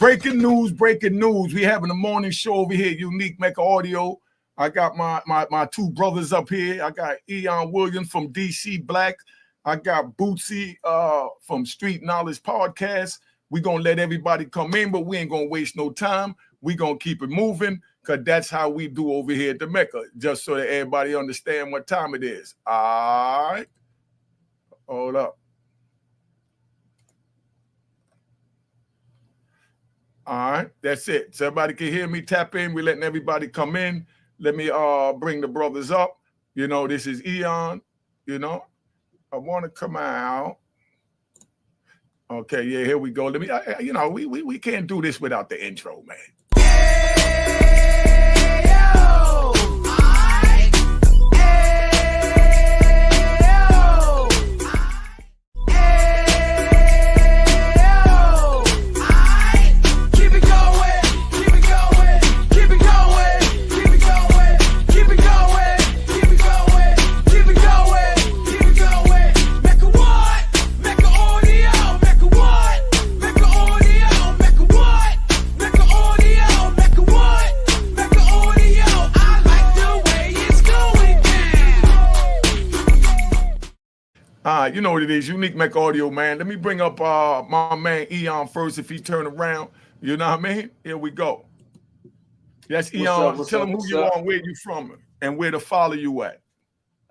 breaking news. We having a morning show over here, Unique Mecca Audio. I got my two brothers up here. I got Eon Williams from DC Black. I got Bootsy from Street Knowledge Podcast. We're going to let everybody come in, but we ain't going to waste no time. We're going to keep it moving because that's how we do over here at the Mecca, just so that everybody understand what time it is. All right. Hold up. All right, that's it. So everybody can hear me. Tap in. We're letting everybody come in. Let me bring the brothers up. You know, this is Eon. You know, I want to come out. Okay, yeah, here we go. Let me. You know, we can't do this without the intro, man. You know what it is, Unique Mecca Audio, man. Let me bring up my man Eon first if he turn around. You know what I mean? Here we go. That's Eon. Tell him who you are and where you from and where to follow you at.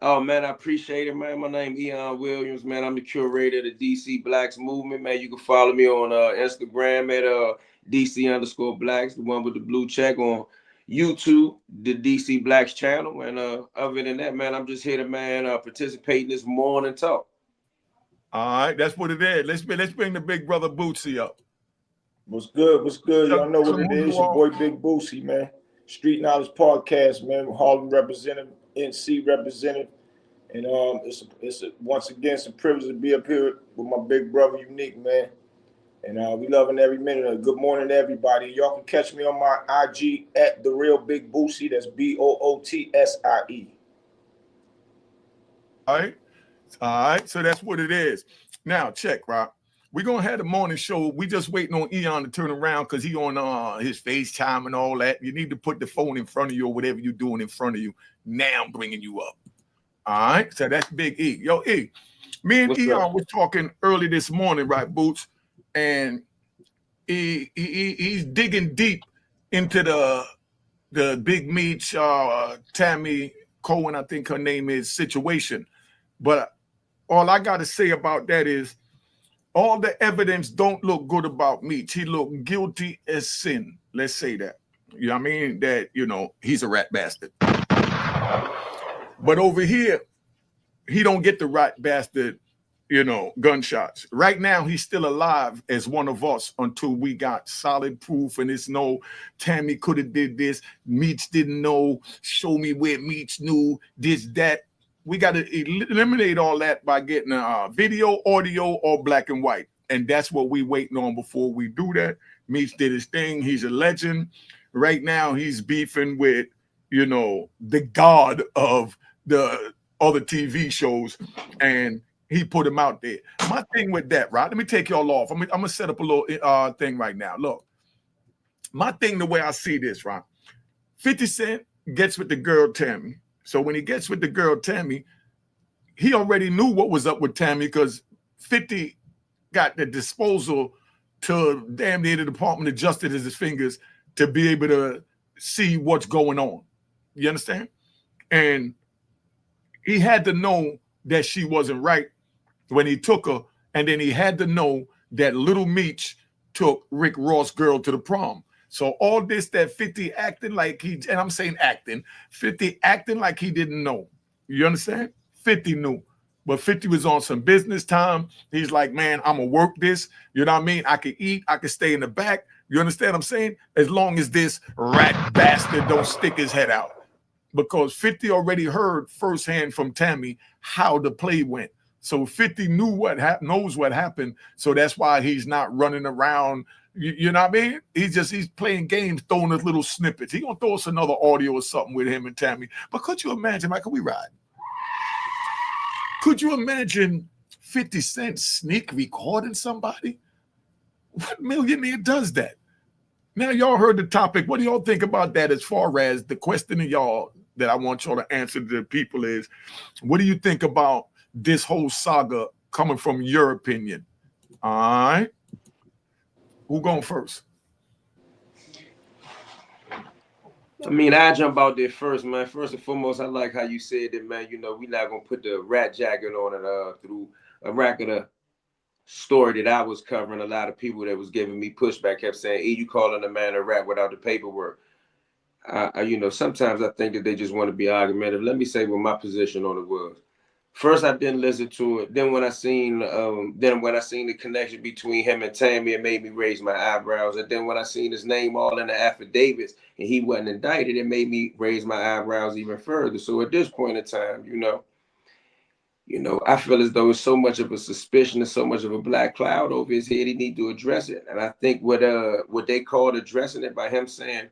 Oh, man, I appreciate it, man. My name Eon Williams, man. I'm the curator of the DC Blacks movement, man. You can follow me on Instagram at DC_Blacks, the one with the blue check, on YouTube, the DC Blacks channel. And other than that, man, I'm just here to, man, participate in this morning talk. All right, that's what it is. Let's bring the big brother Bootsy up. What's good? What's good? Y'all know what it is. Your boy Big Bootsy, man. Street Knowledge Podcast, man. Harlem representative, NC representative, and it's once again it's a privilege to be up here with my big brother Unique, man. And we loving every minute. Good morning to everybody. Y'all can catch me on my IG at The Real Big Bootsy. That's BOOTSIE. All right, so that's what it is. Now, check, Rob. We're going to have the morning show. We just waiting on Eon to turn around because he on his FaceTime and all that. You need to put the phone in front of you or whatever you're doing in front of you. Now I'm bringing you up. All right, so that's Big E. Yo, E, me and Eon were talking early this morning, right, Boots? And he's digging deep into the Big Meech, Tammy Cohen, I think her name is, situation. But all I got to say about that is all the evidence don't look good about Meech. He looked guilty as sin. Let's say that. You know what I mean? That, you know, he's a rat bastard. But over here, he don't get the rat bastard, you know, gunshots. Right now, he's still alive as one of us until we got solid proof. And it's no, Tammy could have did this. Meech didn't know. Show me where Meech knew this, that. We got to eliminate all that by getting a video, audio, or black and white. And that's what we waiting on before we do that. Meech did his thing. He's a legend. Right now, he's beefing with, you know, the god of the other TV shows. And he put him out there. My thing with that, right? Let me take y'all off. I'm going to set up a little thing right now. Look, my thing, the way I see this, right? 50 Cent gets with the girl, Tammy. So when he gets with the girl, Tammy, he already knew what was up with Tammy because 50 got the disposal to damn near the Department of Justice as his fingers to be able to see what's going on. You understand? And he had to know that she wasn't right when he took her. And then he had to know that Little Meech took Rick Ross' girl to the prom. So all this that 50 acting like he, and I'm saying acting, 50 acting like he didn't know. You understand? 50 knew. But 50 was on some business time. He's like, man, I'm going to work this. You know what I mean? I can eat. I can stay in the back. You understand what I'm saying? As long as this rat bastard don't stick his head out. Because 50 already heard firsthand from Tammy how the play went. So 50 knew knows what happened. So that's why he's not running around. You know what I mean? He's playing games, throwing us little snippets. He gonna throw us another audio or something with him and Tammy. But could you imagine, Michael, we ride? Could you imagine 50 Cent sneak recording somebody? What millionaire does that? Now y'all heard the topic. What do y'all think about that? As far as the question of y'all that I want y'all to answer to the people is, what do you think about this whole saga coming from your opinion? All right. Who going first? I mean, I jump out there first, man. First and foremost, I like how you said that, man. You know, we not gonna put the rat jacket on it through a rack of the story that I was covering. A lot of people that was giving me pushback kept saying, "E, you calling a man a rat without the paperwork." You know, sometimes I think that they just want to be argumentative. Let me say what my position on it was. First, I didn't listen to it. Then when I seen the connection between him and Tammy, it made me raise my eyebrows. And then when I seen his name all in the affidavits and he wasn't indicted, it made me raise my eyebrows even further. So at this point in time, you know, I feel as though it's so much of a suspicion and so much of a black cloud over his head. He need to address it. And I think what they called addressing it by him saying,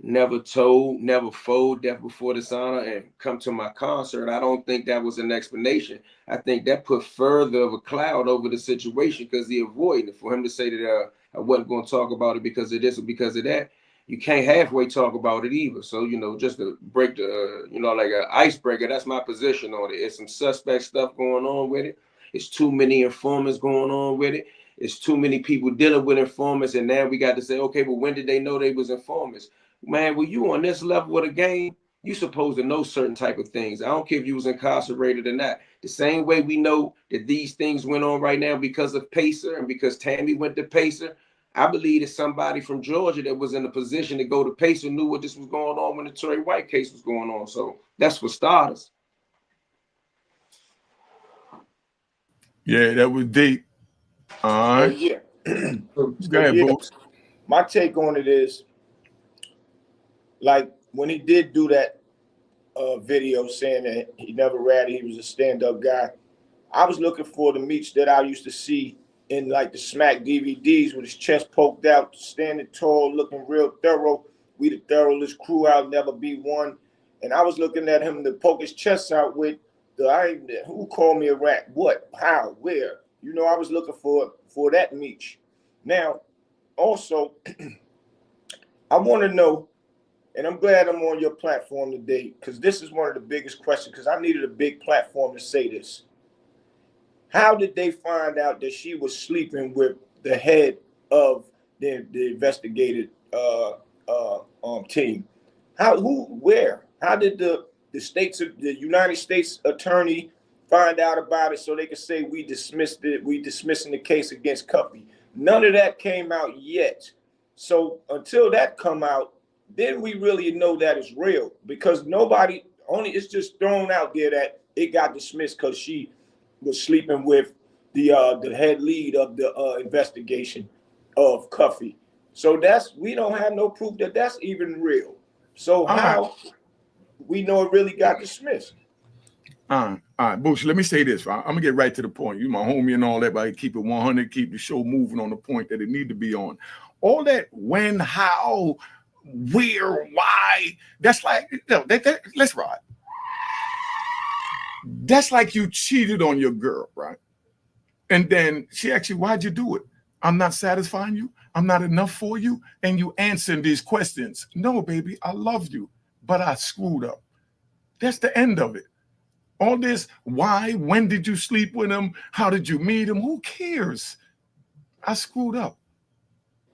"Never told, never fold, death before dishonor, and come to my concert." I don't think that was an explanation. I think that put further of a cloud over the situation because he avoided it. For him to say that I wasn't going to talk about it because of this or because of that, you can't halfway talk about it either. So, you know, just to break the, like an icebreaker, that's my position on it. It's some suspect stuff going on with it. It's too many informants going on with it. It's too many people dealing with informants. And now we got to say, okay, but when did they know they was informants? Man, when you on this level of the game, you supposed to know certain type of things. I don't care if you was incarcerated or not. The same way we know that these things went on right now because of Pacer and because Tammy went to Pacer, I believe that somebody from Georgia that was in a position to go to Pacer knew what this was going on when the Tory White case was going on. So that's for starters. Yeah, that was deep. All right. Yeah. Go ahead, Boots. My take on it is, like, when he did do that video saying that he never ratted, he was a stand-up guy, I was looking for the Meech that I used to see in like the Smack DVDs with his chest poked out, standing tall, looking real thorough. We the thoroughest crew out, never be one. And I was looking at him to poke his chest out with who called me a rat? What? How? Where? You know, I was looking for that Meech. Now, also, I want to know, and I'm glad I'm on your platform today, because this is one of the biggest questions, because I needed a big platform to say this. How did they find out that she was sleeping with the head of the investigated team? How? Who? Where? How did the United States attorney find out about it so they could say we dismissed it? We dismissing the case against Cuffy. None of that came out yet. So until that come out, then we really know that it's real, because it's just thrown out there that it got dismissed because she was sleeping with the head lead of the investigation of Cuffy. So we don't have no proof that that's even real. So how we know it really got dismissed? All right, Bush, let me say this. I'm going to get right to the point. You my homie and all that, but I keep it 100, keep the show moving on the point that it need to be on. All that when, how, where, why, that's like, let's ride. That's like you cheated on your girl, right? And then she asked you, why'd you do it? I'm not satisfying you. I'm not enough for you. And you answering these questions. No, baby, I love you, but I screwed up. That's the end of it. All this, why, when did you sleep with him? How did you meet him? Who cares? I screwed up.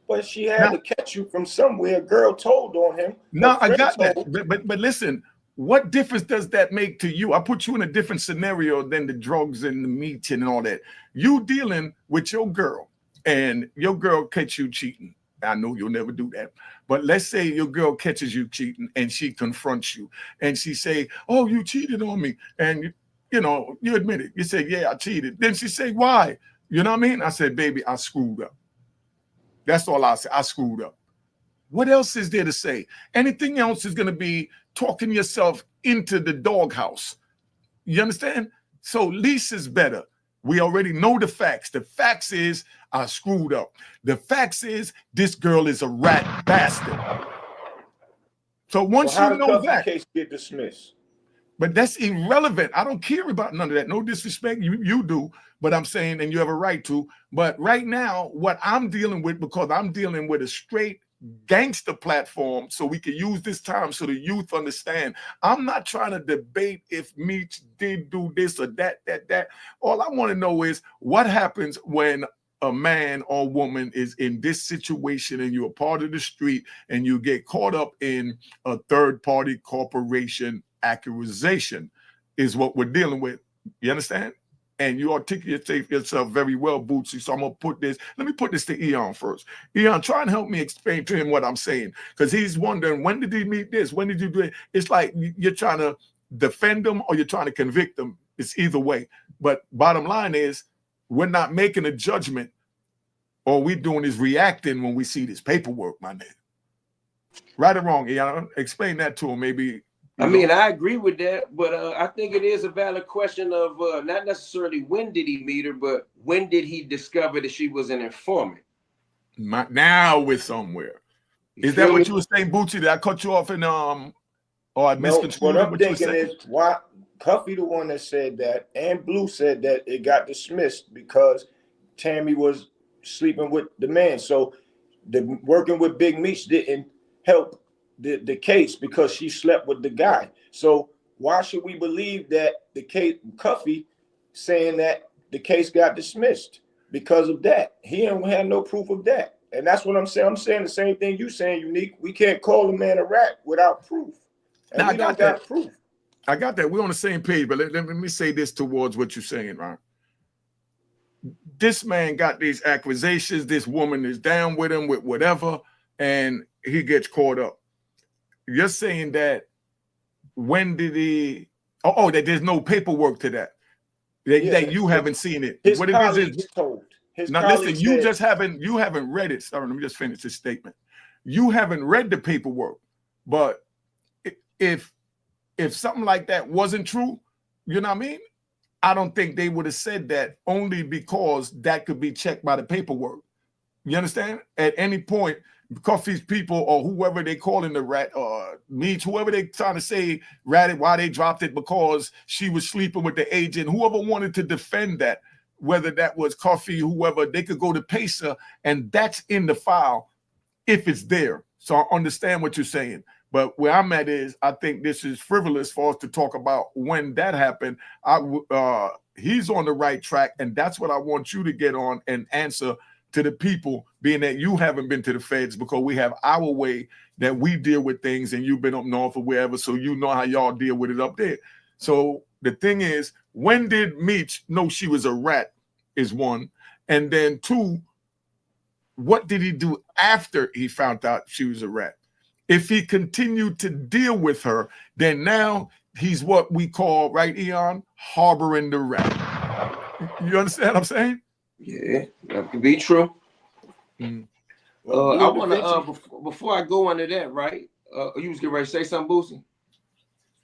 But she had to catch you from somewhere. A girl told on him. No, I got that. But listen, what difference does that make to you? I put you in a different scenario than the drugs and the meat and all that. You dealing with your girl, and your girl catch you cheating. I know you'll never do that. But let's say your girl catches you cheating and she confronts you and she say, oh, you cheated on me. And, you admit it. You say, yeah, I cheated. Then she say, why? You know what I mean? I said, baby, I screwed up. That's all I say. I screwed up. What else is there to say? Anything else is going to be talking yourself into the doghouse. You understand? So least is better. We already know the facts. The facts is I screwed up. The facts is this girl is a rat bastard. So once you know that, case get dismissed. But that's irrelevant. I don't care about none of that. No disrespect. You do, but I'm saying, and you have a right to. But right now, what I'm dealing with, because I'm dealing with a straight gangster platform so we can use this time so the youth understand. I'm not trying to debate if Meech did do this or that. All I want to know is what happens when a man or woman is in this situation and you're a part of the street and you get caught up in a third-party corporation accusation is what we're dealing with. You understand? And you articulate yourself very well, Bootsy. So I'm going to put this, let me put this to Eon first. Eon, try and help me explain to him what I'm saying. Because he's wondering, when did he meet this? When did you do it? It's like you're trying to defend him or you're trying to convict him. It's either way. But bottom line is, we're not making a judgment. All we're doing is reacting when we see this paperwork, my nigga. Right or wrong, Eon? Explain that to him, maybe. I mean, I agree with that, but I think it is a valid question of not necessarily when did he meet her, but when did he discover that she was an informant? Now we're somewhere. Is that what you were saying, Bootsy? Did I cut you off in or I misconstrued? What I'm thinking is why Cuffy the one that said that, and Blue said that it got dismissed because Tammy was sleeping with the man. So the working with Big Meech didn't help the case because she slept with the guy. So why should we believe that the case, Cuffy saying that the case got dismissed because of that? He don't have no proof of that. And that's what I'm saying. I'm saying the same thing you saying, Unique. We can't call a man a rat without proof. And now, we don't got proof. I got that. We're on the same page, but let me say this towards what you're saying, right? This man got these accusations. This woman is down with him with whatever, and he gets caught up. You're saying that when did he? That there's no paperwork to that. That you haven't seen it. His What colleagues it is? Told. His now listen, you just haven't read it. Sorry, let me just finish this statement. You haven't read the paperwork, but if something like that wasn't true, you know what I mean? I don't think they would have said that only because that could be checked by the paperwork. You understand? At any point, Cuffy's people or whoever they calling the rat or Meech, whoever they trying to say ratted why they dropped it because she was sleeping with the agent, whoever wanted to defend that, whether that was Cuffy, whoever, they could go to Pacer and that's in the file if it's there. So I understand what you're saying. But where I'm at is I think this is frivolous for us to talk about when that happened. He's on the right track, and that's what I want you to get on and answer to the people, being that you haven't been to the feds because we have our way that we deal with things and you've been up north or wherever, so you know how y'all deal with it up there. So the thing is, when did Meech know she was a rat is one, and then two, what did he do after he found out she was a rat? If he continued to deal with her, then now he's what we call, right, Eon, harboring the rat. You understand what I'm saying? Yeah, that could be true. I want to, before I go into that, right? You was getting ready to say something, Boosie?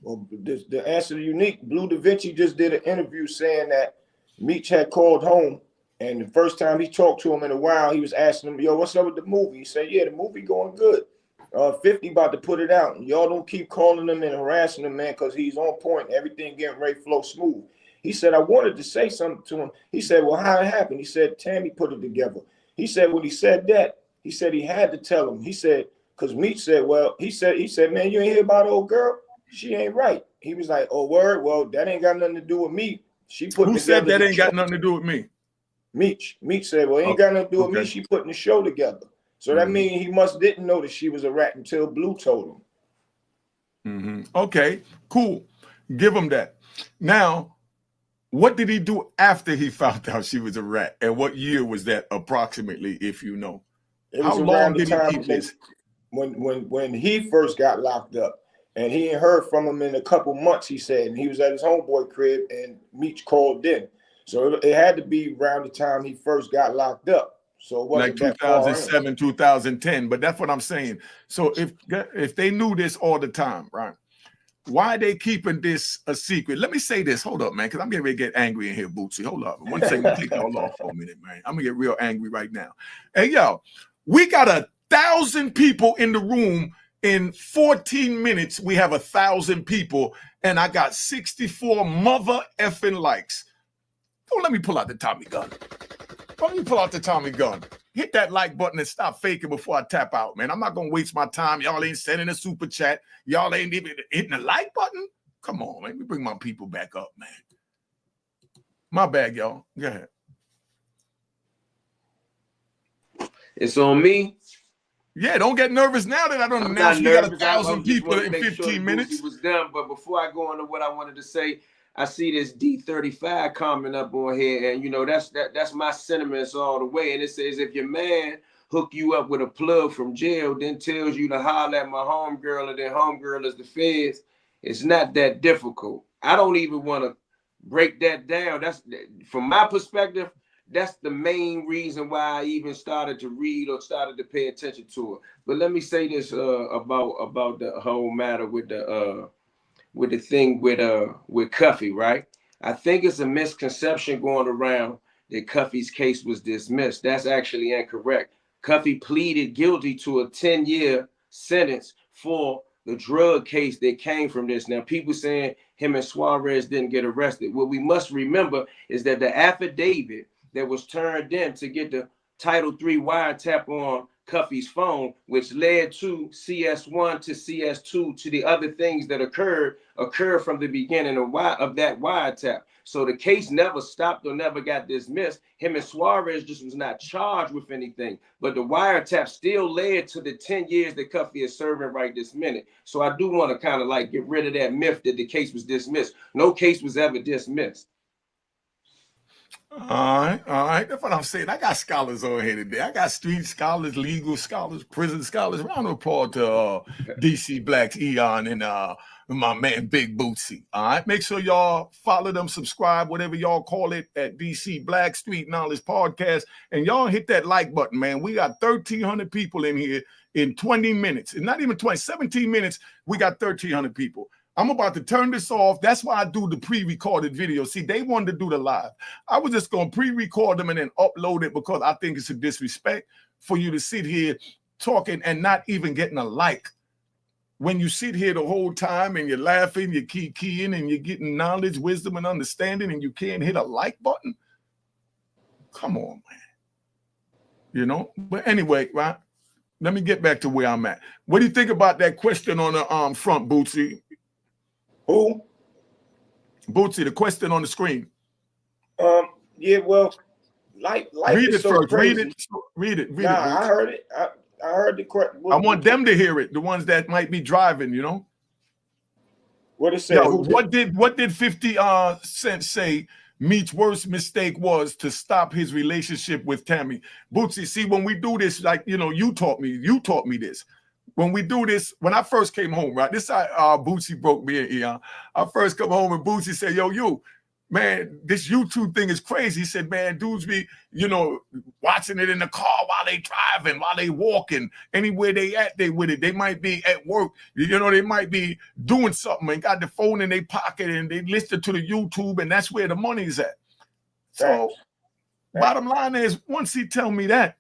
Well, the answer to Unique, Blue Da Vinci just did an interview saying that Meech had called home, and the first time he talked to him in a while, he was asking him, yo, what's up with the movie? He said, yeah, the movie going good. 50 about to put it out. Y'all don't keep calling him and harassing him, man, because he's on point. Everything getting ready to flow smooth. He said, I wanted to say something to him. He said, well, how it happened? He said, Tammy put it together. He said, when he said that, he said he had to tell him. He said, because Meech said, well, he said, man, you ain't hear about old girl? She ain't right. He was like, oh, word? Well, that ain't got nothing to do with me. She put Who said that ain't got nothing to do with me? Meech said, well, it ain't got nothing to do with me. She putting the show together. So that means he didn't know that she was a rat until Blue told him. Okay, cool. Give him that. Now, what did he do after he found out she was a rat? And what year was that approximately, if you know? How long did he keep this? When he first got locked up, and he ain't heard from him in a couple months, he said, and he was at his homeboy crib, and Meech called in. So it had to be around the time he first got locked up. So it wasn't like 2007, 2010. But that's what I'm saying. So if they knew this all the time, right? Why are they keeping this a secret? Let me say this. Hold up, man, because I'm getting ready to get angry in here, Bootsy. Hold up. One second. Take y'all off for a minute, man. I'm going to get real angry right now. Hey, yo, we got 1,000 people in the room. In 14 minutes, we have 1,000 people, and I got 64 mother effing likes. Don't let me pull out the Tommy gun. Let me pull out the Tommy gun. hit that like button and stop faking before I tap out, man. I'm not gonna waste my time. Y'all ain't sending a super chat. Y'all ain't even hitting the like button. Come on, man. Let me bring my people back up, man. My bad, y'all. Go ahead. It's on me. Yeah, don't get nervous now that I don't announce we got 1,000 people in 15 minutes. Was done, but before I go into what I wanted to say, I see this D35 comment up on here, and you know that's my sentiments all the way. And it says, if your man hook you up with a plug from jail, then tells you to holler at my homegirl, and then homegirl is the feds, it's not that difficult. I don't even want to break that down. That's from my perspective. That's the main reason why I even started to read or started to pay attention to it. But let me say this about the whole matter with the thing with Cuffy, right? I think it's a misconception going around that Cuffy's case was dismissed. That's actually incorrect. Cuffy pleaded guilty to a 10-year sentence for the drug case that came from this. Now, people saying him and Suarez didn't get arrested. What we must remember is that the affidavit that was turned in to get the Title III wiretap on Cuffy's phone, which led to CS1 to CS2 to the other things that occurred from the beginning of that wiretap. So the case never stopped or never got dismissed. Him and Suarez just was not charged with anything, but the wiretap still led to the 10 years that Cuffy is serving right this minute. So I do want to kind of like get rid of that myth that the case was dismissed. No case was ever dismissed. All right. That's what I'm saying. I got scholars on here today. I got street scholars, legal scholars, prison scholars. Round of applause to DC Blacks, Eon, and my man Big Bootsy. All right. Make sure y'all follow them, subscribe, whatever y'all call it, at DC Black Street Knowledge Podcast. And y'all hit that like button, man. We got 1,300 people in here in 20 minutes. And not even 20, 17 minutes, we got 1,300 people. I'm about to turn this off. That's why I do the pre-recorded video. See, they wanted to do the live. I was just going to pre-record them and then upload it because I think it's a disrespect for you to sit here talking and not even getting a like. When you sit here the whole time and you're laughing, you're keying, and you're getting knowledge, wisdom, and understanding, and you can't hit a like button. Come on, man. You know? But anyway, right? Let me get back to where I'm at. What do you think about that question on the front, Bootsy? Who? Bootsy, the question on the screen. Yeah, well, life read is it so first. crazy. Read it. Nah, I heard it. I heard the question. I want them to hear it. The ones that might be driving, you know. What it said? Yo, what did 50 Cent say Meech's worst mistake was to stop his relationship with Tammy? Bootsy, see, when we do this, like, you know, you taught me this. When we do this, when I first came home, right? This Bootsy broke me in, Eon. I first come home and Bootsy said, yo, you, man, this YouTube thing is crazy. He said, man, dudes be, you know, watching it in the car while they driving, while they walking, anywhere they at, they with it. They might be at work, you know, they might be doing something and got the phone in their pocket and they listen to the YouTube and that's where the money's at. So bottom line is, once he tell me that,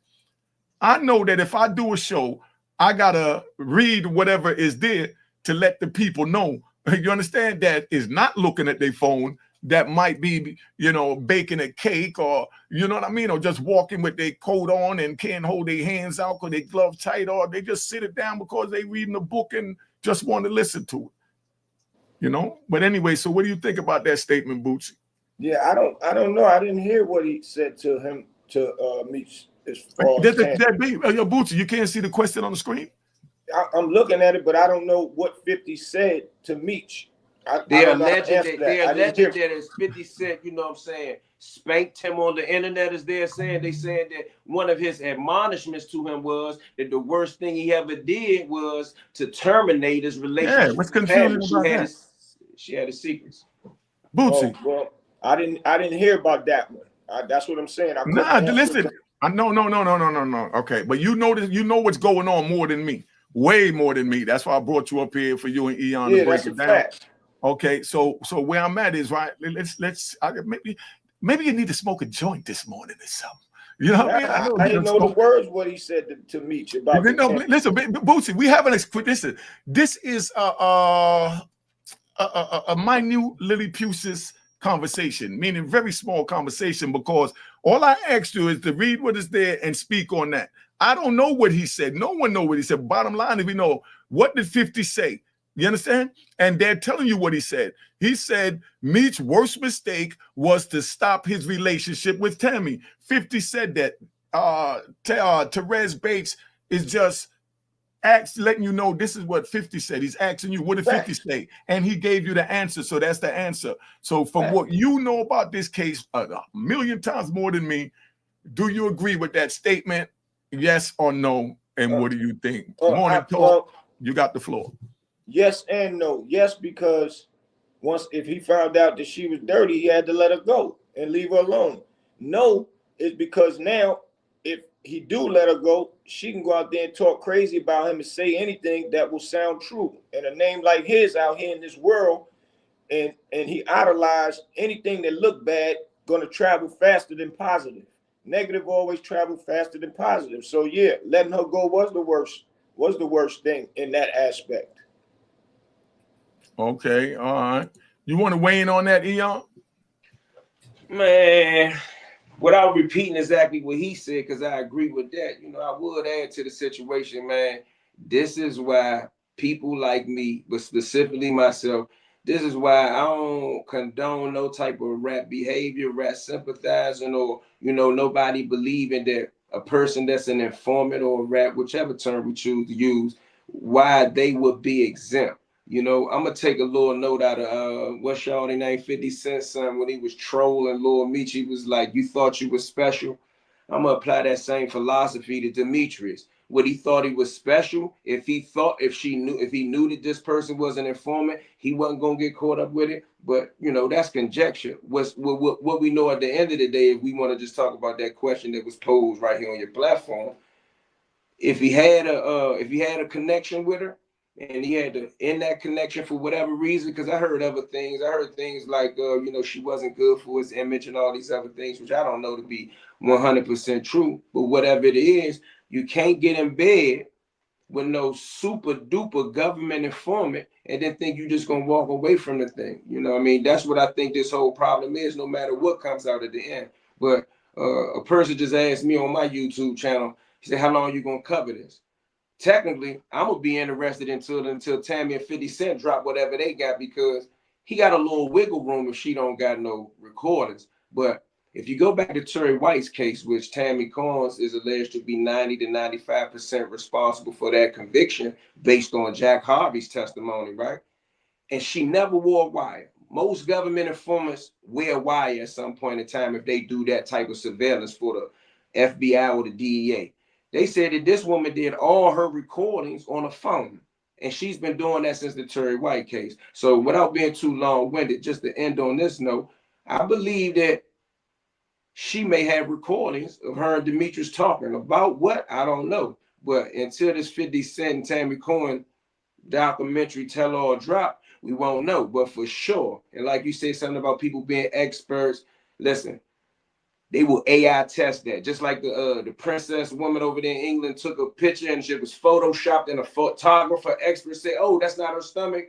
I know that if I do a show, I gotta read whatever is there to let the people know. You understand? That is not looking at their phone. That might be, you know, baking a cake or, you know what I mean? Or just walking with their coat on and can't hold their hands out because they glove tight, or they just sit it down because they reading a book and just want to listen to it. You know? But anyway, so what do you think about that statement, Bootsy? Yeah, I don't know. I didn't hear what he said to him, to Meech. Bootsy, you can't see the question on the screen? I'm looking at it, but I don't know what 50 said to Meech. They alleged that as 50 Cent, you know what I'm saying, spanked him on the internet, as they're saying. They said that one of his admonishments to him was that the worst thing he ever did was to terminate his relationship. Yeah, what's confusing about that? She had his secrets. Bootsy. Oh, well, I didn't hear about that one. That's what I'm saying. Listen. No. Okay, but you know what's going on more than me, way more than me. That's why I brought you up here for you and Eon to break it down. Fact. Okay, so where I'm at is right. Maybe you need to smoke a joint this morning or something. You know what I mean? I didn't know the words what he said to Meech about. Listen, Bootsy, we haven't. Listen, this is a minute Lilliputian conversation, meaning very small conversation, because all I asked you is to read what is there and speak on that. I don't know what he said. No one knows what he said. Bottom line, if we know, what did 50 say? You understand? And they're telling you what he said. He said Meech's worst mistake was to stop his relationship with Tammy. 50 said that. Therese Bates is just letting you know this is what 50 said. He's asking you, what did 50 say? And he gave you the answer. So that's the answer. So from what you know about this case, a million times more than me, do you agree with that statement? Yes or no? And what do you think? Morning talk. You got the floor. Yes and no. Yes, because if he found out that she was dirty, he had to let her go and leave her alone. No, is because now if he do let her go, she can go out there and talk crazy about him and say anything that will sound true. And a name like his out here in this world, and he idolized anything that looked bad, gonna travel faster than positive. Negative always travel faster than positive. So yeah, letting her go was the worst thing in that aspect. Okay, all right. You want to weigh in on that, Eon? Man, without repeating exactly what he said, because I agree with that, I would add to the situation, man. This is why people like me, but specifically myself, this is why I don't condone no type of rap behavior, rap sympathizing, or, nobody believing that a person that's an informant or a rap, whichever term we choose to use, why they would be exempt. I'm gonna take a little note out of what's y'all name 50 Cent son when he was trolling Lil Meech. He was like, "You thought you were special." I'm gonna apply that same philosophy to Demetrius. What he thought he was special, if he knew that this person was an informant, he wasn't gonna get caught up with it. But that's conjecture. What we know at the end of the day, if we want to just talk about that question that was posed right here on your platform, if he had a connection with her, and he had to end that connection for whatever reason, because I heard other things. I heard things like, she wasn't good for his image and all these other things, which I don't know to be 100% true. But whatever it is, you can't get in bed with no super duper government informant and then think you're just going to walk away from the thing. That's what I think this whole problem is, no matter what comes out at the end. But a person just asked me on my YouTube channel, he said, how long are you going to cover this? Technically, I'm gonna be interested until Tammy and 50 Cent drop whatever they got, because he got a little wiggle room if she don't got no recordings. But if you go back to Terry White's case, which Tammy Combs is alleged to be 90 to 95% responsible for that conviction based on Jack Harvey's testimony, right? And she never wore a wire. Most government informants wear a wire at some point in time if they do that type of surveillance for the FBI or the DEA. They said that this woman did all her recordings on a phone, and she's been doing that since the Terry White case. So without being too long-winded, just to end on this note, I believe that she may have recordings of her and Demetrius talking about what, I don't know. But until this 50 Cent and Tammy Cohen documentary tell all drop, we won't know. But for sure, and like you said something about people being experts, listen, they will AI test that. Just like the princess woman over there in England took a picture and she was photoshopped, and a photographer expert said, "Oh, that's not her stomach."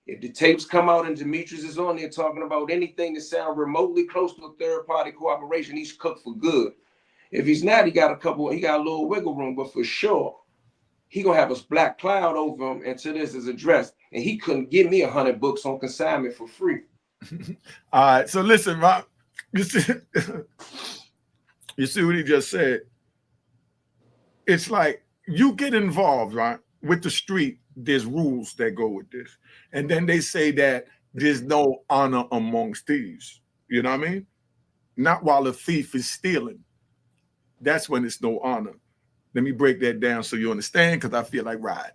If the tapes come out and Demetrius is on there talking about anything that sounds remotely close to a third-party cooperation, he's cooked for good. If he's not, he got a little wiggle room, but for sure, he gonna have a black cloud over him until this is addressed. And he couldn't give me 100 books on consignment for free. All right, so listen, Rob. You see what he just said? It's like you get involved, right? With the street, there's rules that go with this. And then they say that there's no honor amongst thieves. You know what I mean? Not while a thief is stealing. That's when it's no honor. Let me break that down so you understand, because I feel like riding.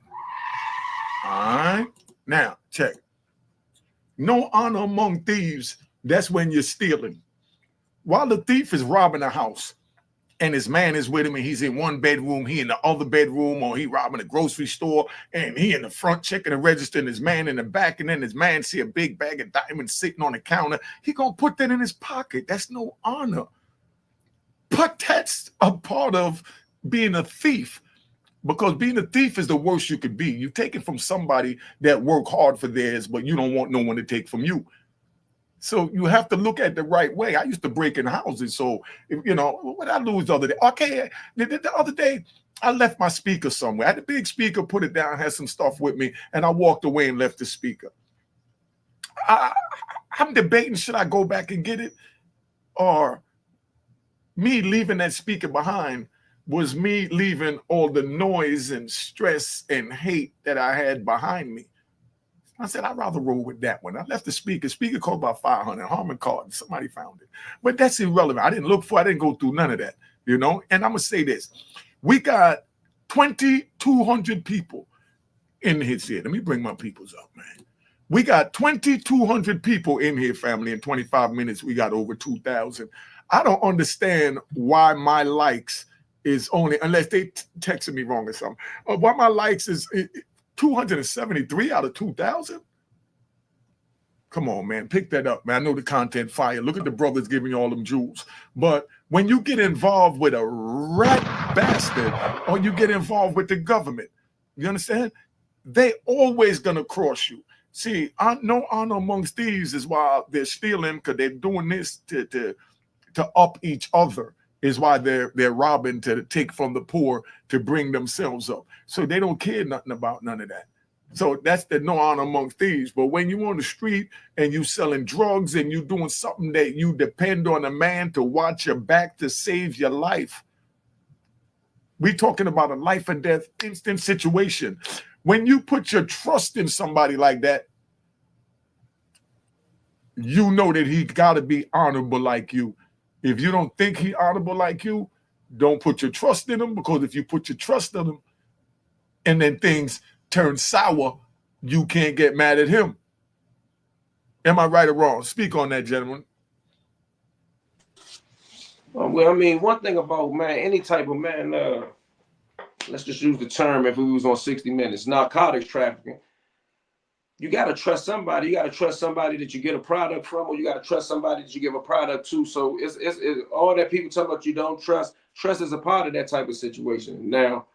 All right. Now, check. No honor among thieves. That's when you're stealing. While the thief is robbing a house and his man is with him and he's in one bedroom, he in the other bedroom, or he robbing a grocery store and he in the front checking the register and his man in the back, and then his man see a big bag of diamonds sitting on the counter, he gonna put that in his pocket. That's no honor. But that's a part of being a thief, because being a thief is the worst you could be. You take it from somebody that work hard for theirs, but you don't want no one to take from you. So you have to look at the right way. I used to break in houses. So, you know, what I lose the other day? Okay, the other day, I left my speaker somewhere. I had a big speaker, put it down, had some stuff with me, and I walked away and left the speaker. I'm debating, should I go back and get it? Or me leaving that speaker behind was me leaving all the noise and stress and hate that I had behind me. I said, I'd rather roll with that one. I left the speaker. Speaker cost about $500. Harmon card. Somebody found it. But that's irrelevant. I didn't look for it. I didn't go through none of that, you know? And I'm going to say this. We got 2,200 people in his here. Let me bring my peoples up, man. We got 2,200 people in here, family. In 25 minutes, we got over 2,000. I don't understand why my likes is only, unless they texted me wrong or something, why my likes is 273 out of 2,000. Come on, man. Pick that up, man. I know the content fire. Look at the brothers giving you all them jewels. But when you get involved with a rat bastard or you get involved with the government, you understand? They always going to cross you. See, no honor amongst thieves is why they're stealing, because they're doing this to up each other, is why they're robbing to take from the poor to bring themselves up. So they don't care nothing about none of that. So that's the no honor amongst thieves. But when you on the street and you selling drugs and you doing something that you depend on a man to watch your back to save your life, we talking about a life and death instant situation. When you put your trust in somebody like that, you know that he got to be honorable like you. If you don't think he honorable like you, don't put your trust in him, because if you put your trust in him and then things turn sour, you can't get mad at him. Am I right or wrong? Speak on that, gentlemen. Well, I mean, one thing about, man, any type of, man, let's just use the term, if we was on 60 Minutes, narcotics trafficking. You got to trust somebody. You got to trust somebody that you get a product from, or you got to trust somebody that you give a product to. So it's all that people talk about you don't trust. Trust is a part of that type of situation. Now,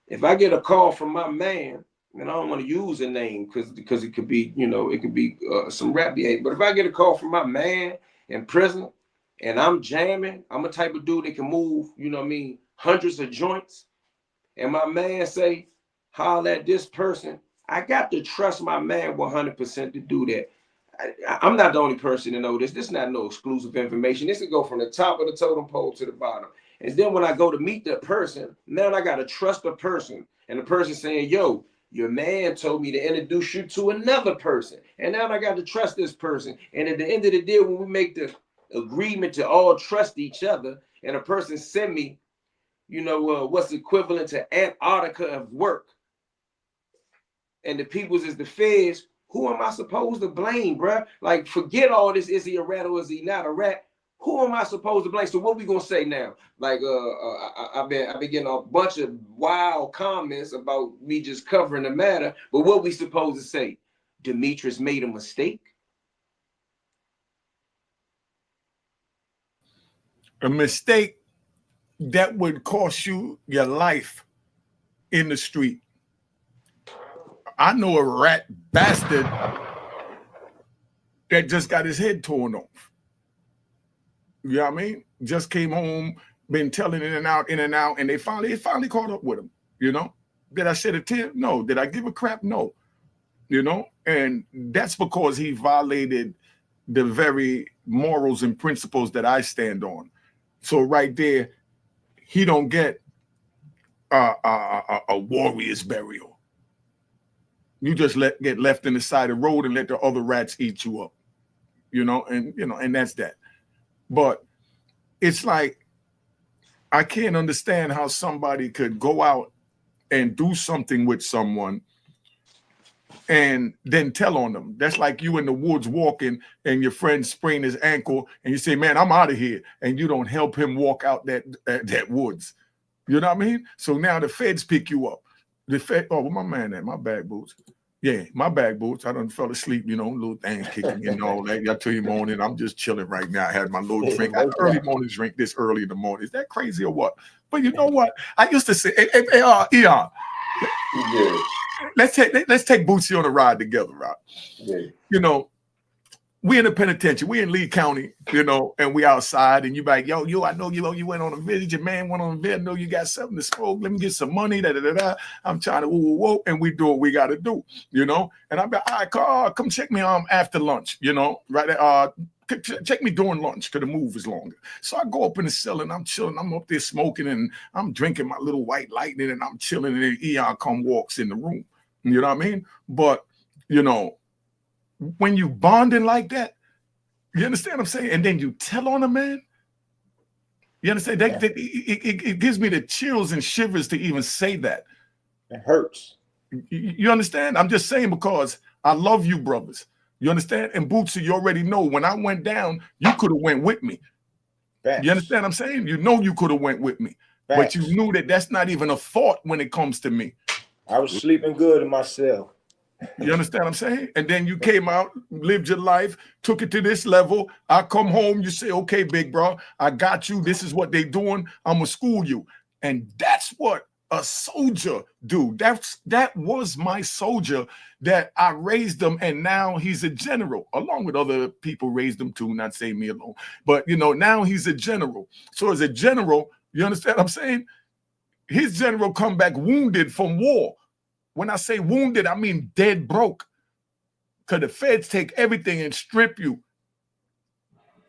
if I get a call from my man, and I don't want to use a name because it could be, you know, it could be some rap behavior. But if I get a call from my man in prison and I'm jamming, I'm a type of dude that can move, you know what I mean, hundreds of joints. And my man say, holler at this person, I got to trust my man 100% to do that. I'm not the only person to know this. This is not no exclusive information. This will go from the top of the totem pole to the bottom. And then when I go to meet that person, now I got to trust the person. And the person saying, yo, your man told me to introduce you to another person. And now I got to trust this person. And at the end of the day, when we make the agreement to all trust each other, and a person send me, you know, what's equivalent to Antarctica of work, and the peoples is the feds, who am I supposed to blame, bruh? Like, forget all this, is he a rat or is he not a rat? Who am I supposed to blame? So what we gonna say now? Like, I've been getting a bunch of wild comments about me just covering the matter, but what we supposed to say? Demetrius made a mistake? A mistake that would cost you your life in the street. I know a rat bastard that just got his head torn off. You know what I mean? Just came home, been telling in and out, and they finally caught up with him. You know? Did I shed a tear? No. Did I give a crap? No. You know? And that's because he violated the very morals and principles that I stand on. So right there, he don't get a warrior's burial. You just get left in the side of the road and let the other rats eat you up, and that's that. But it's like, I can't understand how somebody could go out and do something with someone and then tell on them. That's like you in the woods walking and your friend sprained his ankle and you say, man, I'm out of here. And you don't help him walk out that woods. You know what I mean? So now the feds pick you up. The Fed, oh, where my man at? My bag boots. Yeah, my bag boots. I done fell asleep, little things kicking me and all that. I tell you morning, I'm just chilling right now. I had my little drink. I had an early morning drink this early in the morning. Is that crazy or what? But you know what? I used to say, Eon, yeah. Let's take Bootsy on a ride together, right? Yeah. we in the penitentiary, we in Lee County, you know, and we outside, and you like, yo, I know you went on a visit, your man went on a visit, I know you got something to smoke, let me get some money, I'm trying to whoa, and we do what we got to do, you know, and I'm like, all right, come check me after lunch, you know, right, check me during lunch, because the move is longer. So I go up in the cell, and I'm chilling, I'm up there smoking, and I'm drinking my little white lightning, and I'm chilling, and then Eon walks in the room, you know what I mean? But, you know, when you bonding like that, you understand what I'm saying? And then you tell on a man, you understand? It gives me the chills and shivers to even say that. It hurts. You understand? I'm just saying because I love you, brothers. You understand? And Bootsy, you already know when I went down, you could have went with me. Facts. You understand what I'm saying? You know you could have went with me. Facts. But you knew that that's not even a thought when it comes to me. I was sleeping good in my cell. You understand what I'm saying? And then you came out, lived your life, took it to this level. I come home, you say, okay, big bro, I got you. This is what they doing. I'm gonna school you. And that's what a soldier do. That was my soldier that I raised him, and now he's a general, along with other people raised him too, not saying me alone. But, you know, now he's a general. So as a general, you understand what I'm saying? His general come back wounded from war. When I say wounded, I mean dead broke. Because the feds take everything and strip you.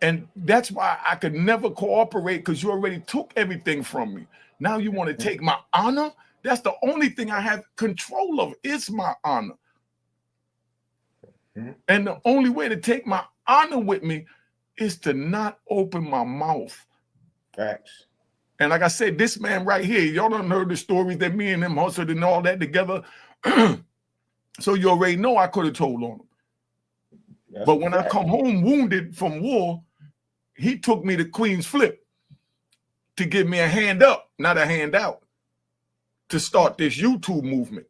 And that's why I could never cooperate, because you already took everything from me. Now you want to take my honor? That's the only thing I have control of is my honor. And the only way to take my honor with me is to not open my mouth. Facts. And like I said, this man right here, y'all don't know the stories that me and him hustled and all that together. So you already know I could have told on him. But when I come home wounded from war, he took me to Queen's Flip to give me a hand up, not a handout, to start this YouTube movement.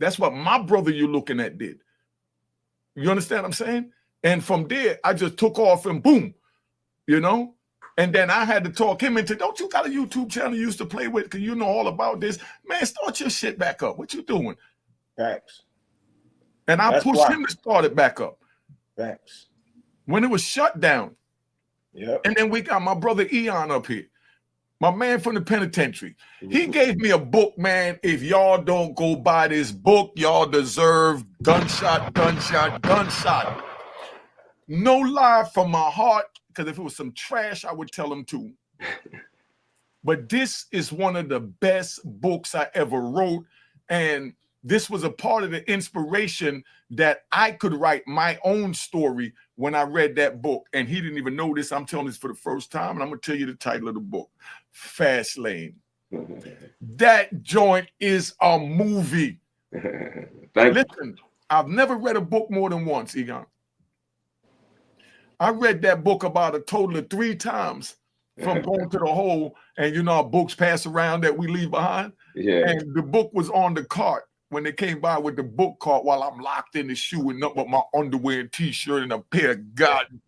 That's what my brother you're looking at did. You understand what I'm saying? And from there, I just took off and boom, you know? And then I had to talk him into, don't you got a YouTube channel you used to play with? Because you know all about this. Man, start your shit back up. What you doing? Facts. And I pushed him to start it back up. Facts. When it was shut down. Yep. And then we got my brother Eon up here. My man from the penitentiary. He gave me a book, man. If y'all don't go buy this book, y'all deserve gunshot, gunshot, gunshot. No lie from my heart. Because if it was some trash, I would tell him to. But this is one of the best books I ever wrote. And this was a part of the inspiration that I could write my own story when I read that book. And he didn't even know this. I'm telling this for the first time. And I'm going to tell you the title of the book. Fast Lane. That joint is a movie. Listen, I've never read a book more than once, Egon. I read that book about a total of 3 times from going to the hole, and you know how books pass around that we leave behind? Yeah. And the book was on the cart when they came by with the book cart while I'm locked in the shoe and nothing but my underwear and t-shirt and a pair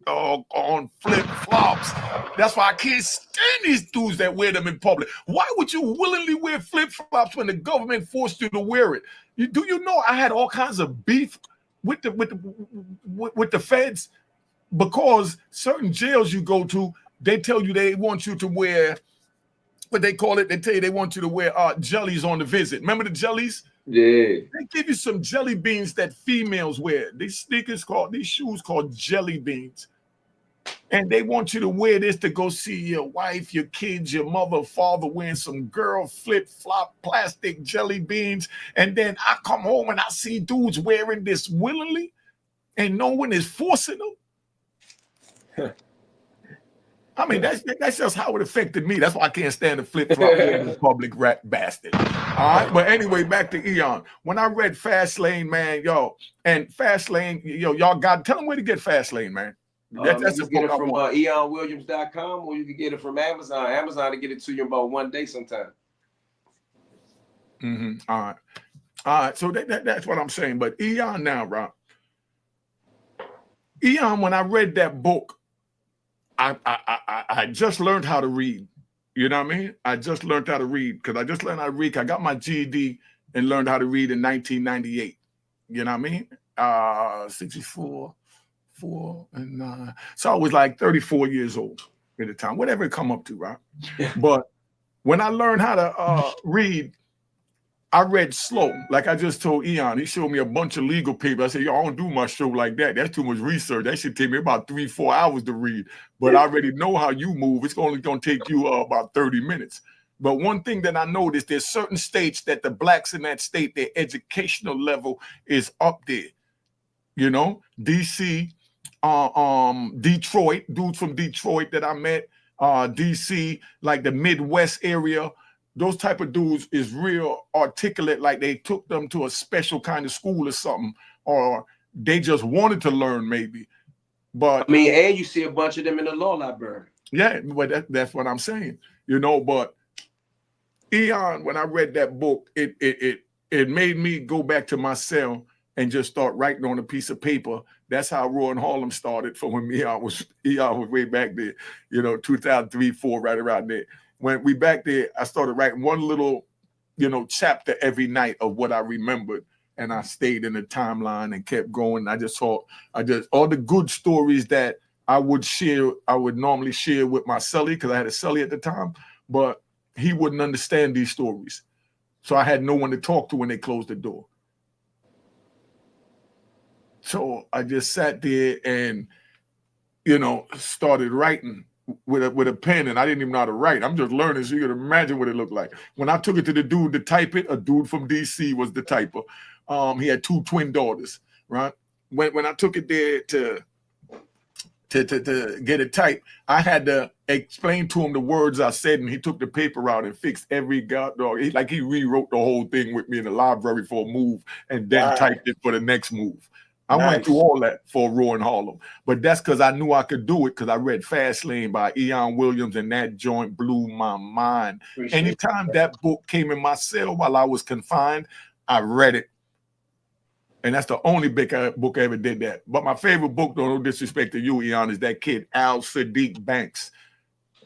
of on flip-flops. That's why I can't stand these dudes that wear them in public. Why would you willingly wear flip-flops when the government forced you to wear it? Do you know I had all kinds of beef with the feds? Because certain jails you go to, they tell you they want you to wear, what they call it, they tell you they want you to wear jellies on the visit. Remember the jellies? Yeah. They give you some jelly beans that females wear. These shoes called jelly beans. And they want you to wear this to go see your wife, your kids, your mother, father wearing some girl flip-flop plastic jelly beans. And then I come home and I see dudes wearing this willingly and no one is forcing them. I mean, that's just how it affected me. That's why I can't stand the flip-flop in public rat bastard. All right, but anyway, back to Eon. When I read Fast Lane, man, and Fast Lane, y'all got, tell them where to get Fast Lane, man. That's you can get it from eonwilliams.com, or you can get it from Amazon. Amazon to get it to you in about 1 day sometime. All right. So that's what I'm saying. But Eon now, Rob. Eon, when I read that book, I just learned how to read. You know what I mean? I just learned how to read because I just learned how to read. I got my GED and learned how to read in 1998. You know what I mean? 64, 4 and 9. So I was like 34 years old at the time, whatever it come up to, right? But when I learned how to read, I read slow. Like I just told Eon, he showed me a bunch of legal papers. I said, yo, I don't do my show like that. That's too much research. That should take me about 3-4 hours to read. But I already know how you move. It's only going to take you about 30 minutes. But one thing that I noticed, there's certain states that the blacks in that state, their educational level is up there. You know, DC, Detroit, dudes from Detroit that I met, DC, like the Midwest area. Those type of dudes is real articulate, like they took them to a special kind of school or something, or they just wanted to learn maybe. But I mean, and you see a bunch of them in the law library. Yeah, but that's what I'm saying, you know. But Eon, when I read that book, it made me go back to my cell and just start writing on a piece of paper. That's how Roy and Harlem started from when Eon was way back there, you know, 2003, 4, right around there. When we back there, I started writing one little, you know, chapter every night of what I remembered. And I stayed in the timeline and kept going. All the good stories that I would normally share with my cellie, because I had a cellie at the time, but he wouldn't understand these stories. So I had no one to talk to when they closed the door. So I just sat there and, you know, started writing with a pen, and I didn't even know how to write. I'm just learning, so you can imagine what it looked like. When I took it to the dude to type it, a dude from DC was the typer. He had 2 twin daughters, right? When I took it there to get it typed, I had to explain to him the words I said, and he took the paper out and fixed every goddamn. He rewrote the whole thing with me in the library for a move, and then typed it for the next move. I went through all that for Roy and Harlem, but that's because I knew I could do it, because I read Fast Lane by Eon Williams, and that joint blew my mind. Anytime that book came in my cell while I was confined, I read it. And that's the only book I ever did that. But my favorite book, though, no disrespect to you, Eon, is that kid, Al Sadiq Banks.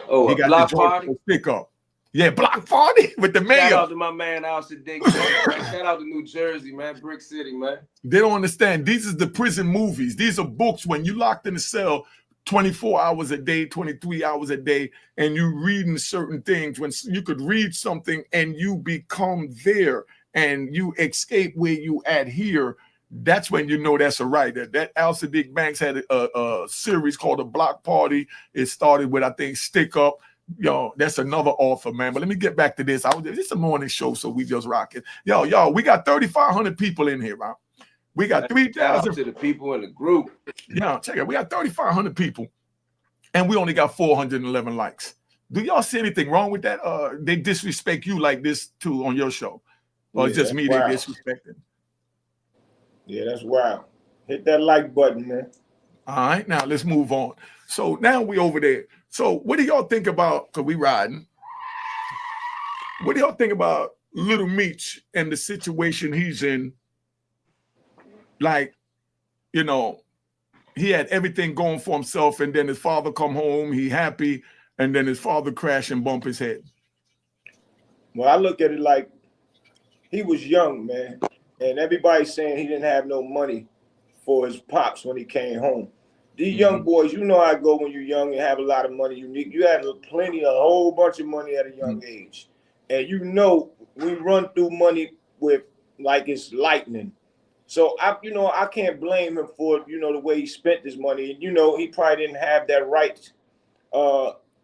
Oh, he got Block the Party? Stick up. Yeah, Block Party with the mayor. Shout out to my man, Al Sadiq. Shout out to New Jersey, man. Brick City, man. They don't understand. These is the prison movies. These are books when you locked in a cell 24 hours a day, 23 hours a day, and you reading certain things. When you could read something and you become there and you escape where you adhere, that's when you know that's a writer. That Al Sadiq Banks had a series called The Block Party. It started with, I think, Stick Up. Yo, that's another author, man. But let me get back to this. This is a morning show, so we just rock it. Yo, we got 3,500 people in here, right? We got 3,000 to the people in the group. Yeah, check it. We got 3,500 people, and we only got 411 likes. Do y'all see anything wrong with that? They disrespect you like this too on your show, or it's just me they disrespecting? Yeah, that's wild. Hit that like button, man. All right, now let's move on. So now we over there. So what do y'all think about, because we riding, what do y'all think about Little Meech and the situation he's in? Like, you know, he had everything going for himself, and then his father come home, he happy, and then his father crash and bump his head. Well, I look at it like he was young, man, and everybody's saying he didn't have no money for his pops when he came home. These young boys, you know how it go when you're young and have a lot of money. You had a whole bunch of money at a young age. And you know, we run through money with like it's lightning. So I can't blame him for, the way he spent his money. And, he probably didn't have that right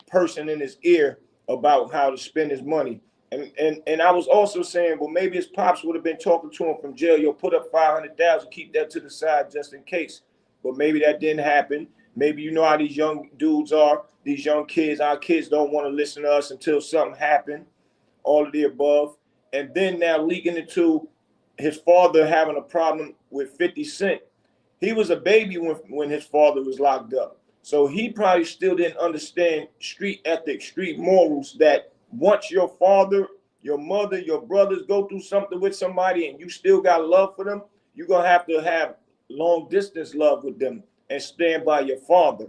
person in his ear about how to spend his money. And I was also saying, well, maybe his pops would have been talking to him from jail. You'll put up $500,000, keep that to the side just in case. But maybe that didn't happen. Maybe you know how these young dudes are, these young kids. Our kids don't want to listen to us until something happened, all of the above. And then now leaking into his father having a problem with 50 Cent. He was a baby when his father was locked up. So he probably still didn't understand street ethics, street morals, that once your father, your mother, your brothers go through something with somebody and you still got love for them, you're going to have long distance love with them and stand by your father.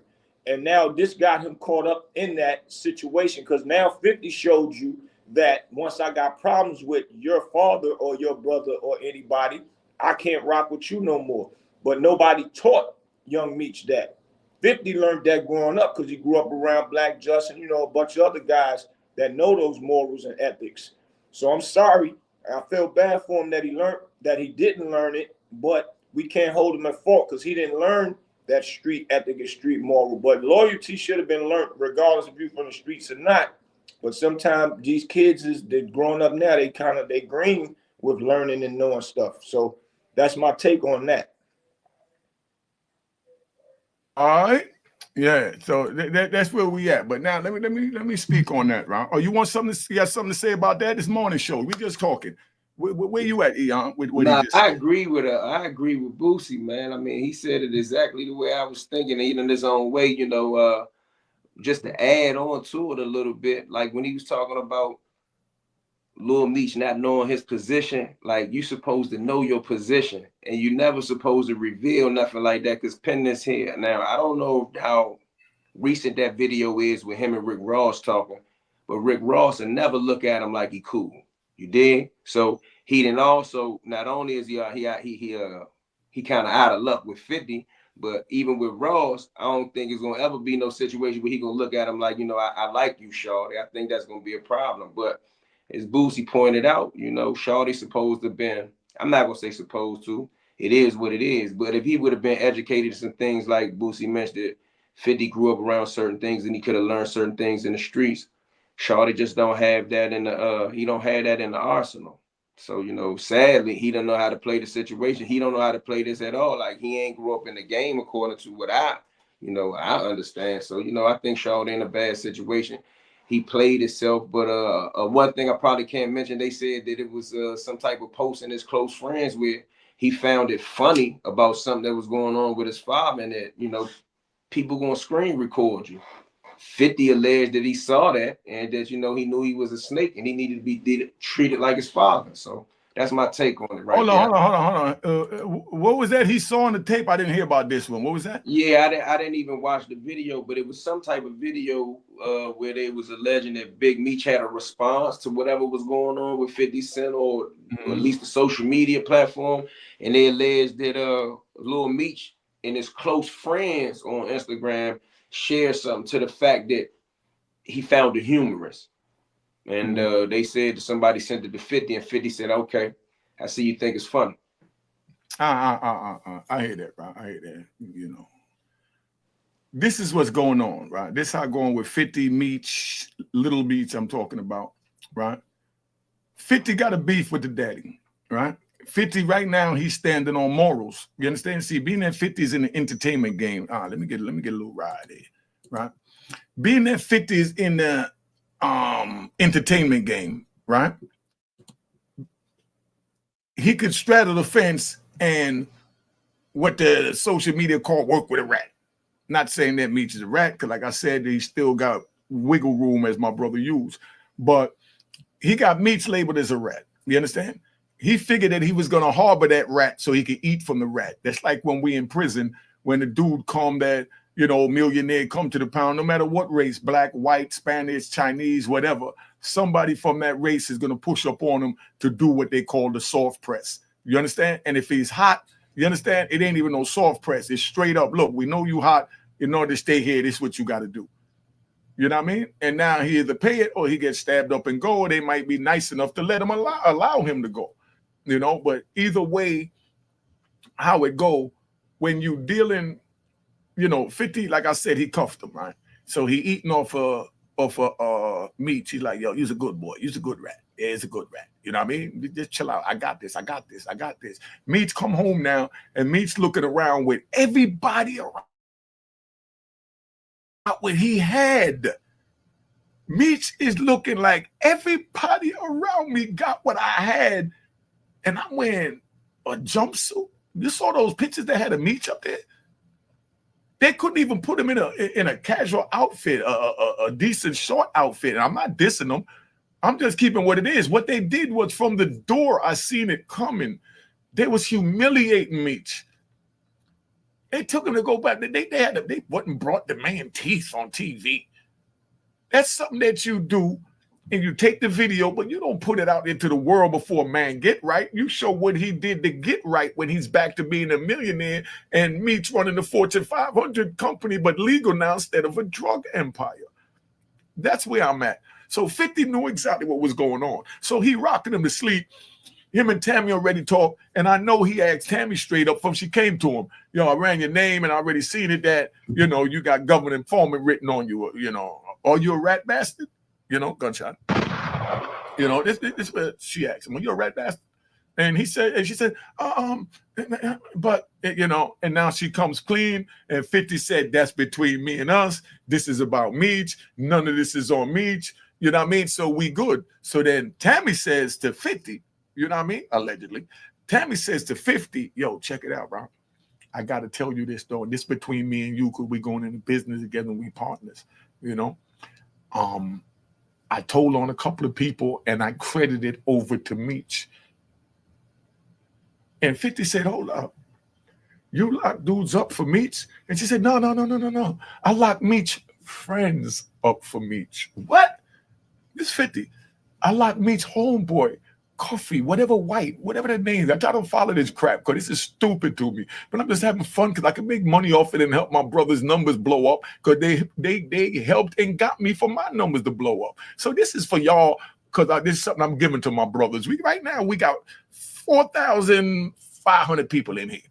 And now this got him caught up in that situation, because now 50 showed you that once I got problems with your father or your brother or anybody, I can't rock with you no more. But nobody taught young Meech that. 50 learned that growing up because he grew up around Black Just and, you know, a bunch of other guys that know those morals and ethics. So I'm sorry. I feel bad for him that he didn't learn it, but we can't hold him at fault because he didn't learn that street ethic and street moral. But loyalty should have been learned regardless if you're from the streets or not. But sometimes these kids they're growing up now, they green with learning and knowing stuff. So that's my take on that. All right. Yeah, so that's where we at. But now let me speak on that, Ron. Oh, you got something to say about that this morning show? We just talking. Where you at, Eon? I agree with Boosie, man. I mean, he said it exactly the way I was thinking, even in his own way, you know, just to add on to it a little bit, like when he was talking about Lil Meech not knowing his position, like you supposed to know your position and you never supposed to reveal nothing like that because pen this here. Now, I don't know how recent that video is with him and Rick Ross talking, but Rick Ross will never look at him like he cool. You dig? So he didn't also, not only is he kind of out of luck with 50, but even with Ross, I don't think it's gonna ever be no situation where he gonna look at him like, you know, I like you, Shawty. I think that's gonna be a problem. But as Boosie pointed out, you know, Shawty supposed to have been, I'm not gonna say supposed to, it is what it is. But if he would have been educated in some things like Boosie mentioned, 50 grew up around certain things and he could have learned certain things in the streets. Shawty just don't have that in the he don't have that in the arsenal. So, you know, sadly, he don't know how to play the situation. He don't know how to play this at all. Like he ain't grew up in the game according to what I understand. So, you know, I think Shawty in a bad situation. He played himself, but one thing I probably can't mention, they said that it was some type of post in his close friends where he found it funny about something that was going on with his father and that, you know, people gonna screen record you. 50 alleged that he saw that and that, you know, he knew he was a snake and he needed to be treated like his father. So that's my take on it. Hold on. What was that he saw on the tape? I didn't hear about this one. What was that? Yeah, I didn't even watch the video, but it was some type of video where they was alleging that Big Meech had a response to whatever was going on with 50 Cent or at least the social media platform. And they alleged that Lil Meech and his close friends on Instagram shared something to the fact that he found it humorous. And they said that somebody sent it to 50 and 50 said, okay, I see you think it's funny. I hear that, right? I hear that. You know, this is what's going on, right? This how going with 50 Meech, Little Meech I'm talking about, right? 50 got a beef with the daddy, right? 50 right now, he's standing on morals. You understand? See, being that 50 is in the entertainment game. Let me get a little ride here, right? Being that 50 is in the entertainment game, right? He could straddle the fence and what the social media call work with a rat. Not saying that Meech is a rat, because like I said, he still got wiggle room, as my brother used. But he got Meech labeled as a rat. You understand? He figured that he was going to harbor that rat so he could eat from the rat. That's like when we in prison, when the dude come that, you know, millionaire come to the pound, no matter what race, black, white, Spanish, Chinese, whatever, somebody from that race is going to push up on him to do what they call the soft press. You understand? And if he's hot, you understand? It ain't even no soft press. It's straight up, look, we know you hot. In order to stay here, this is what you got to do. You know what I mean? And now he either pay it or he gets stabbed up and go, or they might be nice enough to let him allow him to go. You know, but either way, how it go, when you dealing, you know, 50, like I said, he cuffed him, right? So he eating off meat. He's like, yo, you's a good boy. You's a good rat. Yeah, it's a good rat. You know what I mean? Just chill out. I got this. Meech come home now, and Meech looking around with everybody around what he had. Meech is looking like everybody around me got what I had, and I'm wearing a jumpsuit. You saw those pictures that had a Meech up there? They couldn't even put him in a casual outfit, a decent short outfit. And I'm not dissing them. I'm just keeping what it is. What they did was from the door, I seen it coming. They was humiliating Meech. They took him to go back. They wouldn't brought the man teeth on TV. That's something that you do and you take the video, but you don't put it out into the world before man get right. You show what he did to get right when he's back to being a millionaire and Meech running the Fortune 500 company, but legal now instead of a drug empire. That's where I'm at. So 50 knew exactly what was going on. So he rocking him to sleep. Him and Tammy already talked, and I know he asked Tammy straight up from she came to him. I ran your name, and I already seen it that, you got government informant written on you, are you a rat bastard? Gunshot. This she asked him, are you a rat bastard? And she said, but, and now she comes clean, and 50 said, that's between me and us. This is about Meech. None of this is on Meech. You know what I mean? So we good. So then Tammy says to 50, you know what I mean? Allegedly. Tammy says to 50, yo, check it out, bro. I got to tell you this, though. This between me and you, because we're going into business together and we partners, I told on a couple of people and I credited over to Meech. And 50 said, hold up. You lock dudes up for Meech? And she said, no. I lock Meech friends up for Meech. What? This 50. I lock Meech homeboy, Coffee, whatever white, whatever the name is. I try to follow this crap because this is stupid to me. But I'm just having fun because I can make money off it and help my brother's numbers blow up because they helped and got me for my numbers to blow up. So this is for y'all because this is something I'm giving to my brothers. Right now we got 4,500 people in here.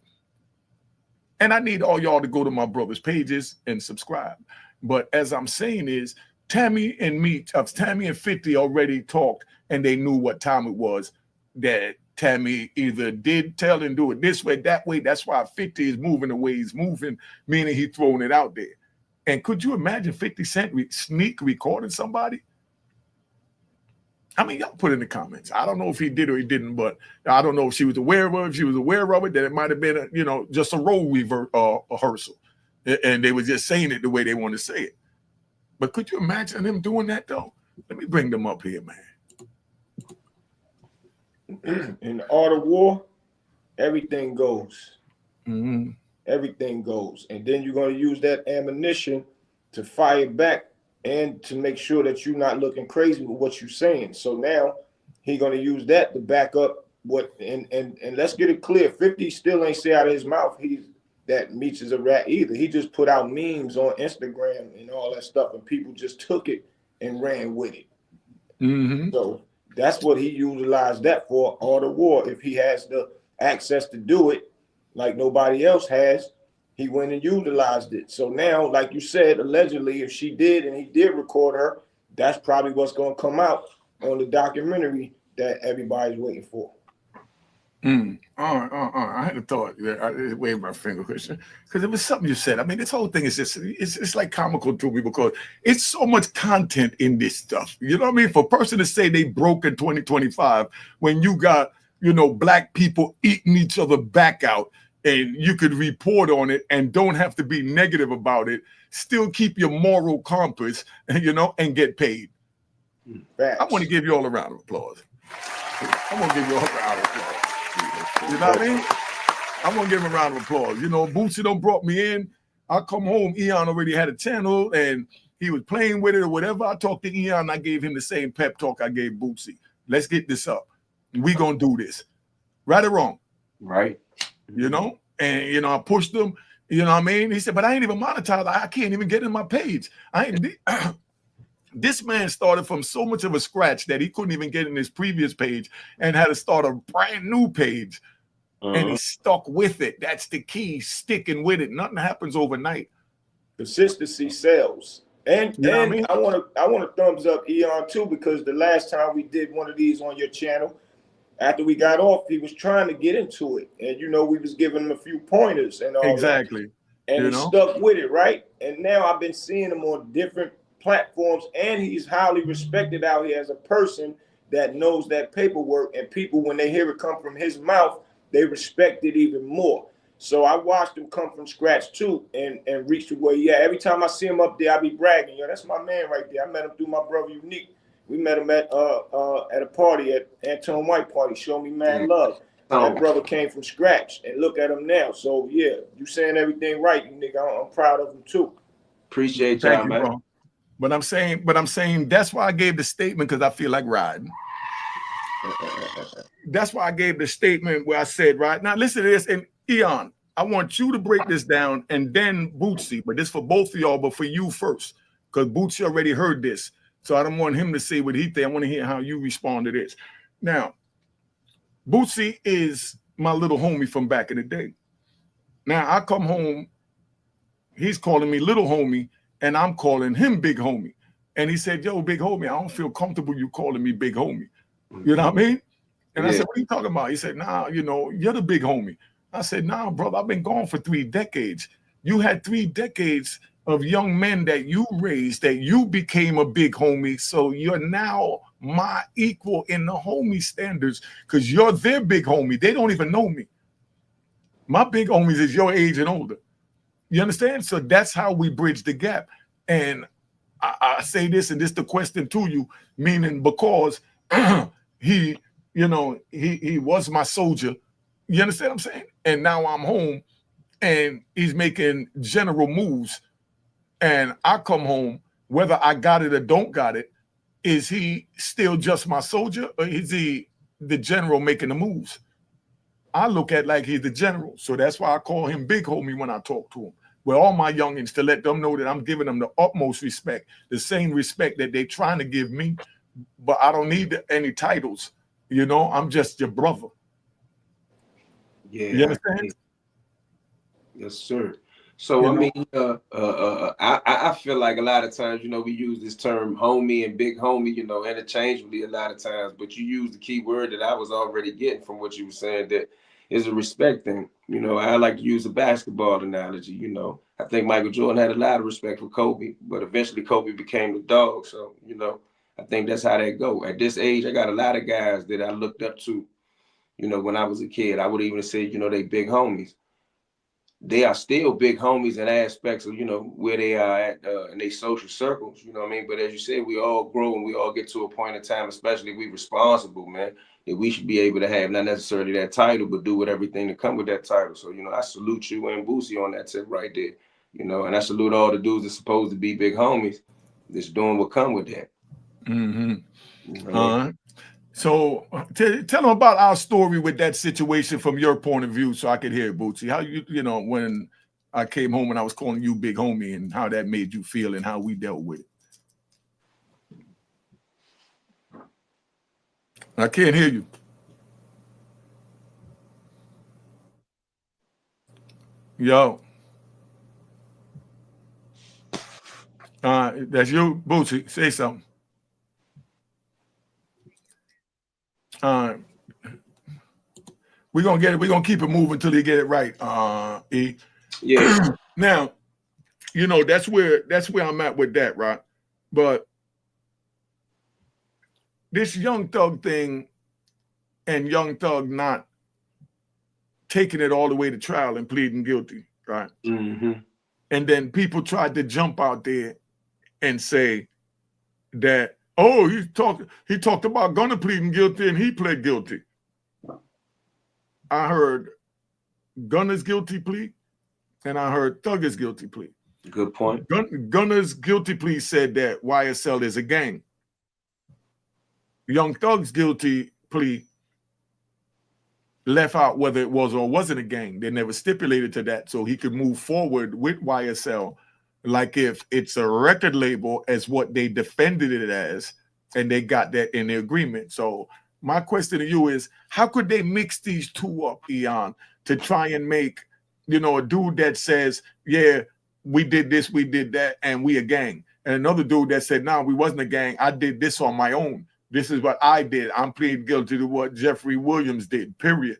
And I need all y'all to go to my brother's pages and subscribe. But as I'm saying is, Tammy and 50 already talked and they knew what time it was that Tammy either did tell and do it this way, that way. That's why 50 is moving the way he's moving, meaning he's throwing it out there. And could you imagine 50 Cent sneak recording somebody? I mean, y'all put in the comments. I don't know if he did or he didn't, but I don't know if she was aware of it. If she was aware of it, that it might have been, just a role rehearsal. And they were just saying it the way they want to say it. But could you imagine them doing that, though? Let me bring them up here, man. In the art of war, everything goes. Mm-hmm. Everything goes. And then you're going to use that ammunition to fire back and to make sure that you're not looking crazy with what you're saying. So now he's going to use that to back up what, and let's get it clear. 50 still ain't say out of his mouth that Meech is a rat either. He just put out memes on Instagram and all that stuff, and people just took it and ran with it. Mm-hmm. So that's what he utilized that for, art of war. If he has the access to do it like nobody else has, he went and utilized it. So now, like you said, allegedly, if she did and he did record her, that's probably what's going to come out on the documentary that everybody's waiting for. I had a thought there. I waved my finger, Christian, because it was something you said. I mean, this whole thing is just, it's like comical to me because it's so much content in this stuff. You know what I mean? For a person to say they broke in 2025 when you got, black people eating each other back out and you could report on it and don't have to be negative about it, still keep your moral compass, and get paid. I want to give you all a round of applause. I'm going to give you all a round of applause. You know what I mean? I'm going to give him a round of applause. Bootsy done brought me in. I come home, Eon already had a channel, and he was playing with it or whatever. I talked to Eon, I gave him the same pep talk I gave Bootsy. Let's get this up. We going to do this. Right or wrong? Right. And, I pushed him. You know what I mean? He said, but I ain't even monetized. I can't even get in my page. This man started from so much of a scratch that he couldn't even get in his previous page and had to start a brand new page. And he stuck with it. That's the key, sticking with it. Nothing happens overnight. Consistency sells. And I want to thumbs up Eon too, because the last time we did one of these on your channel, after we got off, he was trying to get into it. And we was giving him a few pointers and all exactly. That. And he stuck with it, right? And now I've been seeing him on different platforms, and he's highly respected out here as a person that knows that paperwork, and people, when they hear it come from his mouth, they respect it even more. So I watched him come from scratch too and reach to where every time I see him up there, I be bragging, that's my man right there. I met him through my brother Unique. We met him at a party, at Anton White party. Show me man love. That brother came from scratch, and look at him now. So you saying everything right, you nigga. I'm proud of him too. Appreciate y'all, man. Bro. But I'm saying that's why I gave the statement, because I feel like riding. That's why I gave the statement where I said, right now, listen to this. And Eon, I want you to break this down, and then Bootsy, but this for both of y'all, but for you first, because Bootsy already heard this. So I don't want him to say what he thinks. I want to hear how you respond to this. Now, Bootsy is my little homie from back in the day. Now I come home, he's calling me little homie, and I'm calling him big homie. And he said, yo, big homie, I don't feel comfortable you calling me big homie. You know what I mean? And I said, what are you talking about? He said, nah, you know, you're the big homie. I said, nah, brother, I've been gone for 3 decades. You had 3 decades of young men that you raised, that you became a big homie. So you're now my equal in the homie standards, because you're their big homie. They don't even know me. My big homies is your age and older. You understand? So that's how we bridge the gap. And I say this, and this the question to you, meaning because he was my soldier. You understand what I'm saying? And now I'm home and he's making general moves. And I come home, whether I got it or don't got it, is he still just my soldier, or is he the general making the moves? I look at like he's the general. So that's why I call him big homie when I talk to him. With all my youngins, to let them know that I'm giving them the utmost respect, the same respect that they're trying to give me. But I don't need any titles. You know, I'm just your brother. Yeah. You understand? Yes, sir. So I mean, I feel like a lot of times, you know, we use this term homie and big homie, you know, interchangeably a lot of times, but you use the key word that I was already getting from what you were saying, that is a respect thing. You know, I like to use a basketball analogy. You know, I think Michael Jordan had a lot of respect for Kobe, but eventually Kobe became the dog. So, you know, I think that's how that go. At this age, I got a lot of guys that I looked up to, you know, when I was a kid. I would even say, you know, they big homies. They are still big homies in aspects of, you know, where they are at in their social circles, you know what I mean? But as you said, we all grow and we all get to a point in time, especially if we responsible, man, that we should be able to have not necessarily that title, but do with everything that come with that title. So, you know, I salute you and Boosie on that tip right there, you know, and I salute all the dudes that's supposed to be big homies that's doing what come with that. Mm-hmm. You know? So tell them about our story with that situation from your point of view, so I could hear it, Bootsy. How you know, when I came home and I was calling you big homie, and how that made you feel and how we dealt with it. I can't hear you. Yo. That's you, Bootsy. Say something. We're gonna get it. We're gonna keep it moving until they get it right. E. Yeah. Now, you know, that's where I'm at with that, right? But this Young Thug thing, and Young Thug not taking it all the way to trial and pleading guilty, right? Mm-hmm. And then people tried to jump out there and say that, oh, he talked about Gunna pleading guilty and he pled guilty. I heard Gunna's guilty plea and I heard Thug's guilty plea. Good point. Gunna's guilty plea said that YSL is a gang. Young Thug's guilty plea left out whether it was or wasn't a gang. They never stipulated to that, so he could move forward with YSL like if it's a record label as what they defended it as, and they got that in the agreement. So my question to you is, how could they mix these two up, Eon, to try and make, you know, a dude that says, yeah, we did this, we did that, and we a gang, and another dude that said, no, we wasn't a gang, I did this on my own. This is what I did. I'm pleading guilty to what Jeffrey Williams did, period.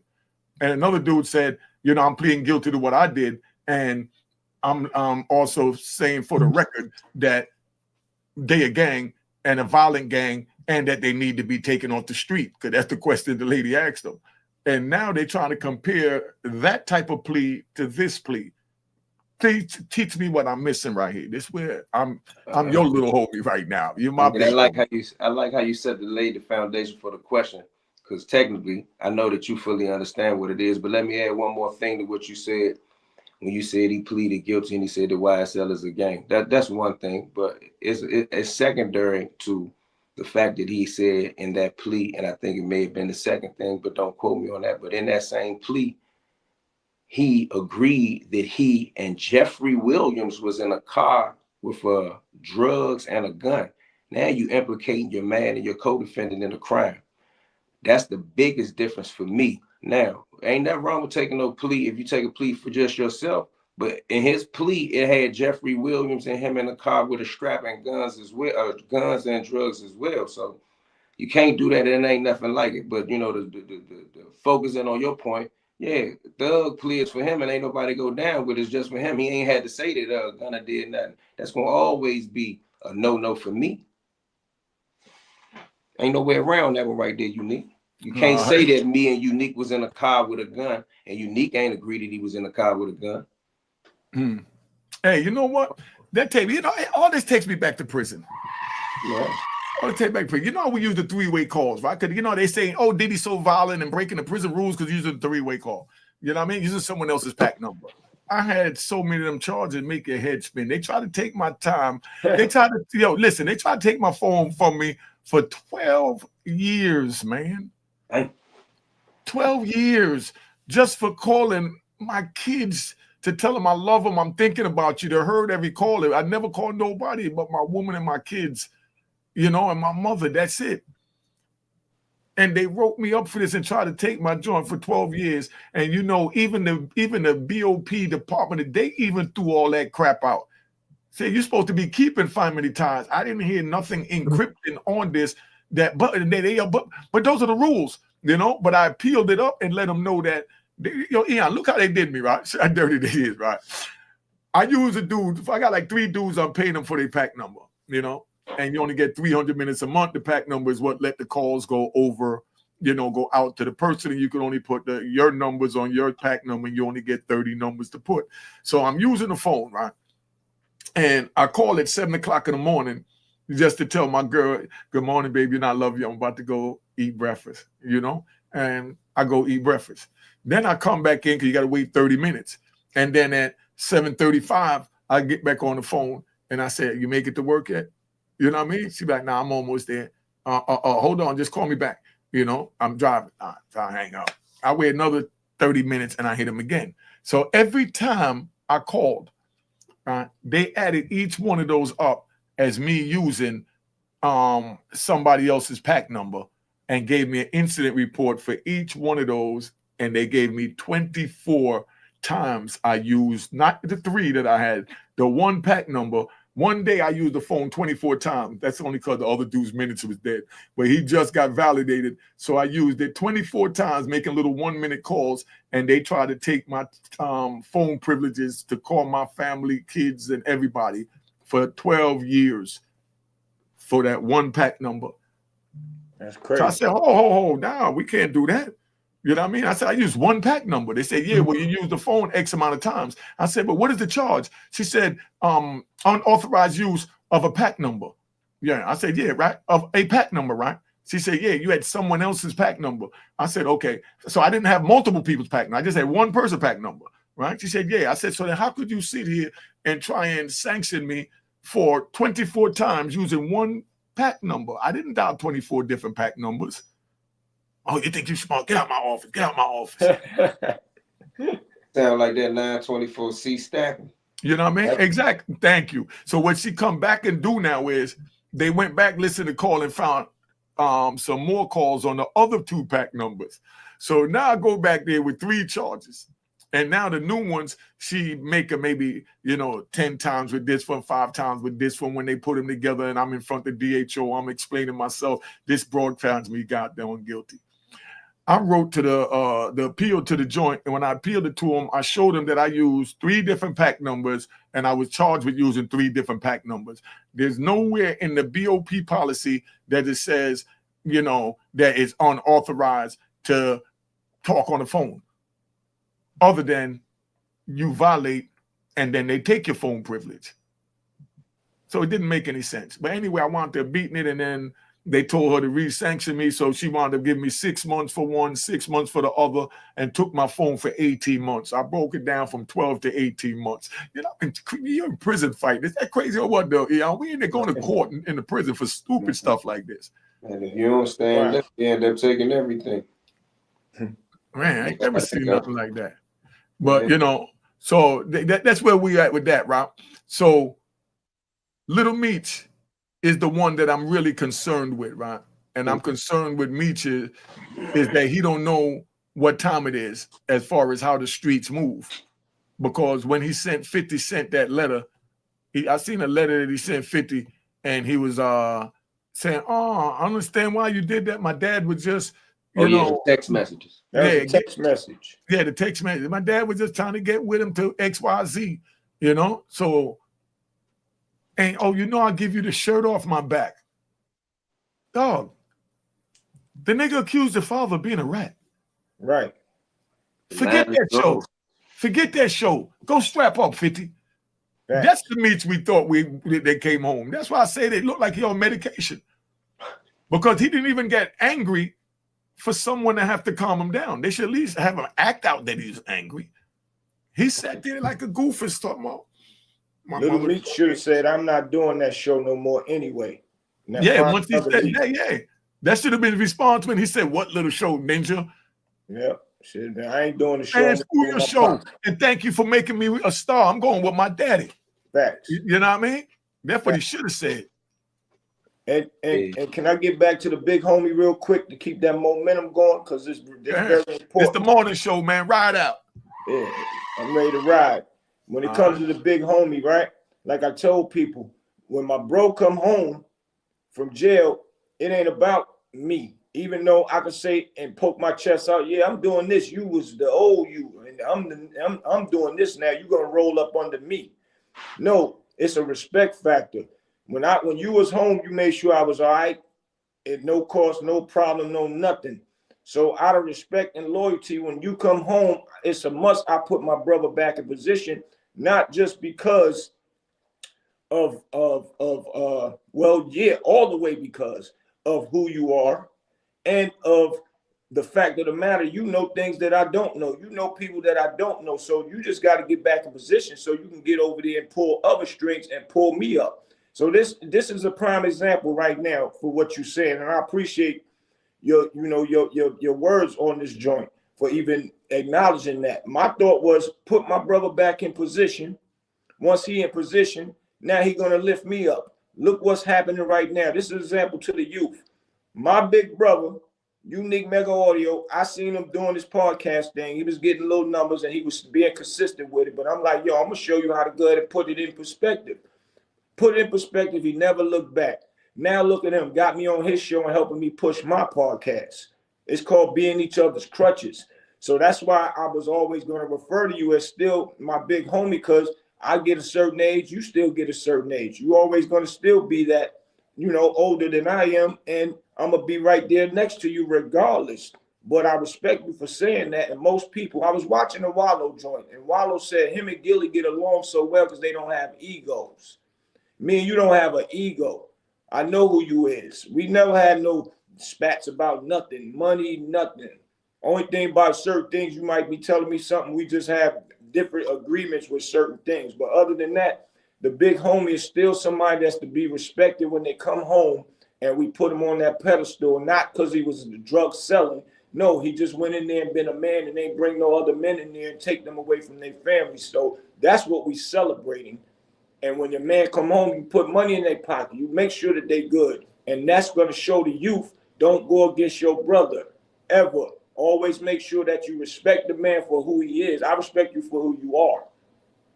And another dude said, you know, I'm pleading guilty to what I did. And I'm also saying for the record that they a gang and a violent gang and that they need to be taken off the street, because that's the question the lady asked them. And now they're trying to compare that type of plea to this plea. Teach me what I'm missing right here. This where I'm your little homie right now. You're my big homie. I like how you said to lay the foundation for the question, because technically I know that you fully understand what it is. But let me add one more thing to what you said. when you said he pleaded guilty and he said the YSL is a gang. That's one thing, but it's secondary to the fact that he said in that plea, and I think it may have been the second thing, but don't quote me on that. But in that same plea, he agreed that he and Jeffrey Williams was in a car with drugs and a gun. Now you implicating your man and your co-defendant in a crime. That's the biggest difference for me. Now, ain't nothing wrong with taking no plea if you take a plea for just yourself. But in his plea, it had Jeffrey Williams and him in a car with a strap and guns as well, guns and drugs as well. So you can't do that. It ain't nothing like it. But you know, the focusing on your point, yeah, Thug pleads for him and ain't nobody go down with it. It's just for him. He ain't had to say that Gunna did nothing. That's gonna always be a no for me. Ain't no way around that one right there, Unique. You can't say that me and Unique was in a car with a gun, and Unique ain't agreed that he was in a car with a gun. Hey, you know what? That takes me, you know, all this takes me back to prison. Yeah. All this takes back to prison. You know how we use the three-way calls, right? Because you know they say, "Oh, Diddy's so violent and breaking the prison rules because using the three-way call." You know what I mean? Using someone else's pack number. I had so many of them charges make your head spin. They try to take my time. They try to, listen. They try to take my phone from me for 12 years, man. 12 years just for calling my kids to tell them I love them, I'm thinking about you. They heard every call. I never called nobody but my woman and my kids, and my mother. That's it. And they wrote me up for this and tried to take my joint for 12 years. And even the BOP department, they even threw all that crap out. Say you're supposed to be keeping fine many times. I didn't hear nothing encrypting on this. But those are the rules, But I appealed it up and let them know that, Ian, look how they did me, right? How dirty they is, right? I use a dude. If I got like 3 dudes, I'm paying them for their pack number, and you only get 300 minutes a month. The pack number is what let the calls go over, go out to the person, and you can only put your numbers on your pack number, and you only get 30 numbers to put. So I'm using the phone, right? And I call at 7 o'clock in the morning just to tell my girl, "Good morning, baby, and I love you. I'm about to go eat breakfast," and I go eat breakfast. Then I come back in because you got to wait 30 minutes. And then at 7:35, I get back on the phone and I said, "You make it to work yet?" You know what I mean? She's like, "Nah, I'm almost there. Hold on, just call me back. I'm driving." So I hang up. I wait another 30 minutes and I hit him again. So every time I called, they added each one of those up as me using somebody else's pack number and gave me an incident report for each one of those. And they gave me 24 times I used, not the 3 that I had, the one pack number. One day I used the phone 24 times. That's only because the other dude's minutes was dead. But he just got validated. So I used it 24 times, making little 1-minute calls. And they tried to take my phone privileges to call my family, kids, and everybody for 12 years for that one pack number. That's crazy. So I said, ho, nah, we can't do that. You know what I mean? I said, I use one pack number. They said, yeah, well, you use the phone X amount of times. I said, but what is the charge? She said, unauthorized use of a pack number. Yeah, I said, yeah, right, of a pack number, right? She said, yeah, you had someone else's pack number. I said, okay. So I didn't have multiple people's pack number. I just had one person pack number, right? She said, yeah. I said, so then how could you sit here and try and sanction me for 24 times using one pack number? I didn't dial 24 different pack numbers. Oh, you think you smart? Get out my office. Get out my office. Sound like that 924C stacking. You know what I mean? Exactly. Thank you. So what she come back and do now is they went back, listened to call and found some more calls on the other 2 pack numbers. So now I go back there with 3 charges. And now the new ones, she make her maybe, 10 times with this one, 5 times with this one when they put them together and I'm in front of DHO. I'm explaining myself. This broadcasts me goddamn guilty. I wrote to the appeal to the joint, and when I appealed it to them, I showed them that I used 3 different pack numbers, and I was charged with using 3 different pack numbers. There's nowhere in the BOP policy that it says, that it's unauthorized to talk on the phone, other than you violate, and then they take your phone privilege. So it didn't make any sense. But anyway, I wound up beating it, and then They told her to re-sanction me, so she wound up giving me 6 months for one, 6 months for the other, and took my phone for 18 months. I broke it down from 12 to 18 months. You know, you're in prison fight. Is that crazy or what, though? You know, we ain't going to court in the prison for stupid stuff like this. And if you don't stand up, you end up taking everything. Man, I ain't never seen nothing like that. But, you know, so that's where we at with that, Rob. So Little Meech is the one that I'm really concerned with, right? And I'm concerned with Meech is that he don't know what time it is as far as how the streets move. Because when he sent 50 Cent that letter, I seen a letter that he sent 50, and he was saying, "Oh, I understand why you did that. My dad was just, you know, text messages. That was a text message. Yeah, the text message. My dad was just trying to get with him to XYZ, you know. So, and oh, you know, I'll give you the shirt off my back. Dog, the nigga accused the father of being a rat. Right. Forget that show. Forget that show. Go strap up, 50. That's the Meech we thought they came home. That's why I say they look like he on medication. Because he didn't even get angry for someone to have to calm him down. They should at least have him act out that he's angry. He sat there like a goofus talking about. Little Meech should have said, "I'm not doing that show no more anyway." Yeah, once he said that, yeah. That should have been the response when he said, "What little show, Ninja?" Yeah. Shit, man, I ain't doing the show. Man, screw your show. And thank you for making me a star. I'm going with my daddy. Facts. You know what I mean? That's what he should have said. And can I get back to the big homie real quick to keep that momentum going? Because it's very important. It's the morning show, man. Ride out. Yeah, I'm ready to ride. When it comes to the big homie, right? Like I told people, when my bro come home from jail, it ain't about me. Even though I can say and poke my chest out, yeah, I'm doing this. You was the old you, and I'm doing this now. You're gonna roll up under me. No, it's a respect factor. When you was home, you made sure I was all right, at no cost, no problem, no nothing. So out of respect and loyalty, when you come home, it's a must. I put my brother back in position, not just because of well, yeah, all the way because of who you are and of the fact of the matter, you know things that I don't know. You know people that I don't know. So you just got to get back in position so you can get over there and pull other strings and pull me up. So this is a prime example right now for what you're saying, and I appreciate your words on this joint for even acknowledging that. My thought was put my brother back in position. Once he in position, now he gonna lift me up. Look what's happening right now. This is an example to the youth. My big brother, Unique Mecca Audio, I seen him doing this podcast thing. He was getting little numbers and he was being consistent with it. But I'm like, yo, I'm gonna show you how to go ahead and put it in perspective. Put it in perspective. He never looked back. Now look at him. Got me on his show and helping me push my podcast. It's called Being Each Other's Crutches. So that's why I was always going to refer to you as still my big homie, because I get a certain age, you still get a certain age. You always going to still be that, older than I am, and I'm going to be right there next to you regardless. But I respect you for saying that. And most people, I was watching a Wallow joint, and Wallow said him and Gilly get along so well because they don't have egos. Me and you don't have an ego. I know who you is. We never had no spats about nothing, money, nothing. Only thing about certain things, you might be telling me something. We just have different agreements with certain things. But other than that, the big homie is still somebody that's to be respected when they come home, and we put him on that pedestal, not because he was drug selling. No, he just went in there and been a man, and they bring no other men in there and take them away from their family. So that's what we celebrating. And when your man come home, you put money in their pocket. You make sure that they good. And that's going to show the youth, don't go against your brother, ever. Always make sure that you respect the man for who he is. I respect you for who you are,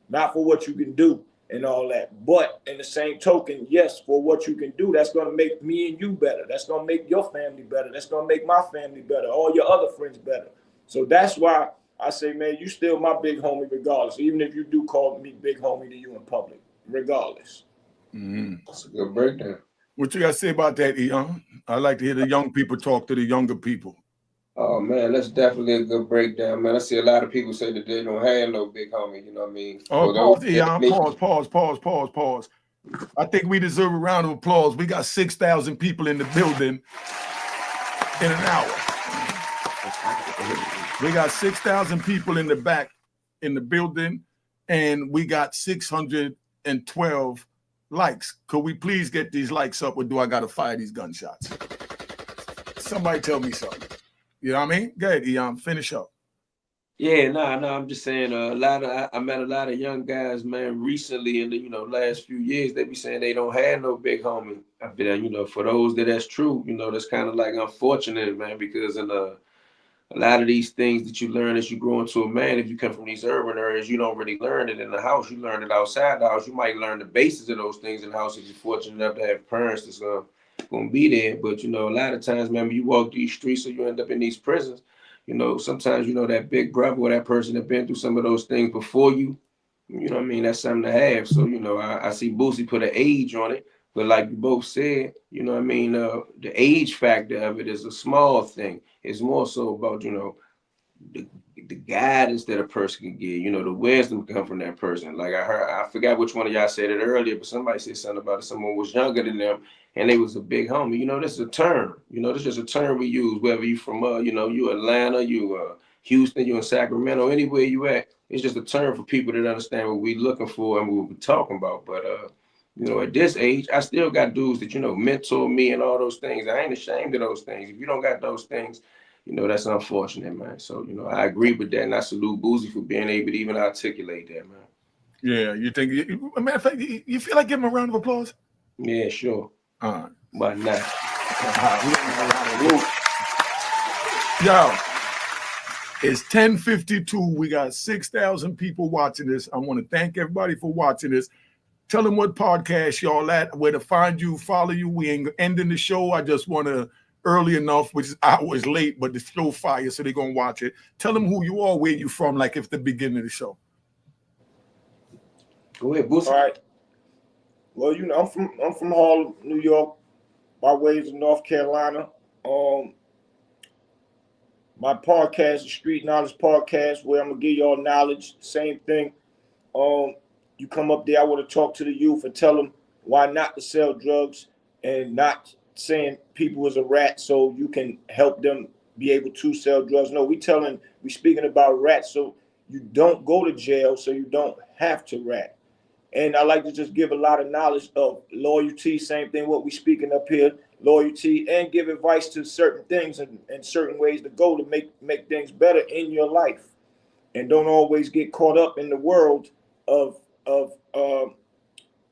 not for what you can do and all that. But in the same token, yes, for what you can do, that's going to make me and you better. That's going to make your family better. That's going to make my family better, all your other friends better. So that's why I say, man, you still my big homie regardless, even if you do call me big homie to you in public. Regardless. That's a good breakdown. What you got to say about that, Eon? I like to hear the young people talk to the younger people. Oh, man, that's definitely a good breakdown, man. I see a lot of people say that they don't have no big homie, you know what I mean? Oh, pause, Eon. Pause. I think we deserve a round of applause. We got 6,000 people in the building in an hour. We got 6,000 people in the back in the building, and we got 612 likes. Could we please get these likes up, or do I got to fire these gunshots? Somebody tell me something. You know what I mean? Go ahead, Eon, finish up. Yeah, no, I'm just saying I met a lot of young guys, man, recently in the last few years. They be saying they don't have no big homie. I feel for those that's true, that's kind of like unfortunate, man, because in a lot of these things that you learn as you grow into a man, if you come from these urban areas, you don't really learn it in the house. You learn it outside the house. You might learn the basis of those things in the house if you're fortunate enough to have parents that's gonna be there. But a lot of times, man, you walk these streets or you end up in these prisons. Sometimes that big brother or that person that been through some of those things before you. You know what I mean? That's something to have. So I see Boosie put an age on it, but like you both said, what I mean, the age factor of it is a small thing. It's more so about the guidance that a person can give, the wisdom come from that person. Like I forgot which one of y'all said it earlier, but somebody said something about it. Someone was younger than them and they was a big homie. This is a term, this is a term we use, whether you from, you Atlanta, you Houston, you in Sacramento, anywhere you at. It's just a term for people that understand what we looking for and what we're talking about. But, at this age, I still got dudes that, mentor me and all those things. I ain't ashamed of those things. If you don't got those things, that's unfortunate, man. So, I agree with that, and I salute Boosie for being able to even articulate that, man. Yeah, you think, matter of fact, you feel like giving him a round of applause? Yeah, sure. But not. Yo, it's 10:52. We got 6,000 people watching this. I want to thank everybody for watching this. Tell them what podcast y'all at, where to find you, follow you. We ain't ending the show. I just want to early enough, which is hours late, but the show fire, so they're gonna watch it. Tell them who you are, where you from, like if the beginning of the show. Go ahead, Boosie. All right. Well, I'm from Harlem, New York, by ways of North Carolina. My podcast is Street Knowledge Podcast, where I'm gonna give y'all knowledge. Same thing. You come up there, I want to talk to the youth and tell them why not to sell drugs and not saying people is a rat so you can help them be able to sell drugs. No, we speaking about rats so you don't go to jail, so you don't have to rat. And I like to just give a lot of knowledge of loyalty, same thing what we speaking up here, loyalty, and give advice to certain things and certain ways to go to make things better in your life. And don't always get caught up in the world of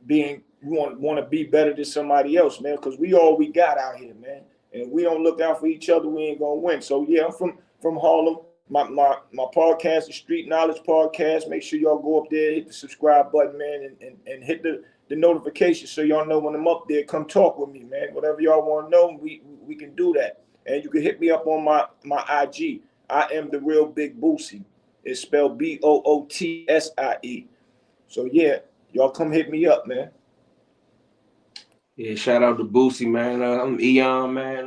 being, you want to be better than somebody else, man, because we all we got out here, man. And if we don't look out for each other, we ain't gonna win. So yeah, I'm from Harlem. My podcast is Street Knowledge Podcast. Make sure y'all go up there, hit the subscribe button, man, and hit the notification so y'all know when I'm up there. Come talk with me, man. Whatever y'all want to know, we can do that. And you can hit me up on my IG. I am the real Big Boosie. It's spelled BOOTSIE. So yeah, y'all come hit me up, man. Yeah, shout out to Boosie, man. I'm Eon, man.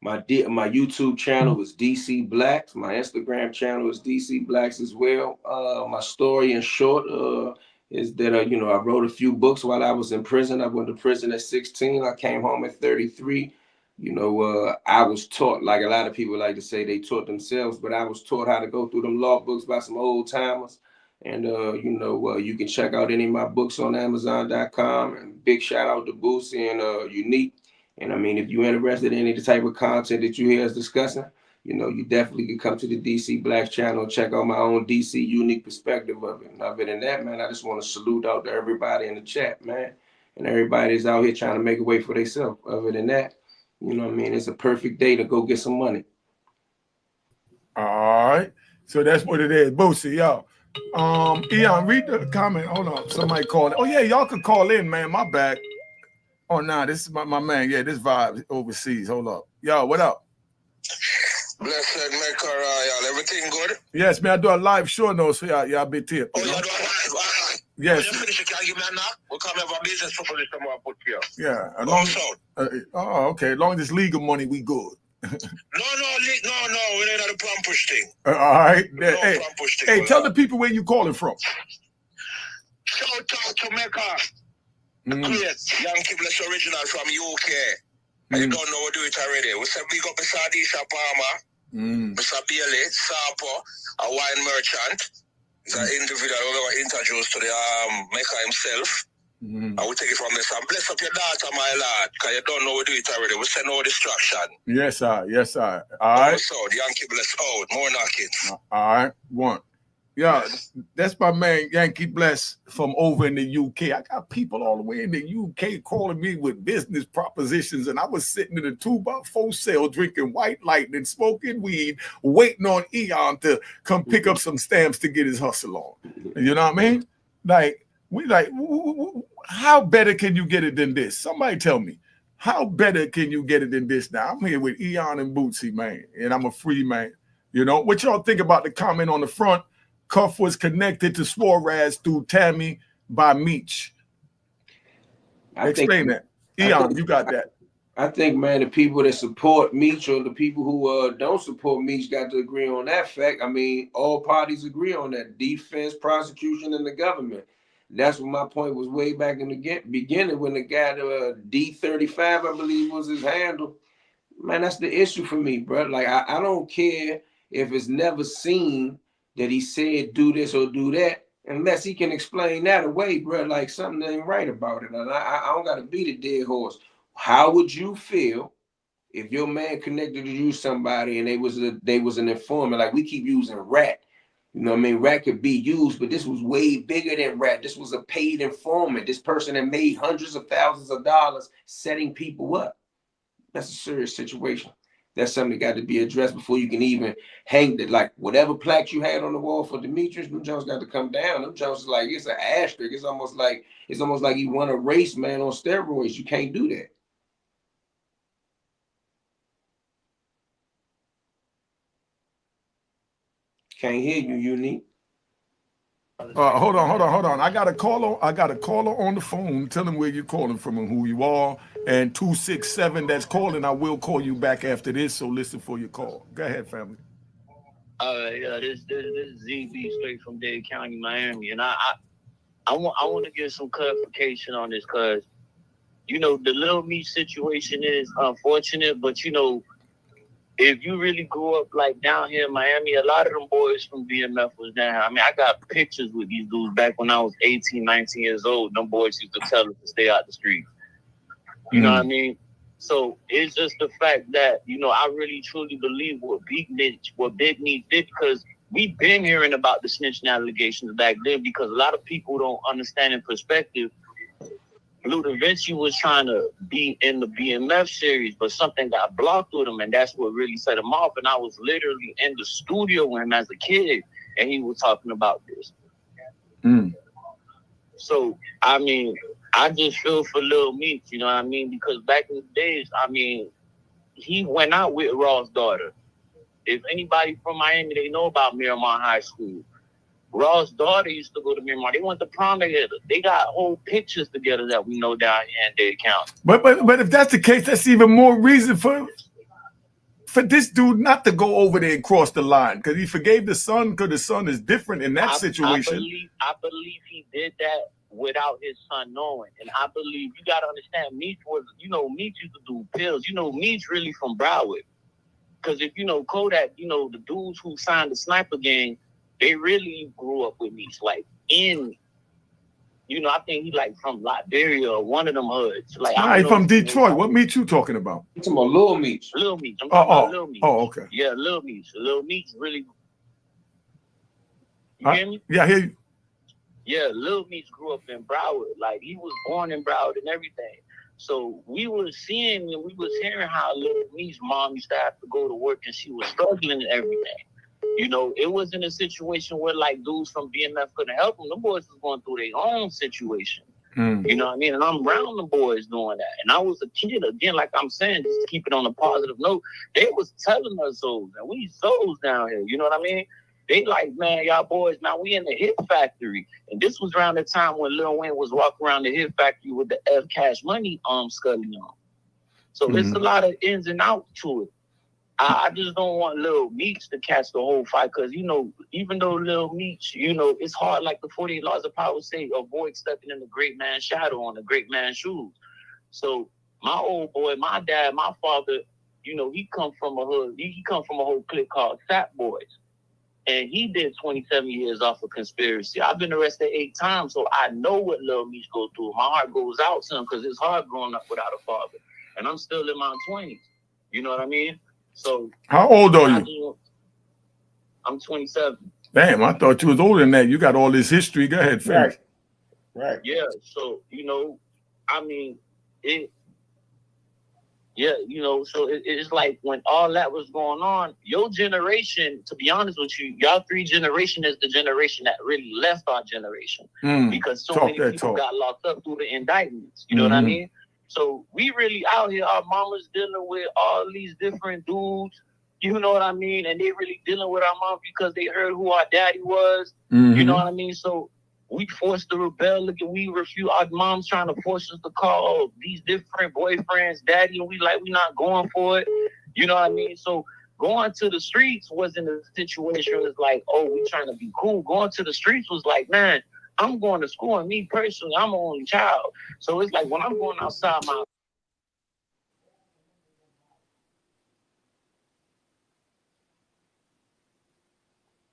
My YouTube channel is DC Blacks. My Instagram channel is DC Blacks as well. My story in short is that I wrote a few books while I was in prison. I went to prison at 16. I came home at 33. I was taught, like a lot of people like to say they taught themselves, but I was taught how to go through them law books by some old timers. And, you can check out any of my books on Amazon.com. And big shout out to Boosie and Unique. And I mean, if you're interested in any of the type of content that you hear us discussing, you definitely can come to the DC Blacks channel and check out my own DC unique perspective of it. And other than that, man, I just want to salute out to everybody in the chat, man. And everybody's out here trying to make a way for themselves. Other than that, it's a perfect day to go get some money. All right. So that's what it is. Boosie, y'all. Eon, read the comment. Hold on. Somebody called. Oh, yeah, y'all can call in, man. My bad. Oh, nah, this is my man. Yeah, this vibe overseas. Hold up. Yo, what up? Blessed Mecca, y'all. Everything good? Yes, man. I do a live show now, so y'all be here. Oh, y'all do a live? All right. Yes. When you finish, you can give me a knock. We'll come have a business proposition I put here. Yeah. Okay. As long as it's legal money, we good. No. We ain't had a plan push thing. All right. No Hey, plan push thing. tell the people where you calling from. Shout out to Mecca. Great. Yankee Bless original from UK. And you don't know we do it already. We say big up Mr. Adisha Palmer, Mr. Bailey, Sapo, a wine merchant. He's an individual who we introduced to the Mecca himself. And we take it from this. And bless up your daughter, my lad, because you don't know we do it already. We say no distraction. Yes, sir. Yes, sir. All right. So the Yankee Bless out. More knockings. All right. One. Yeah, that's my man Yankee Bless from over in the UK. I got people all the way in the UK calling me with business propositions, and I was sitting in a 2x4 cell drinking White Lightning, smoking weed, waiting on Eon to come pick up some stamps to get his hustle on. You know what I mean? Like, how better can you get it than this? Somebody tell me, how better can you get it than this? Now, I'm here with Eon and Bootsy, man, and I'm a free man. You know, what y'all think about the comment on the front? Cuff was connected to Suarez through Tammy by Meech. Explain that. Eon, you got that. I think, man, the people that support Meech or the people who don't support Meech got to agree on that fact. I mean, all parties agree on that. Defense, prosecution, and the government. That's what my point was way back in the beginning when the guy, D35, I believe was his handle. Man, that's the issue for me, bro. Like, I don't care if it's never seen that he said do this or do that, unless he can explain that away, bro. Like something ain't right about it. And I don't got to beat a dead horse. How would you feel if your man connected to you somebody and they was an informant? Like we keep using rat. You know what I mean? Rat could be used, but this was way bigger than rat. This was a paid informant. This person that made hundreds of thousands of dollars setting people up. That's a serious situation. That's something that got to be addressed before you can even hang it. Like whatever plaques you had on the wall for Demetrius, them Jones got to come down. Them Jones is like, it's an asterisk. It's almost like he won a race, man, on steroids. You can't do that. Can't hear you, Unique. Hold on. I got a caller on the phone. Tell him where you're calling from and who you are. And 267 that's calling, I will call you back after this. So listen for your call. Go ahead, family. Yeah, this is ZB straight from Dade County, Miami, and I want to get some clarification on this because you know the Lil Meech situation is unfortunate, but you know if you really grew up like down here in Miami, a lot of them boys from BMF was down here. I mean, I got pictures with these dudes back when I was 18, 19 years old. Them boys used to tell us to stay out the street. You know what I mean? So it's just the fact that, you know, I really truly believe what Big Meech did because we've been hearing about the snitching allegations back then because a lot of people don't understand in perspective. Lou Da Vinci was trying to be in the BMF series, but something got blocked with him, and that's what really set him off. And I was literally in the studio with him as a kid, and he was talking about this. So, I mean, I just feel for Lil Meech, you know what I mean? Because back in the days, I mean, he went out with Raw's daughter. If anybody from Miami, they know about Miramar High School. Raw's daughter used to go to Miramar. They went to prom together. They got whole pictures together that we know down here in Dade County. But if that's the case, that's even more reason for this dude not to go over there and cross the line because he forgave the son because the son is different in that situation. I believe he did that without his son knowing. And I believe you got to understand Meech was, you know, Meech used to do pills. You know, Meech really from Broward. Because if you know Kodak, you know, the dudes who signed the Sniper Gang, they really grew up with Meech. Like in, you know, I think he like from Liberia or one of them hoods. Like I from Detroit. What Meech you talking about? I'm talking about Lil Meech. Lil Meech. I'm talking about Lil Meech. Oh, okay. Yeah, Lil Meech. Lil Meech really. You hear me? Yeah, I hear you. Yeah, Lil Meech grew up in Broward. Like he was born in Broward and everything. So we was seeing and we was hearing how Lil Meech's mom used to have to go to work and she was struggling and everything. You know, it wasn't a situation where like dudes from BMF couldn't help them. The boys was going through their own situation. You know what I mean? And I'm around the boys doing that. And I was a kid, again, like I'm saying, just to keep it on a positive note, they was telling us those, and we those down here. You know what I mean? They like, man, y'all boys, now we in the Hit Factory. And this was around the time when Lil Wayne was walking around the Hit Factory with the F Cash Money scully on. So it's a lot of ins and outs to it. I just don't want Lil Meech to catch the whole fight because, you know, even though Lil Meech, you know, it's hard, like the 48 Laws of Power say, avoid stepping in the great man's shadow on the great man's shoes. So my old boy, my dad, my father, you know, he come from a hood. He come from a whole clique called Fat Boys. And he did 27 years off of conspiracy. I've been arrested 8 times, so I know what Lil Meech go through. My heart goes out to him because it's hard growing up without a father. And I'm still in my 20s. You know what I mean? So how old are you? I'm 27. Damn, I thought you was older than that. You got all this history. Go ahead, finish. Right. Yeah. So, you know, I mean, yeah, you know, so it's like when all that was going on, your generation, to be honest with you, y'all 3 generation is the generation that really left our generation because so many people got locked up through the indictments. You know what I mean? So we really out here, our mamas dealing with all these different dudes, you know what I mean? And they really dealing with our mom because they heard who our daddy was. You know what I mean? So we forced to rebel. Look, we refuse. Our mom's trying to force us to call these different boyfriends daddy, and we not going for it. You know what I mean? So going to the streets wasn't a situation. It was like, oh, we trying to be cool. Going to the streets was like, man, I'm going to school, and me personally, I'm an only child. So it's like when I'm going outside my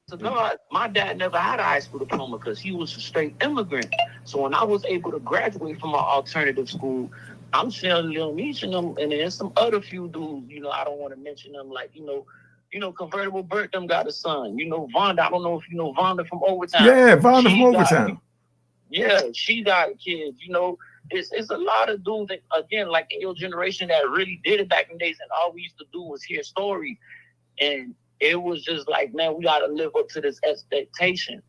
to God, my dad never had a high school diploma because he was a straight immigrant. So when I was able to graduate from an alternative school, I'm seeing Lil Meech and them, and there's some other few dudes, you know, I don't want to mention them, like, you know, Convertible Burt them got a son. You know, Vonda, I don't know if you know Vonda from Overtown. Yeah, Vonda from Overtown. Yeah, she got kids, you know. It's a lot of dudes that, again, like in your generation that really did it back in the days, and all we used to do was hear stories. And it was just like, man, we got to live up to this expectation.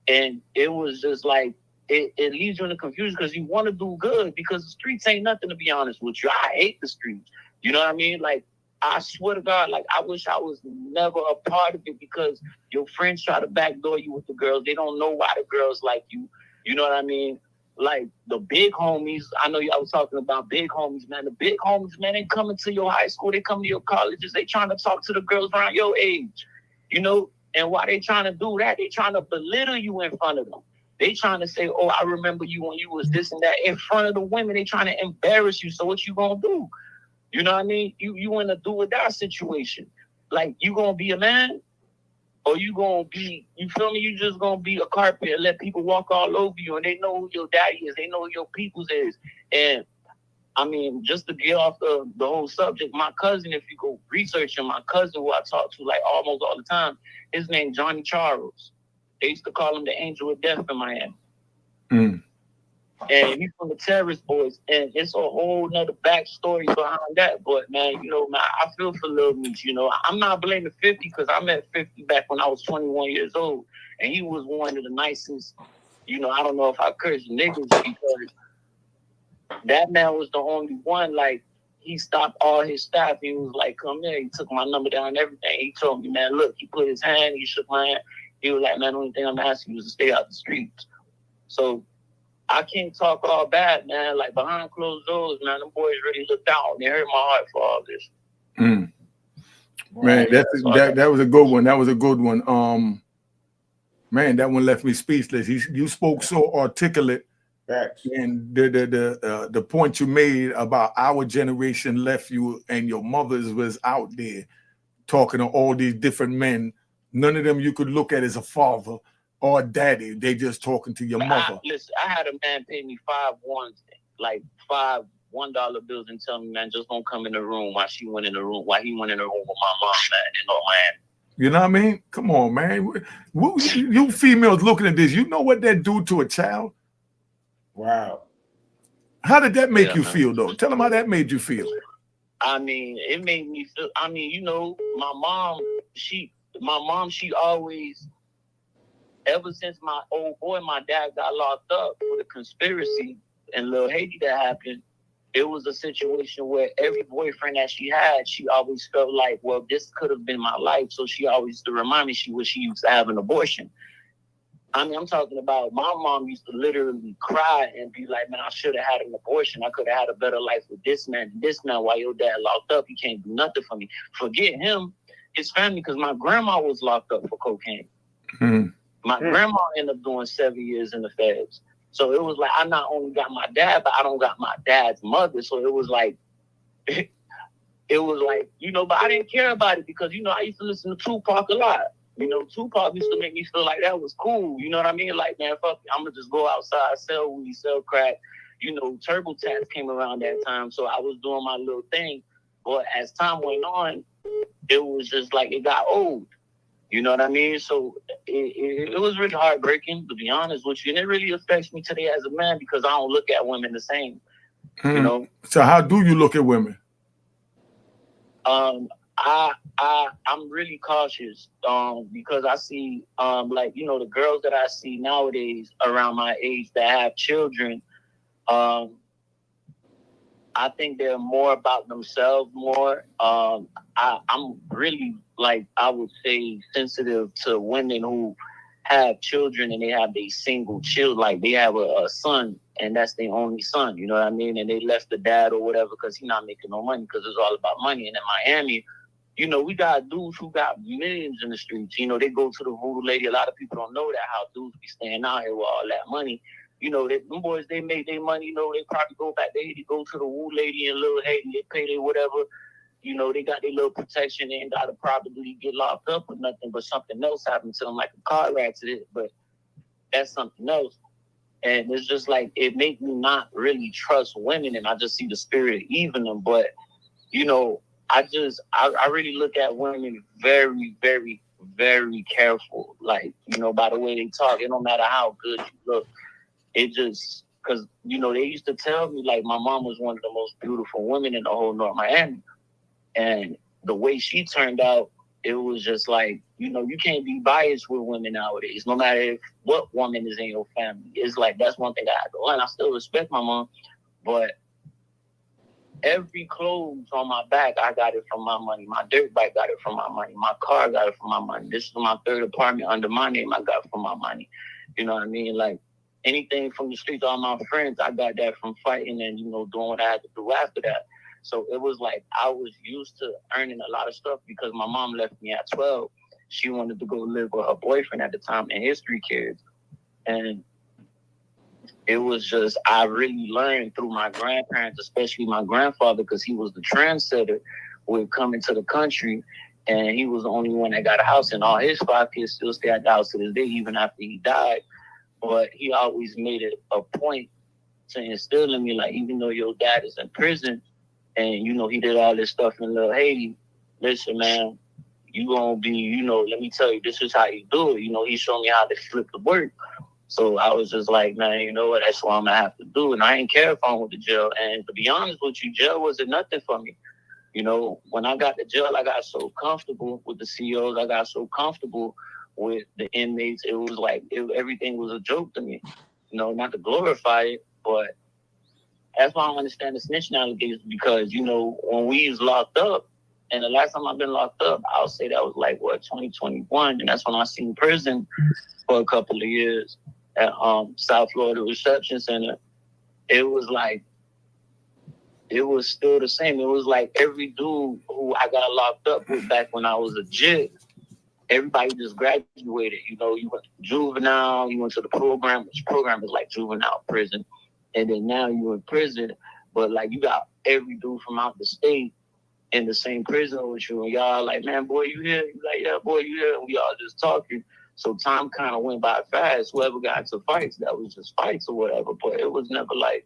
And it was just like, it leaves you in the confusion because you want to do good because the streets ain't nothing, to be honest with you. I hate the streets. You know what I mean? Like, I swear to God, like, I wish I was never a part of it because your friends try to backdoor you with the girls. They don't know why the girls like you. You know what I mean? Like, the big homies, I know y'all was talking about big homies, man. The big homies, man, they coming to your high school, they come to your colleges, they trying to talk to the girls around your age, you know? And why they trying to do that? They trying to belittle you in front of them. They trying to say, oh, I remember you when you was this and that in front of the women. They trying to embarrass you. So what you gonna do? You know what I mean? You in a do or die situation. Like, you gonna be a man? Or you gonna be, you feel me? You just gonna be a carpet and let people walk all over you, and they know who your daddy is, they know who your peoples is. And I mean, just to get off the whole subject, my cousin, if you go researching, my cousin who I talk to like almost all the time, his name Johnny Charles. They used to call him the Angel of Death in Miami. And he's from the Terrorist Boys, and it's a whole nother backstory behind that. But man, you know, man, I feel for Lil Meech. You know, I'm not blaming 50 because I met 50 back when I was 21 years old, and he was one of the nicest. You know, I don't know if I curse niggas because that man was the only one. Like, he stopped all his staff. He was like, "Come here." He took my number down and everything. He told me, man, look. He put his hand. He shook my hand. He was like, man, the only thing I'm asking you is to stay out the streets. So I can't talk all bad, man. Like, behind closed doors, man, them boys really looked out. They hurt my heart for all this. Man, that was a good one. That was a good one. Man, that one left me speechless. You spoke so articulate. And the point you made about our generation left you and your mothers was out there talking to all these different men. None of them you could look at as a father or daddy. They just talking to your mother. Listen, I had a man pay me $5 $1 bills and tell me, man, just don't come in the room while he went in the room with my mom, man, in Miami. You know what I mean? Come on, man. You females looking at this, you know what that do to a child? Wow. How did that make you feel, though? Tell them how that made you feel. I mean, it made me feel, I mean, you know, my mom, she always, ever since my old boy, my dad got locked up for the conspiracy and Lil Haiti that happened, it was a situation where every boyfriend that she had, she always felt like, well, this could have been my life. So she always used to remind me she wished she used to have an abortion. I mean, I'm talking about my mom used to literally cry and be like, man, I should have had an abortion. I could have had a better life with this man and this man while your dad locked up. He can't do nothing for me. Forget him, his family, because my grandma was locked up for cocaine. My grandma ended up doing 7 years in the feds. So it was like, I not only got my dad, but I don't got my dad's mother. So it was like, you know, but I didn't care about it because, you know, I used to listen to Tupac a lot. You know, Tupac used to make me feel like that was cool. You know what I mean? Like, man, fuck it, I'm going to just go outside, sell weed, sell crack. You know, TurboTax came around that time, so I was doing my little thing. But as time went on, it was just like it got old. You know what I mean? So it was really heartbreaking, to be honest with you. And it really affects me today as a man because I don't look at women the same. You know? So how do you look at women? I'm really cautious because I see like, you know, the girls that I see nowadays around my age that have children, I think they're more about themselves more. I'm really, like, I would say sensitive to women who have children and they have a single child, like they have a son and that's their only son, you know what I mean? And they left the dad or whatever because he's not making no money because it's all about money. And in Miami, you know, we got dudes who got millions in the streets. You know, they go to the voodoo lady. A lot of people don't know that, how dudes be staying out here with all that money. You know, them boys, they make their money. You know, they probably go back. They go to the woo lady in Little Haiti. They pay their whatever. You know, they got their little protection. They ain't got to probably get locked up or nothing, but something else happened to them, like a car accident. But that's something else. And it's just like, it made me not really trust women. And I just see the spirit of evil in them. But, you know, I really look at women very, very, very careful. Like, you know, by the way they talk, it don't matter how good you look. It just, because, you know, they used to tell me, like, my mom was one of the most beautiful women in the whole North Miami. And the way she turned out, it was just like, you know, you can't be biased with women nowadays, no matter what woman is in your family. It's like, that's one thing I had to learn. I still respect my mom, but every clothes on my back, I got it from my money. My dirt bike got it from my money. My car got it from my money. This is my third apartment under my name. I got it from my money. You know what I mean? Like, anything from the streets, all my friends, I got that from fighting and, you know, doing what I had to do after that. So it was like I was used to earning a lot of stuff because my mom left me at 12. She wanted to go live with her boyfriend at the time and his 3 kids. And it was just, I really learned through my grandparents, especially my grandfather, because he was the trendsetter with coming to the country. And he was the only one that got a house. And all his 5 kids still stay at the house to this day, even after he died. But he always made it a point to instill in me, like, even though your dad is in prison and, you know, he did all this stuff in Little Haiti, listen, man, you gonna be, you know, let me tell you, this is how you do it. You know, he showed me how to flip the work. So I was just like, man, you know what, that's what I'm gonna have to do. And I ain't care if I went to jail. And to be honest with you, jail wasn't nothing for me. You know, when I got to jail, I got so comfortable with the CEOs. I got so comfortable with the inmates. It was like, everything was a joke to me. You know, not to glorify it, but that's why I don't understand the snitching allegations because, you know, when we was locked up, and the last time I've been locked up, I'll say that was like, 2021. And that's when I seen prison for a couple of years at South Florida Reception Center. It was like, it was still the same. It was like every dude who I got locked up with back when I was a jit, everybody just graduated. You know, you went to juvenile, you went to the program, which program is like juvenile prison. And then now you're in prison, but like you got every dude from out the state in the same prison with you. And y'all like, man, boy, you here? You like, yeah, boy, you here? And we all just talking. So time kind of went by fast. Whoever got into fights, that was just fights or whatever. But it was never like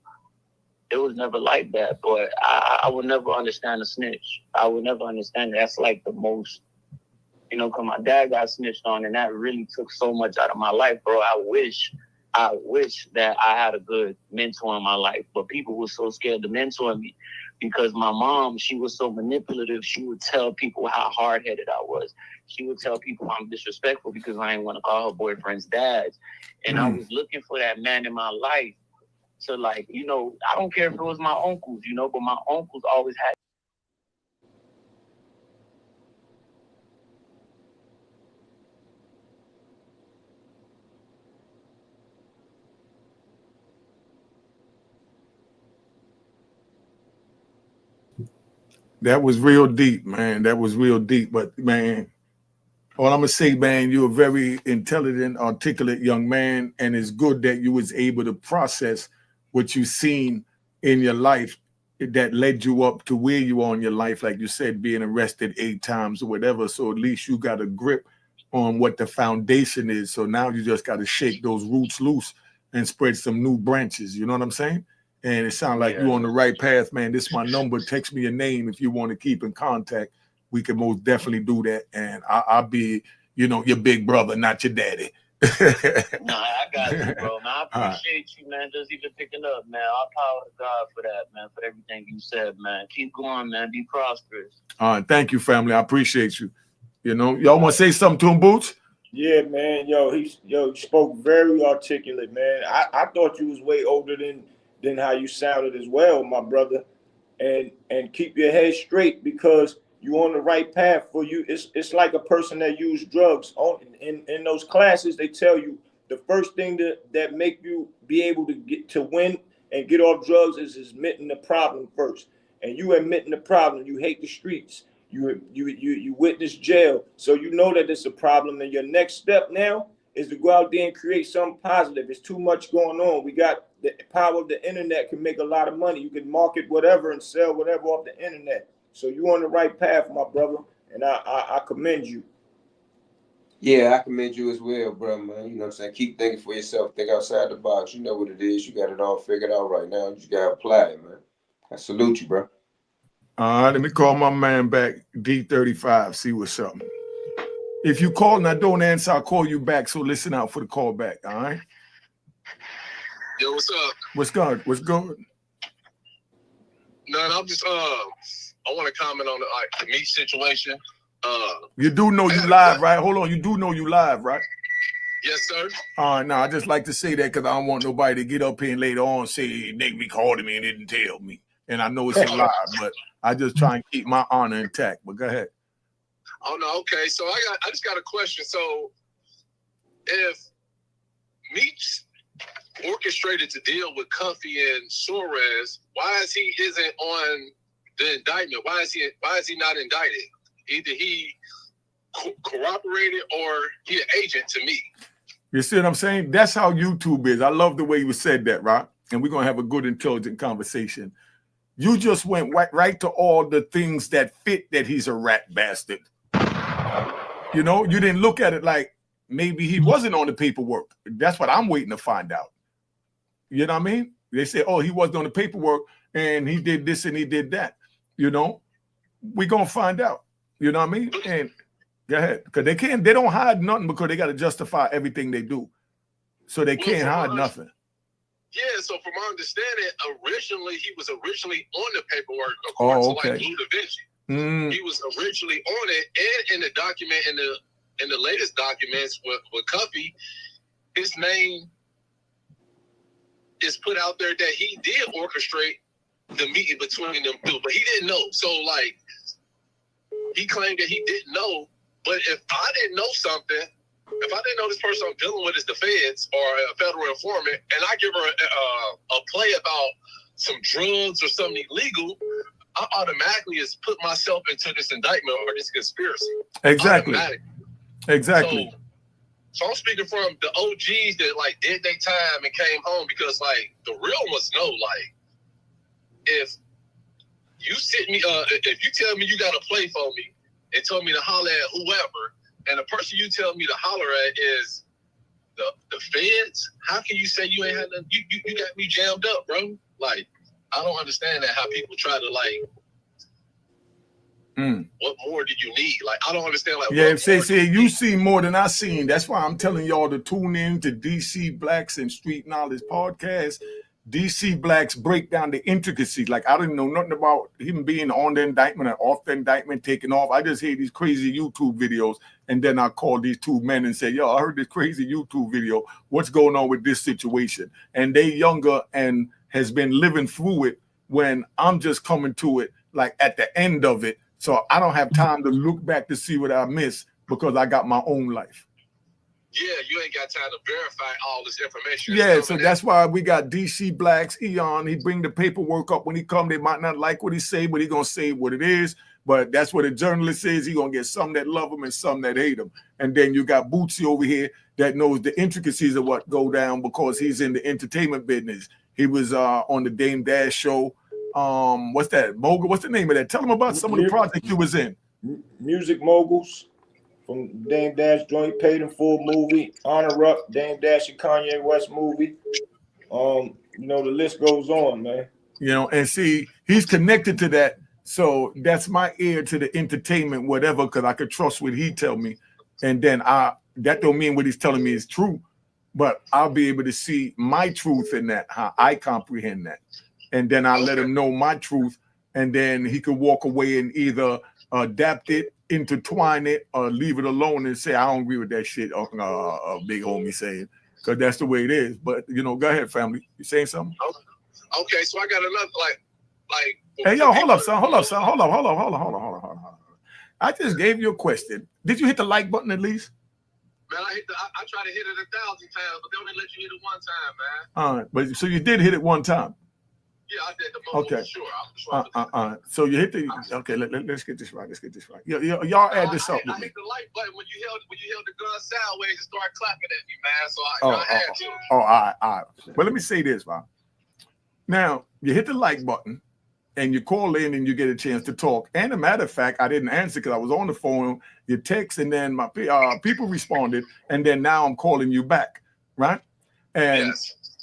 that. But I would never understand a snitch. I would never understand it. That's like the most, you know, because my dad got snitched on, and that really took so much out of my life, bro. I wish that I had a good mentor in my life, but people were so scared to mentor me because my mom, she was so manipulative. She would tell people how hard-headed I was. She would tell people I'm disrespectful because I didn't want to call her boyfriend's dads. And I was looking for that man in my life to, like, you know, I don't care if it was my uncles, you know, but my uncles always had. That was real deep, man. That was real deep. But man, all I'm gonna say, man, you're a very intelligent, articulate young man, and it's good that you was able to process what you seen in your life that led you up to where you are in your life, like you said, being arrested 8 times or whatever. So at least you got a grip on what the foundation is. So now you just got to shake those roots loose and spread some new branches. You know what I'm saying? And it sounds like you're on the right path, man. This is my number. Text me your name if you want to keep in contact. We can most definitely do that. And I'll be, your big brother, not your daddy. No, I got you, bro. Man, I appreciate you, man, just even picking up, man. All power to God for that, man, for everything you said, man. Keep going, man. Be prosperous. All right. Thank you, family. I appreciate you. Y'all want to say something to him, Boots? Yeah, man. He spoke very articulate, man. I thought you was way older than how you sounded as well, my brother. And keep your head straight, because you're on the right path. For you, it's like a person that used drugs. In those classes, they tell you the first thing that make you be able to get to win and get off drugs is admitting the problem first. And you admitting the problem. You hate the streets. You witness jail, so you know that it's a problem. And your next step now is to go out there and create something positive. It's too much going on. We got the power of the internet, can make a lot of money. You can market whatever and sell whatever off the internet. So you're on the right path, my brother, and I commend you. Yeah, I commend you as well, bro, man. You know what I'm saying? Keep thinking for yourself. Think outside the box. You know what it is. You got it all figured out right now. You just got to apply it, man. I salute you, bro. All right, let me call my man back, D35, see what's up. If you call and I don't answer, I'll call you back, so listen out for the call back, all right? Yo, what's up? What's good? What's good? No, I'm just, I want to comment on the Meech situation. You do know you live, right? Hold on, you do know you live, right? Yes, sir. No, I just like to say that because I don't want nobody to get up here and later on say, Nigga called me and didn't tell me. And I know it's a lie, but I just try and keep my honor intact. But go ahead. Oh no, okay. So I just got a question. So if Meech orchestrated to deal with Cuffy and Suarez, why isn't on the indictment? Why is he not indicted? Either he cooperated or he an agent to me. You see what I'm saying? That's how YouTube is. I love the way you said that, right? And we're gonna have a good, intelligent conversation. You just went right to all the things that fit that he's a rat bastard. You didn't look at it like maybe he wasn't on the paperwork. That's what I'm waiting to find out. You know what I mean? They say, oh, he wasn't on the paperwork and he did this and he did that. We're going to find out. You know what I mean? And go ahead. Because they don't hide nothing because they got to justify everything they do. So they can't hide nothing. Yeah, so from my understanding, he was originally on the paperwork according to like Blue Da Vinci. He was originally on it, and in the document, in the latest documents with Cuffy, his name is put out there that he did orchestrate the meeting between them two, but he didn't know. So like, he claimed that he didn't know. But if I didn't know something, if I didn't know this person I'm dealing with is the feds or a federal informant, and I give her a play about some drugs or something illegal, I automatically is put myself into this indictment or this conspiracy. Exactly. So I'm speaking from the OGs that like did their time and came home, because like the real must know, like if you if you tell me you got a play for me and tell me to holler at whoever, and the person you tell me to holler at is the feds, how can you say you ain't had nothing? You got me jammed up, bro. Like, I don't understand that, how people try to like, what more did you need? Like, I don't understand. Like, yeah, say you see more than I seen. That's why I'm telling y'all to tune in to DC Blacks and Street Knowledge Podcast. DC Blacks break down the intricacies. Like, I didn't know nothing about him being on the indictment or off the indictment, taking off. I just hear these crazy YouTube videos, and then I call these two men and say, yo, I heard this crazy YouTube video. What's going on with this situation? And they younger and has been living through it when I'm just coming to it like at the end of it. So I don't have time to look back to see what I missed because I got my own life. Yeah, you ain't got time to verify all this information. Yeah, so that's why we got DC Blacks, Eon. He bring the paperwork up when he come. They might not like what he say, but he gonna say what it is. But that's what a journalist is. He gonna get some that love him and some that hate him. And then you got Bootsy over here that knows the intricacies of what go down because he's in the entertainment business. He was on the Dame Dash show. What's that? Mogul? What's the name of that? Tell him about some of the projects you was in. Music Moguls. From Dame Dash joint, Paid in Full movie, Honor Up, Dame Dash and Kanye West movie. You know, the list goes on, man. You know, and see, he's connected to that. So that's my ear to the entertainment, whatever, because I could trust what he tell me. And then that don't mean what he's telling me is true, but I'll be able to see my truth in that, how I comprehend that. And then I'll let him know my truth. And then he could walk away and either adapt it, intertwine it, or leave it alone and say, I don't agree with that shit, big homie saying, because that's the way it is. But, you know, go ahead, family. You saying something? Okay, so I got another, like. Hey, yo, hold up, son. Hold on. I just gave you a question. Did you hit the like button at least? Man, I try to hit it 1,000 times, but they only let you hit it one time, man. All right, but so you did hit it one time. Yeah, I did the most. Okay. Sure. So you hit the. Okay, let's get this right. Y'all add this up. I hit the like button when you held the gun sideways and started clapping at me, man. So I had to. All right. But let me say this, Bob. Now you hit the like button, and you call in and you get a chance to talk. And a matter of fact, I didn't answer because I was on the phone. You text, and then my people responded, and then now I'm calling you back, right? And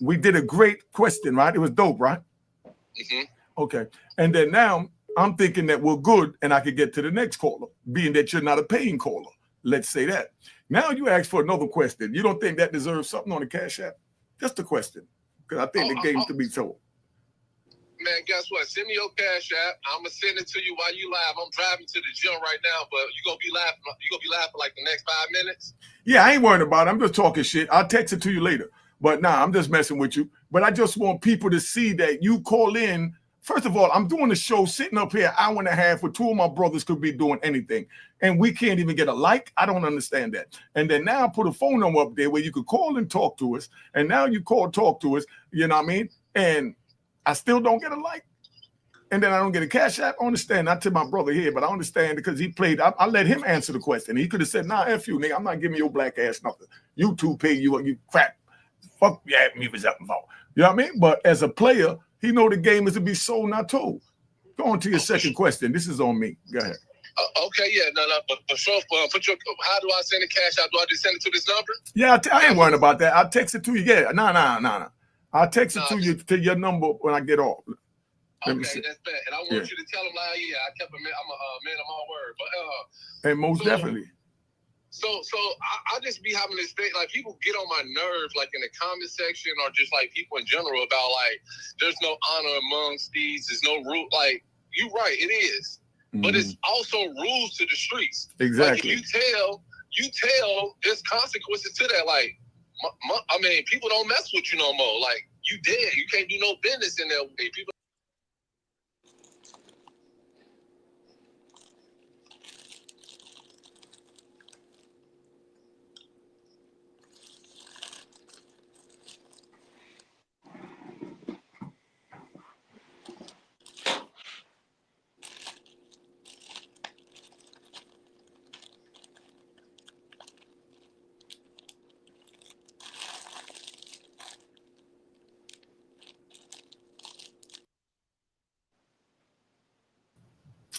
we did a great question, right? It was dope, right? Mm-hmm. Okay. And then now I'm thinking that we're good and I could get to the next caller, being that you're not a paying caller. Let's say that. Now you ask for another question. You don't think that deserves something on the Cash App? Just a question. Because I think the game's to be told. Man, guess what? Send me your Cash App. I'm gonna send it to you while you live. I'm driving to the gym right now, but you gonna be laughing. You gonna be laughing like the next 5 minutes. Yeah, I ain't worried about it. I'm just talking shit. I'll text it to you later. But nah, I'm just messing with you. But I just want people to see that you call in. First of all, I'm doing the show sitting up here 1.5 hours where 2 of my brothers could be doing anything. And we can't even get a like. I don't understand that. And then now I put a phone number up there where you could call and talk to us. And now you talk to us. You know what I mean? And I still don't get a like. And then I don't get a Cash App. I understand. Not to my brother here, but I understand because he played. I let him answer the question. He could have said, nah, F you, nigga. I'm not giving your black ass nothing. You two pay you crap. Fuck yeah, me was up involved. You know what I mean? But as a player, he know the game is to be sold, not told. Go on to your second question. This is on me. Go ahead. Okay, yeah, no, but sure. How do I send the Cash App? Do I just send it to this number? Yeah, I ain't worrying about that. I'll text it to you. Yeah, no. I'll text it to you to your number when I get off. Okay, that's bad. And I want you to tell him, like, yeah, I kept I'm a man of my word. But and most definitely. So I just be having this thing, like people get on my nerves, like in the comment section or just like people in general about like there's no honor amongst these, there's no rule. Like you're right, it is, but it's also rules to the streets. Exactly. Like, you tell there's consequences to that. Like I mean, people don't mess with you no more. Like you dead, you can't do no business in there. People.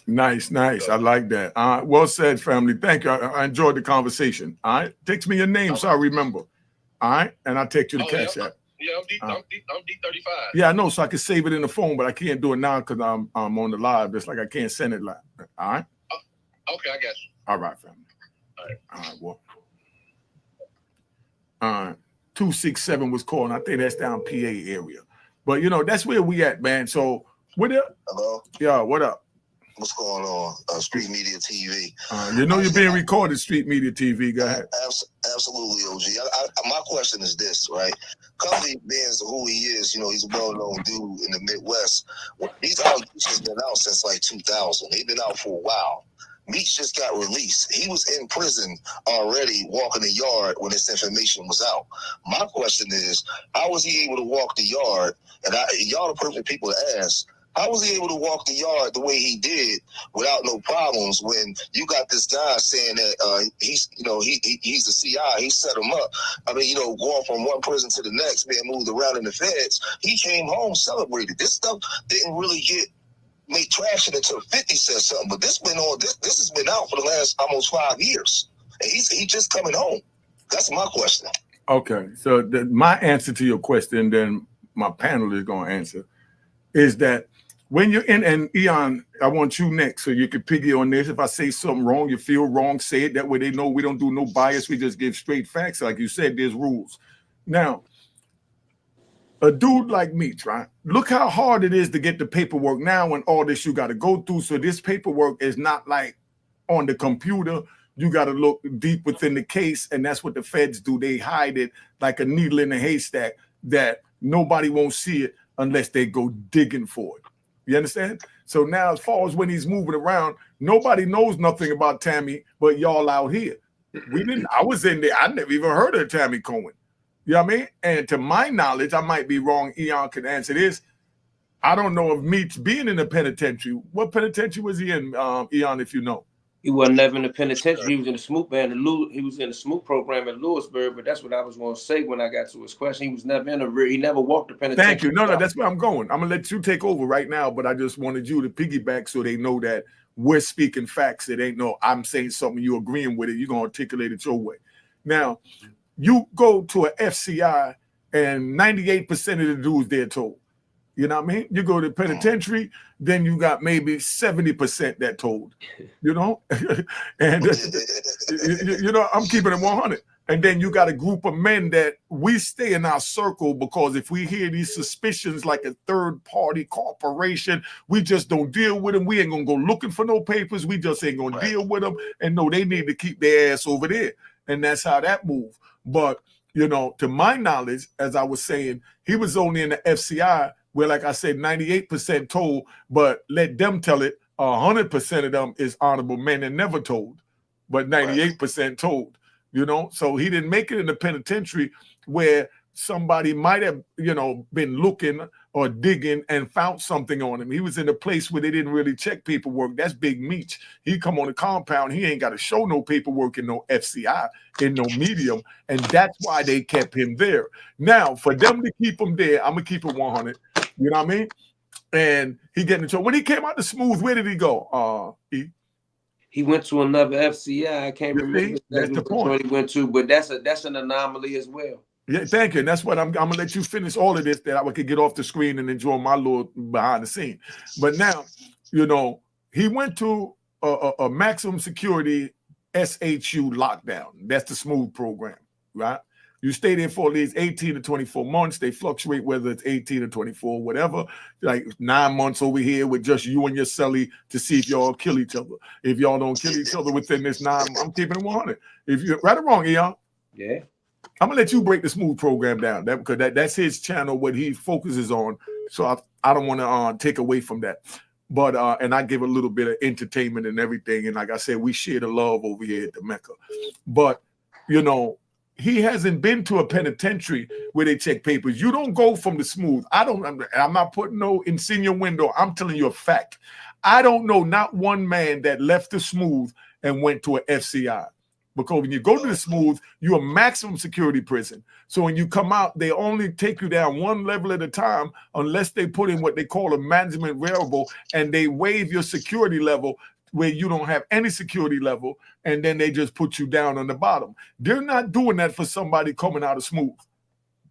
Nice. I like that. Well said, family. Thank you. I enjoyed the conversation. All right. Text me your name so I remember. All right. And I'll text you the Cash App. Yeah, I'm D35. Yeah, I know. So I can save it in the phone, but I can't do it now because I'm on the live. It's like I can't send it live. All right. Okay, I got you. All right, family. All right. Well. All right. 267 was calling. I think that's down PA area. But you know, that's where we at, man. So what up? Hello? Yeah, what up? What's going on? Street Media TV. You know you're being recorded, Street Media TV. Go ahead. Absolutely, OG. My question is this, right? Cuffy being who he is, you know, he's a well-known dude in the Midwest. These allegations have been out since like 2000. They've been out for a while. Meech just got released. He was in prison already walking the yard when this information was out. My question is, how was he able to walk the yard? And y'all the perfect people to ask. How was he able to walk the yard the way he did without no problems when you got this guy saying that he's a CI, he set him up. I mean, going from one prison to the next, being moved around in the feds, he came home celebrated. This stuff didn't really make traction until 50 said something, but this has been out for the last almost 5 years. And he's just coming home. That's my question. Okay, so my answer to your question, then my panel is going to answer, is that when you're in, and Eon, I want you next so you can piggy on this. If I say something wrong, you feel wrong, say it. That way they know we don't do no bias. We just give straight facts. Like you said, there's rules. Now, a dude like Meech, right? Look how hard it is to get the paperwork now and all this you got to go through. So this paperwork is not like on the computer. You got to look deep within the case, and that's what the feds do. They hide it like a needle in a haystack that nobody won't see it unless they go digging for it. You understand? So now as far as when he's moving around, nobody knows nothing about Tammy but y'all out here. I was in there. I never even heard of Tammy Cohen. You know what I mean? And to my knowledge, I might be wrong. Eon can answer this. I don't know of Meech being in the penitentiary. What penitentiary was he in, Eon, if you know? He wasn't never in the penitentiary. He was in the Smoot band. He was in the Smoot program at Lewisburg. But that's what I was going to say when I got to his question. He was never he never walked the penitentiary. Thank you. No, that's where I'm going. I'm gonna let you take over right now. But I just wanted you to piggyback so they know that we're speaking facts. It ain't no I'm saying something you agreeing with it. You're gonna articulate it your way. Now, you go to a FCI and 98% of the dudes they're told. You know what I mean? You go to the penitentiary, then you got maybe 70% that told, and I'm keeping it 100. And then you got a group of men that we stay in our circle because if we hear these suspicions like a third party corporation, we just don't deal with them. We ain't gonna go looking for no papers. We just ain't gonna deal with them. And no, they need to keep their ass over there. And that's how that move. But, to my knowledge, as I was saying, he was only in the FCI where, like I said, 98% told, but let them tell it. 100% of them is honorable men and never told, but 98% told, So he didn't make it in the penitentiary where somebody might have, been looking or digging and found something on him. He was in a place where they didn't really check paperwork. That's Big Meech. He come on the compound. He ain't got to show no paperwork in no FCI, in no medium. And that's why they kept him there. Now, for them to keep him there, I'm going to keep it 100. You know what I mean? And he getting in trouble. When he came out to Smooth, where did he go? He went to another FCI. I can't remember that's the point. He went to, but that's an anomaly as well. Yeah, thank you. And that's what I'm gonna let you finish all of this that I could get off the screen and enjoy my little behind the scene. But now, he went to a maximum security SHU lockdown. That's the Smooth program, right? You stay there for at least 18 to 24 months. They fluctuate whether it's 18 or 24, whatever. Like 9 months over here with just you and your cellie to see if y'all kill each other. If y'all don't kill each other within this 9, I'm keeping it 100. If you're right or wrong, Eon. Yeah. I'm gonna let you break the Smooth program down. Because that's his channel, what he focuses on. So I don't want to take away from that. But and I give a little bit of entertainment and everything. And like I said, we share the love over here at the Mecca. But he hasn't been to a penitentiary where they check papers. You don't go from the Smooth. I'm not putting no insinuendo. I'm telling you a fact. I don't know not one man that left the Smooth and went to a FCI. Because when you go to the Smooth, you're a maximum security prison. So when you come out, they only take you down one level at a time unless they put in what they call a management variable and they waive your security level where you don't have any security level, and then they just put you down on the bottom. They're not doing that for somebody coming out of Smooth,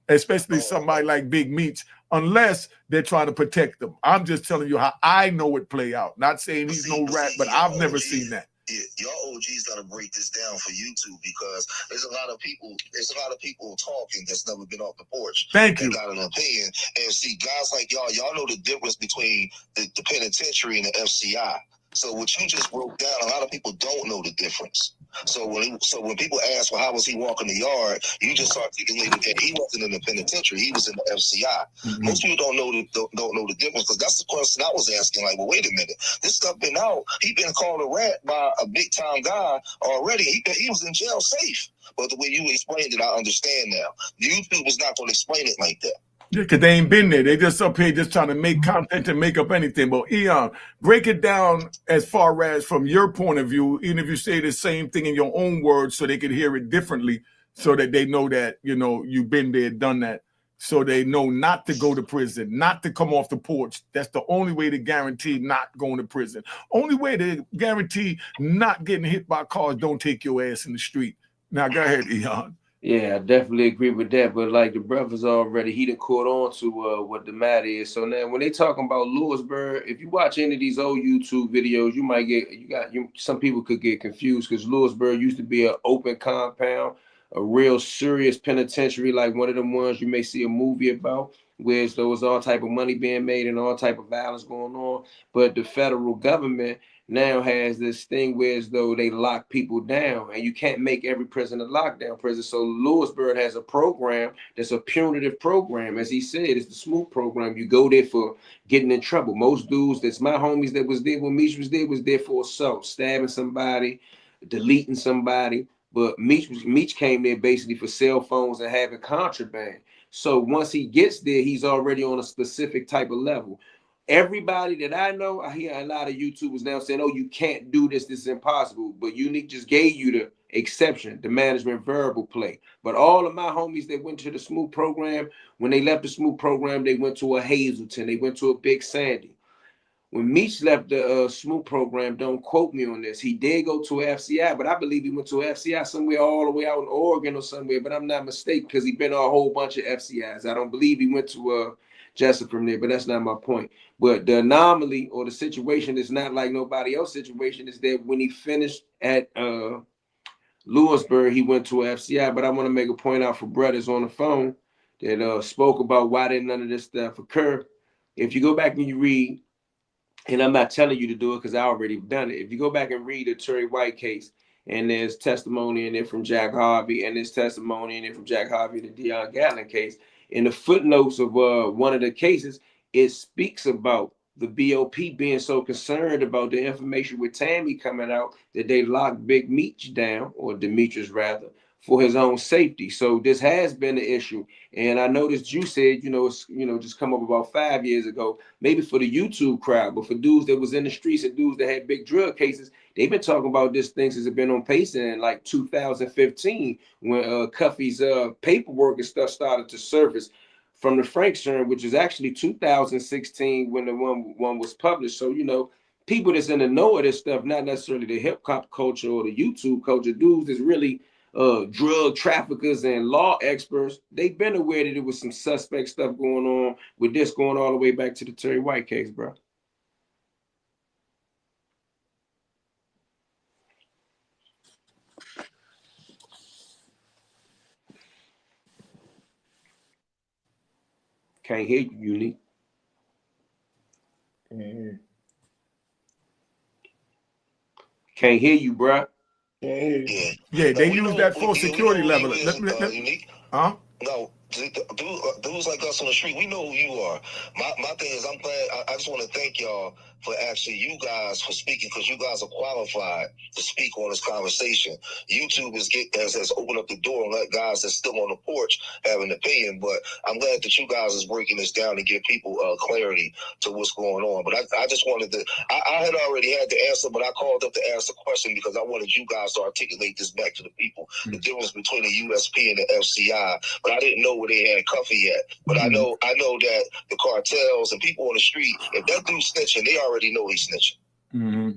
especially somebody like Big Meech, unless they're trying to protect them. I'm just telling you how I know it play out. Not saying he's no rat, but I've never seen that. Yeah, y'all OGs got to break this down for YouTube because there's a lot of people talking that's never been off the porch. Thank you. Got an opinion. And see, guys like y'all know the difference between the penitentiary and the FCI. So what you just broke down, a lot of people don't know the difference. So when people ask, well, how was he walking the yard? You just articulated that he wasn't in the penitentiary; he was in the FCI. Most people don't know the difference, because that's the question I was asking. Like, well, wait a minute, this stuff been out. He been called a rat by a big time guy already. He was in jail safe. But the way you explained it, I understand now. YouTube is not going to explain it like that. Yeah, because they ain't been there. They just up here just trying to make content and make up anything. But Eon, break it down as far as from your point of view, even if you say the same thing in your own words so they can hear it differently, so that they know that, you know, you've been there, done that. So they know not to go to prison, not to come off the porch. That's the only way to guarantee not going to prison. Only way to guarantee not getting hit by cars, don't take your ass in the street. Now, go ahead, Eon. Yeah, I definitely agree with that. But like the brothers already, he done caught on to what the matter is. So now when they talking about Lewisburg, if you watch any of these old YouTube videos, you might some people could get confused, because Lewisburg used to be an open compound, a real serious penitentiary, like one of them ones you may see a movie about, where there was all type of money being made and all type of violence going on. But the federal government now has this thing where as though they lock people down, and you can't make every prison a lockdown prison. So Lewisburg has a program that's a punitive program. As he said, it's the smooth program. You go there for getting in trouble. Most dudes, that's my homies that was there when Meech was there for assault, stabbing somebody, deleting somebody. But Meech came there basically for cell phones and having contraband. So once he gets there, he's already on a specific type of level. Everybody that I know, I hear a lot of YouTubers now saying, oh, you can't do this, this is impossible. But Unique just gave you the exception, the management variable play. But all of my homies that went to the smooth program, when they left the smooth program, they went to a Hazelton, they went to a Big Sandy. When Meech left the smooth program, don't quote me on this, he did go to a FCI, but I believe he went to a FCI somewhere all the way out in Oregon or somewhere, but I'm not mistaken, because he's been on a whole bunch of FCIs. I don't believe he went to Jessup from there, but that's not my point. But the anomaly or the situation is not like nobody else's situation, is that when he finished at Lewisburg, he went to a FCI. But I want to make a point out for brothers on the phone that spoke about why didn't none of this stuff occur. If you go back and you read, and I'm not telling you to do it because I already done it. If you go back and read the Terry White case, and there's testimony in it from Jack Harvey, and there's testimony in it from Jack Harvey in the Deion Gatlin case, in the footnotes of one of the cases, it speaks about the BOP being so concerned about the information with Tammy coming out that they locked Big Meech down, or Demetrius rather, for his own safety. So this has been an issue. And I noticed you said, it's, just come up about 5 years ago, maybe for the YouTube crowd, but for dudes that was in the streets and dudes that had big drug cases, they've been talking about this thing since it's been on pace in like 2015, when Cuffy's paperwork and stuff started to surface from the Frank Stern, which is actually 2016 when the one was published. So, people that's in the know of this stuff, not necessarily the hip hop culture or the YouTube culture, dudes that's really drug traffickers and law experts, they've been aware that there was some suspect stuff going on with this, going all the way back to the Terry White case, bro. Can't hear you, Unique. Can't hear you, bro. Yeah, they use that full security level. Unique. No, dudes like us on the street, we know who you are. My thing is, I'm glad. I just want to thank y'all for actually you guys for speaking, because you guys are qualified to speak on this conversation. YouTube has opened up the door and let guys that's still on the porch have an opinion. But I'm glad that you guys is breaking this down to give people clarity to what's going on. But I just wanted to. I had already had the answer, but I called up to ask the question because I wanted you guys to articulate this back to the people. The difference between the USP and the FCI. But I didn't know where they had Cuffy yet. But I know that the cartels and people on the street, if that dude's snitching, they already know he's snitching.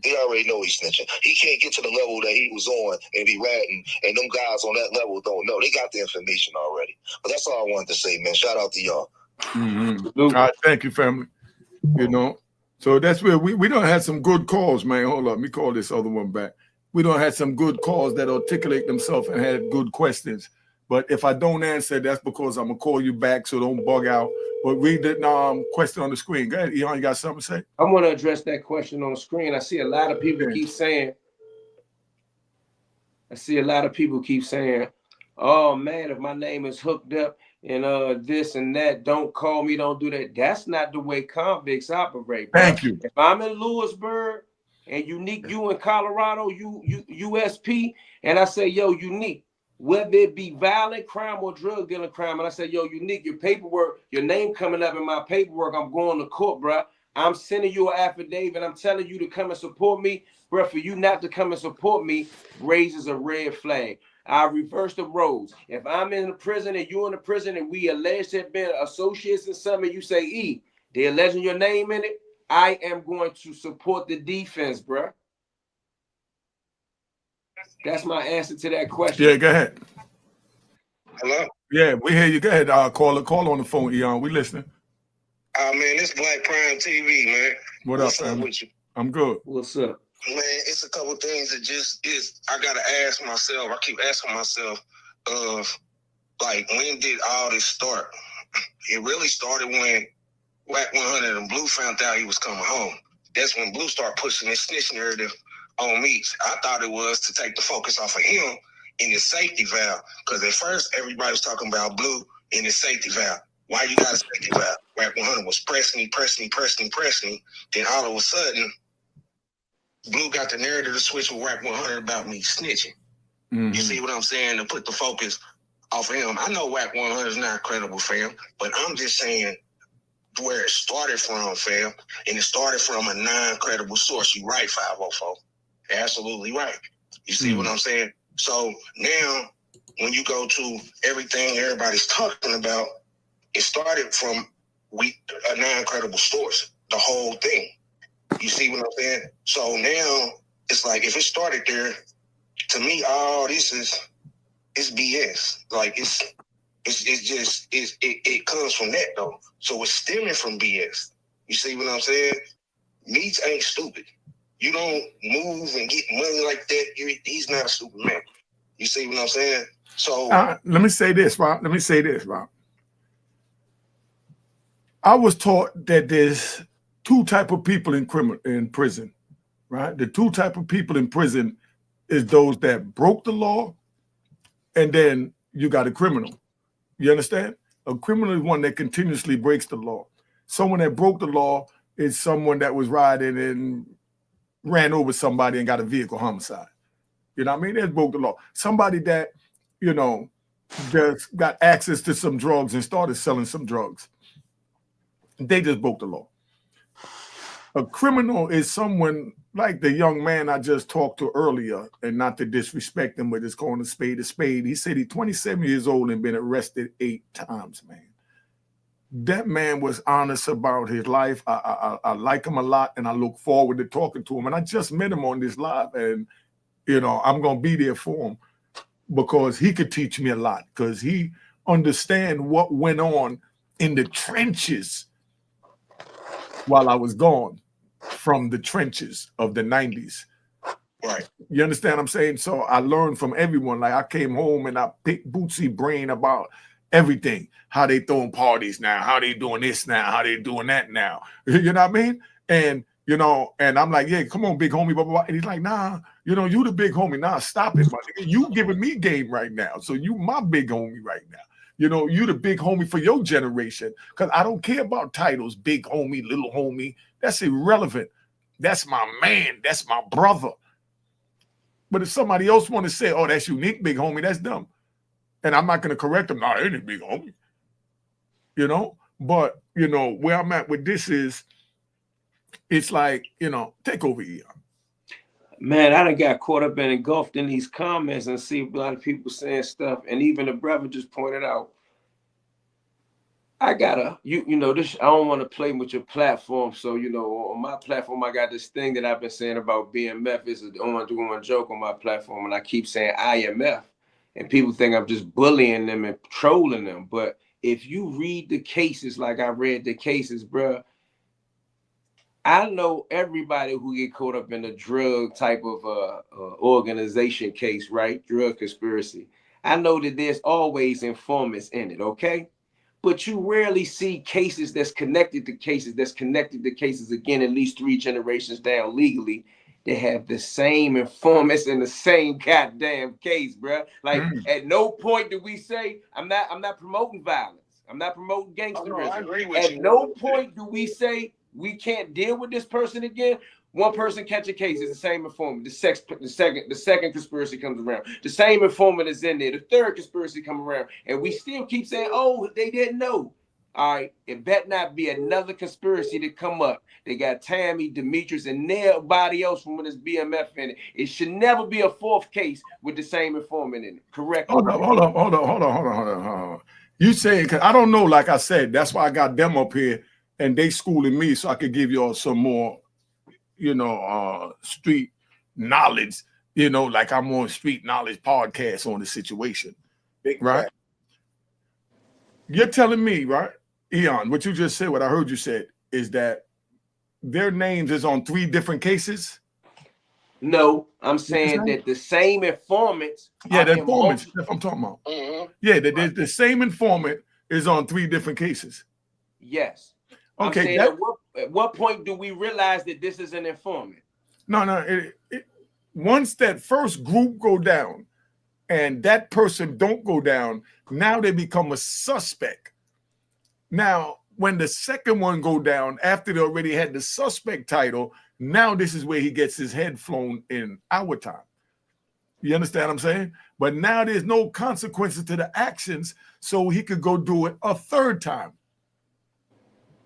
They already know he's snitching. He can't get to the level that he was on and be ratting, and them guys on that level don't know. They got the information already. But that's all I wanted to say, man. Shout out to y'all. All right, thank you, family. So that's where we don't have some good calls, man. Hold up, let me call this other one back. We don't have some good calls that articulate themselves and had good questions. But if I don't answer, that's because I'm gonna call you back, so don't bug out. But read the question on the screen. Go ahead, Eon, you got something to say? I want to address that question on the screen. I see a lot of people keep saying, I see a lot of people keep saying, oh man, if my name is hooked up and this and that, don't call me, don't do that. That's not the way convicts operate, bro. Thank you. If I'm in Lewisburg and Unique, you in Colorado, you USP, and I say, yo, Unique, whether it be violent crime or drug dealing crime, and I say, yo, Unique, your paperwork, your name coming up in my paperwork, I'm going to court, bro. I'm sending you an affidavit. I'm telling you to come and support me, bro. For you not to come and support me raises a red flag. I reverse the roles. If I'm in the prison and you're in the prison and we alleged to have been associates in something, you say, E, they're alleging your name in it, I am going to support the defense, bro. That's my answer to that question. Yeah, go ahead. Hello? Yeah, we hear you. Go ahead, call on the phone, Eon. We listening. Man, this Black Prime TV, man. What's up with you? I'm good. What's up? Man, it's a couple things that just is. I gotta ask myself. I keep asking myself, like, when did all this start? It really started when Whack 100 and Blue found out he was coming home. That's when Blue started pushing this snitch narrative on Meech. I thought it was to take the focus off of him in his safety valve, because at first everybody was talking about Blue in his safety valve. Why you got a safety valve? Whack 100 was pressing me. Then all of a sudden, Blue got the narrative to switch with Whack 100 about me snitching. Mm-hmm. You see what I'm saying? To put the focus off of him. I know Whack 100 is not credible, fam, but I'm just saying where it started from, fam, and it started from a non-credible source. You right, 504. Absolutely right. You see what I'm saying? So now, when you go to everything everybody's talking about, it started from a non-credible source, the whole thing. You see what I'm saying? So now, it's like, if it started there, to me, all this is BS. Like, it comes from that, though. So it's stemming from BS. You see what I'm saying? Meech ain't stupid. You don't move and get money like that. He's not a stupid man. You see what I'm saying? So let me say this, Rob. I was taught that there's two type of people in prison, right? The two type of people in prison is those that broke the law, and then you got a criminal. You understand? A criminal is one that continuously breaks the law. Someone that broke the law is someone that was riding and ran over somebody and got a vehicle homicide. You know what I mean? They broke the law. Somebody that, just got access to some drugs and started selling some drugs. They just broke the law. A criminal is someone like the young man I just talked to earlier, and not to disrespect him, but just calling a spade a spade. He said he's 27 years old and been arrested 8 times, man. That man was honest about his life. I like him a lot, and I look forward to talking to him. And I just met him on this live, and I'm gonna be there for him because he could teach me a lot, because he understand what went on in the trenches while I was gone from the trenches of the 90s. Right. You understand what I'm saying? So I learned from everyone. Like, I came home and I picked Bootsy brain about everything. How they throwing parties now, how they doing this now, how they doing that now. You know what I mean? And and I'm like, yeah, come on, big homie, blah, blah, blah. And he's like, nah, you the big homie. Nah, stop it, my nigga. You giving me game right now. So you my big homie right now. You the big homie for your generation. Because I don't care about titles, big homie, little homie. That's irrelevant. That's my man. That's my brother. But if somebody else want to say, oh, that's Unique, big homie, that's dumb. And I'm not going to correct them. Nah, ain't a big homie. But, where I'm at with this is, it's like, take over here. Man, I done got caught up and engulfed in these comments and see a lot of people saying stuff. And even the brother just pointed out, I gotta, this, I don't want to play with your platform. So, on my platform, I got this thing that I've been saying about BMF is an on joke on my platform. And I keep saying IMF. And people think I'm just bullying them and trolling them. But if you read the cases like I read the cases, bro, I know everybody who get caught up in a drug type of organization case, right? Drug conspiracy. I know that there's always informants in it, okay? But you rarely see cases that's connected to cases again, at least 3 generations down legally. they have the same informants in the same goddamn case, bro. Like at no point do we say I'm not promoting violence. I'm not promoting gangsterism. Oh, no, I agree with you. At no point do we say we can't deal with this person again. One person catch a case, it's the same informant. The second conspiracy comes around. The same informant is in there. The third conspiracy comes around, and we still keep saying, "Oh, they didn't know." All right, it better not be another conspiracy to come up. They got Tammy, Demetrius, and nobody else from this BMF in it. It should never be a fourth case with the same informant in it. Correct? Hold on. You say, because I don't know, like I said, that's why I got them up here and they schooling me so I could give y'all some more, street knowledge, like I'm on street knowledge podcast on the situation. Right? You're telling me, right, Eon, what you just said, what I heard you said, is that their names is on 3 different cases? No, I'm saying that the same informants. Yeah, the informants. That's what I'm talking about. Yeah, the same informant is on 3 different cases. Yes. Okay. At what point do we realize that this is an informant? No. Once that first group go down and that person don't go down, now they become a suspect. Now, when the second one go down, after they already had the suspect title, now this is where he gets his head flown in our time. You understand what I'm saying? But now there's no consequences to the actions, so he could go do it a third time.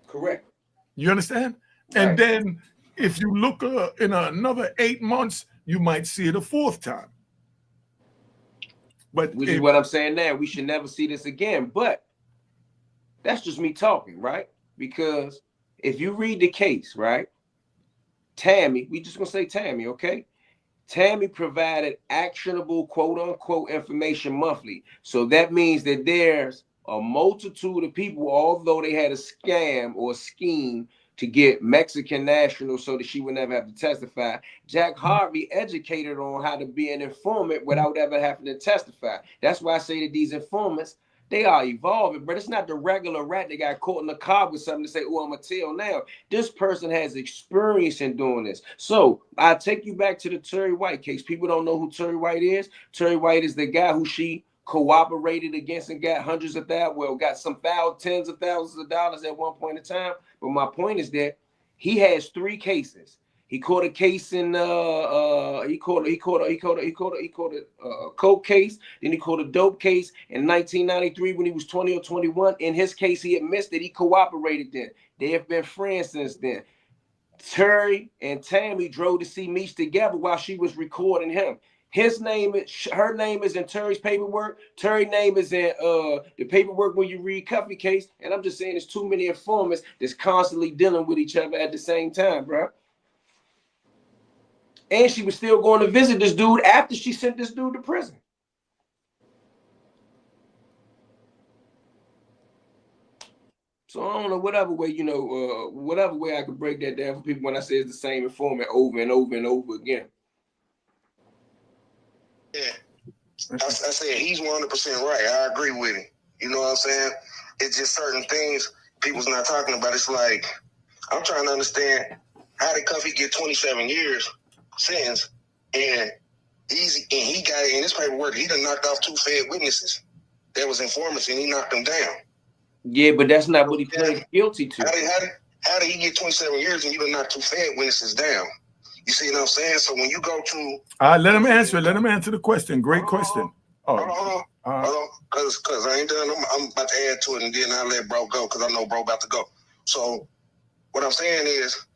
Correct. You understand? Right. And then if you look in another 8 months, you might see it a 4th time. But which is what I'm saying now. We should never see this again. But that's just me talking, right? Because if you read the case, right? Tammy, we just gonna say Tammy, okay? Tammy provided actionable quote unquote information monthly. So that means that there's a multitude of people, although they had a scam or a scheme to get Mexican nationals so that she would never have to testify. Jack Harvey educated on how to be an informant without ever having to testify. That's why I say that these informants, they are evolving, but it's not the regular rat that got caught in the car with something to say, oh, I'm gonna tell now. This person has experience in doing this. So I take you back to the Terry White case. People don't know who Terry White is. Terry White is the guy who she cooperated against and got hundreds of thousands, well, got some tens of thousands of dollars at one point in time. But my point is that he has 3 cases. He caught a case in he caught a coke case, then he caught a dope case in 1993 when he was 20 or 21. In his case, he admits that he cooperated then. They have been friends since then. Terry and Tammy drove to see Meech together while she was recording him. Her name is in Terry's paperwork. Terry's name is in the paperwork when you read Cuffy case. And I'm just saying there's too many informants that's constantly dealing with each other at the same time, bro. And she was still going to visit this dude after she sent this dude to prison. So I don't know, whatever way I could break that down for people when I say it's the same informant over and over and over again. Yeah, I said he's 100% right. I agree with him. You know what I'm saying? It's just certain things people's not talking about. It's like, I'm trying to understand, how did Cuffy get 27 years sentence, and he got in his paperwork, he done knocked off 2 Fed witnesses that was informants, and he knocked them down. Yeah, but that's not what he pled guilty to. How did he get 27 years and you done knocked 2 Fed witnesses down? You see what I'm saying? So when you go to let him answer. Let him answer the question. Great question. Hold on, because I ain't done. I'm about to add to it, and then I'll let bro go because I know bro about to go. So what I'm saying is,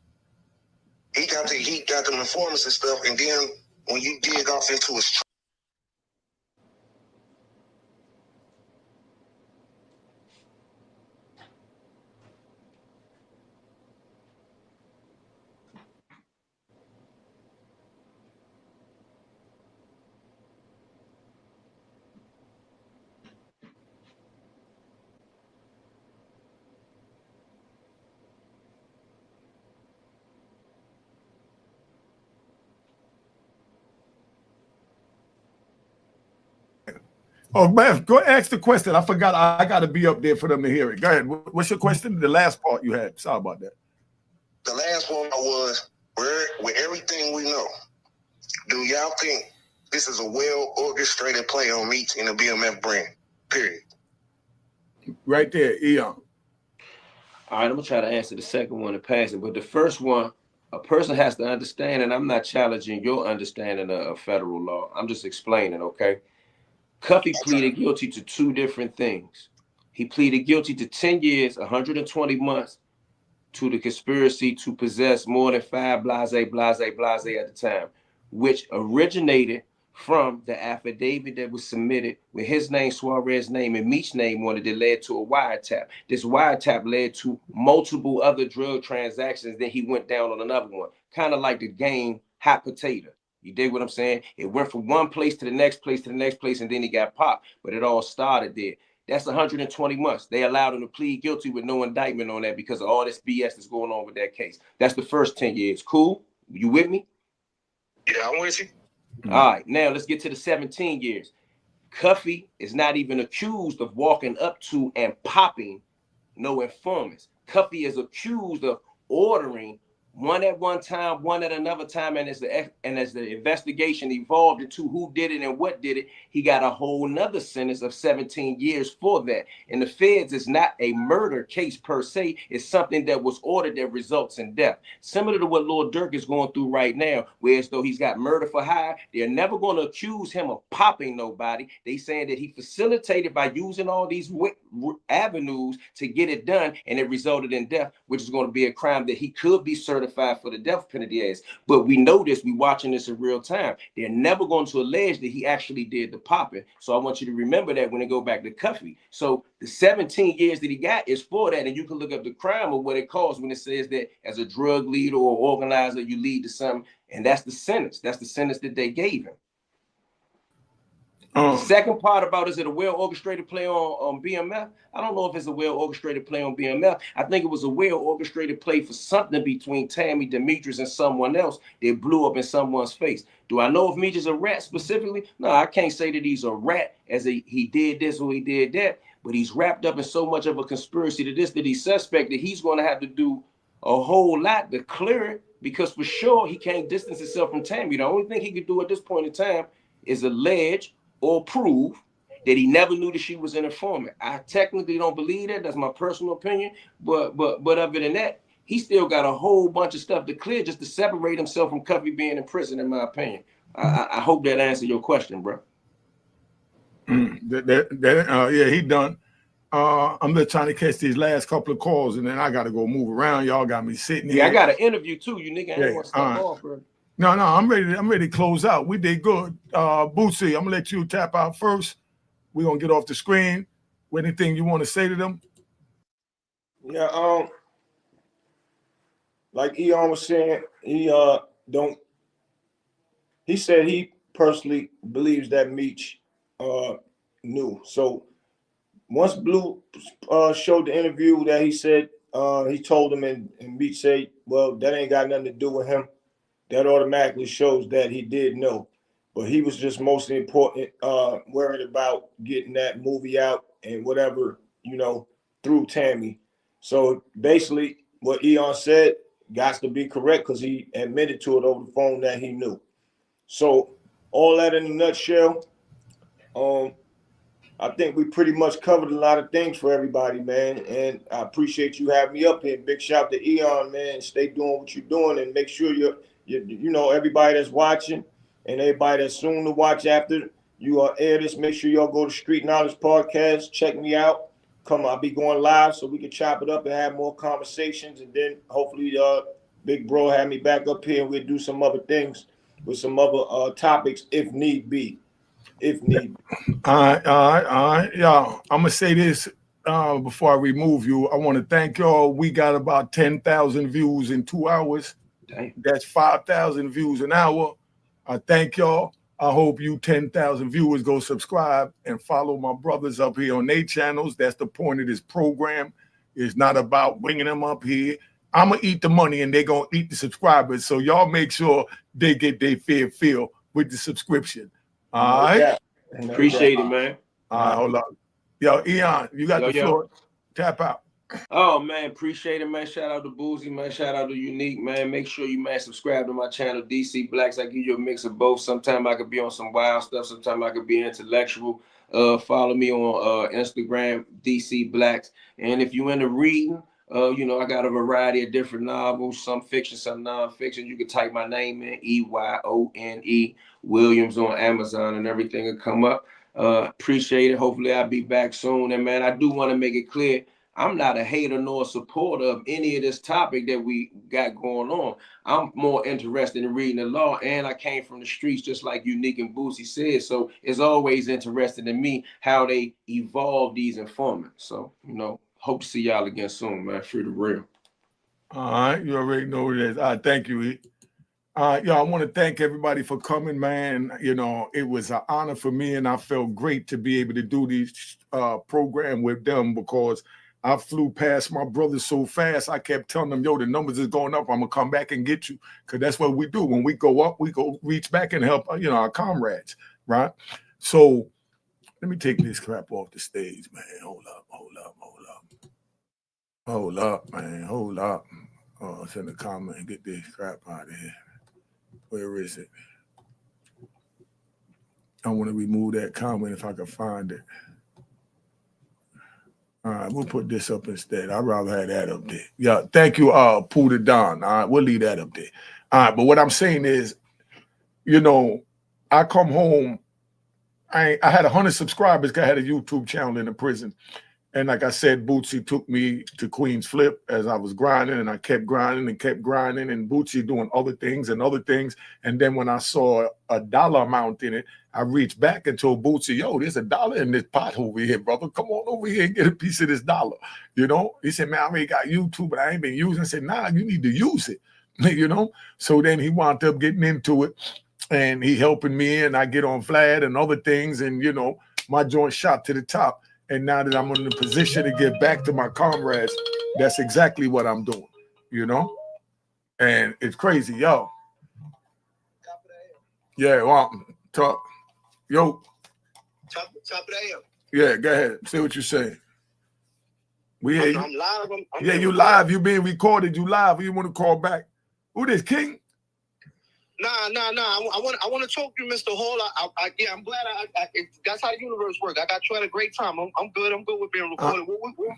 he got them informants and stuff, and then when you dig off into his Oh, man, go ask the question. I forgot. I got to be up there for them to hear it. Go ahead. What's your question? The last part you had. Sorry about that. The last one was, with everything we know, do y'all think this is a well-orchestrated play on Meech and the BMF brand? Period. Right there, Eon. All right, I'm gonna try to answer the second one and pass it, but the first one, a person has to understand, and I'm not challenging your understanding of federal law. I'm just explaining, okay? Cuffy pleaded guilty to 2 different things. He pleaded guilty to 10 years, 120 months to the conspiracy to possess more than 5 blase at the time, which originated from the affidavit that was submitted with his name, Suarez's name, and Meech's name on it that led to a wiretap. This wiretap led to multiple other drug transactions. Then he went down on another one, kind of like the game Hot Potato. You dig what I'm saying? It went from one place to the next place to the next place, and then he got popped. But it all started there. That's 120 months. They allowed him to plead guilty with no indictment on that because of all this BS that's going on with that case. That's the first 10 years. Cool? You with me? Yeah, I'm with you. All right, now let's get to the 17 years. Cuffy is not even accused of walking up to and popping no informants. Cuffy is accused of ordering one at one time, one at another time, and as the investigation evolved into who did it and what did it, he got a whole nother sentence of 17 years for that. And the feds is not a murder case per se, it's something that was ordered that results in death. Similar to what Lord Durk is going through right now, whereas though he's got murder for hire, they're never going to accuse him of popping nobody. They saying that he facilitated by using all these avenues to get it done, and it resulted in death, which is going to be a crime that he could be certified for the death penalty as. But we know this, we watching this in real time. They're never going to allege that he actually did the popping. So I want you to remember that when they go back to Cuffy. So the 17 years that he got is for that, and you can look up the crime of what it calls when it says that as a drug leader or organizer, you lead to something, and that's the sentence. That's the sentence that they gave him. The second part about is it a well-orchestrated play on BMF? I don't know if it's a well-orchestrated play on BMF. I think it was a well-orchestrated play for something between Tammy, Demetrius, and someone else that blew up in someone's face. Do I know if Meech is a rat specifically? No, I can't say that he's a rat as he did this or he did that, but he's wrapped up in so much of a conspiracy to this that he's suspect that he's going to have to do a whole lot to clear it, because for sure he can't distance himself from Tammy. The only thing he could do at this point in time is allege or prove that he never knew that she was an informant. I technically don't believe that. That's my personal opinion. But other than that, he still got a whole bunch of stuff to clear just to separate himself from Cuffy being in prison, in my opinion. I hope that answered your question, bro. Yeah, he done. I'm just trying to catch these last couple of calls, and then I got to go move around. Y'all got me sitting here. Yeah, I got an interview too, you nigga. I ain't want to stop off, bro. No, I'm ready to close out. We did good. Bootsy, I'm gonna let you tap out first. We're gonna get off the screen. Anything you want to say to them? Yeah, like Eon was saying, he said he personally believes that Meech knew. So once Blue showed the interview that he said he told him, and Meech said, well, that ain't got nothing to do with him. That automatically shows that he did know, but he was just mostly important, worried about getting that movie out and whatever, through Tammy. So basically what Eon said got to be correct, because he admitted to it over the phone that he knew. So all that in a nutshell, I think we pretty much covered a lot of things for everybody, man. And I appreciate you having me up here. Big shout to Eon, man. Stay doing what you're doing, and make sure everybody that's watching and everybody that's soon to watch after you air this, make sure y'all go to Street Knowledge Podcast. Check me out. I'll be going live so we can chop it up and have more conversations. And then hopefully Big Bro have me back up here, and we'll do some other things with some other topics if need be. All right. Yeah, I'm gonna say this before I remove you. I want to thank y'all. We got about 10,000 views in 2 hours. Dang. That's 5,000 views an hour. I thank y'all. I hope you 10,000 viewers go subscribe and follow my brothers up here on their channels. That's the point of this program. It's not about bringing them up here. I'm gonna eat the money, and they're gonna eat the subscribers. So y'all make sure they get their fair feel with the subscription. All right. Yeah. Appreciate it, man. All right, hold on. Yo, Eon, you got the floor. Tap out. Oh man, appreciate it, man. Shout out to Boozy, man. Shout out to Unique, man. Make sure you, man, subscribe to my channel, DC Blacks. I give you a mix of both. Sometimes I could be on some wild stuff. Sometimes I could be intellectual. Follow me on Instagram, DC Blacks. And if you into reading, you know, I got a variety of different novels, some fiction, some nonfiction. You can type my name in, EYONE Williams on Amazon, and everything will come up. Appreciate it. Hopefully I'll be back soon. And man, I do want to make it clear, I'm not a hater nor a supporter of any of this topic that we got going on. I'm more interested in reading the law, and I came from the streets just like Unique and Boosie said. So it's always interesting to me how they evolve these informants. So, you know, hope to see y'all again soon, man. Free the real. All right, you already know it is. All right, thank you, E. Yo, I want to thank everybody for coming, man. You know, it was an honor for me, and I felt great to be able to do these program with them because I flew past my brothers so fast. I kept telling them, yo, the numbers is going up. I'm going to come back and get you. Because that's what we do. When we go up, we go reach back and help, you know, our comrades, right? So let me take this crap off the stage, man. Hold up, man. Hold up. Oh, it's in the comment and get this crap out of here. Where is it? I want to remove that comment if I can find it. All right, we'll put this up instead. I'd rather have that up there. Yeah, thank you, Puda Don. All right, we'll leave that up there. All right, but what I'm saying is, you know, I come home. I had 100 subscribers. I had a YouTube channel in the prison. And like I said, Bootsy took me to Queen's Flip as I was grinding, and I kept grinding, and Bootsy doing other things. And then when I saw a dollar amount in it, I reached back and told Bootsy, yo, there's $1 in this pot over here, brother. Come on over here and get a piece of this dollar. You know, he said, man, I already got YouTube, but I ain't been using it. I said, nah, you need to use it, you know? So then he wound up getting into it, and he helping me, and I get on Vlad and other things, and, you know, my joint shot to the top. And now that I'm in a position to give back to my comrades, that's exactly what I'm doing, you know? And it's crazy, yo. Yeah, well, talk. Yo. Top of the air. Yeah, go ahead. Say what you're saying. We hear you. I'm live. Yeah, you live. You being recorded. You live. Who you want to call back? Who this, King? Nah. I want to talk to you, Mr. Hall. I'm glad that's how the universe works. I got you at a great time. I'm good. I'm good with being recorded.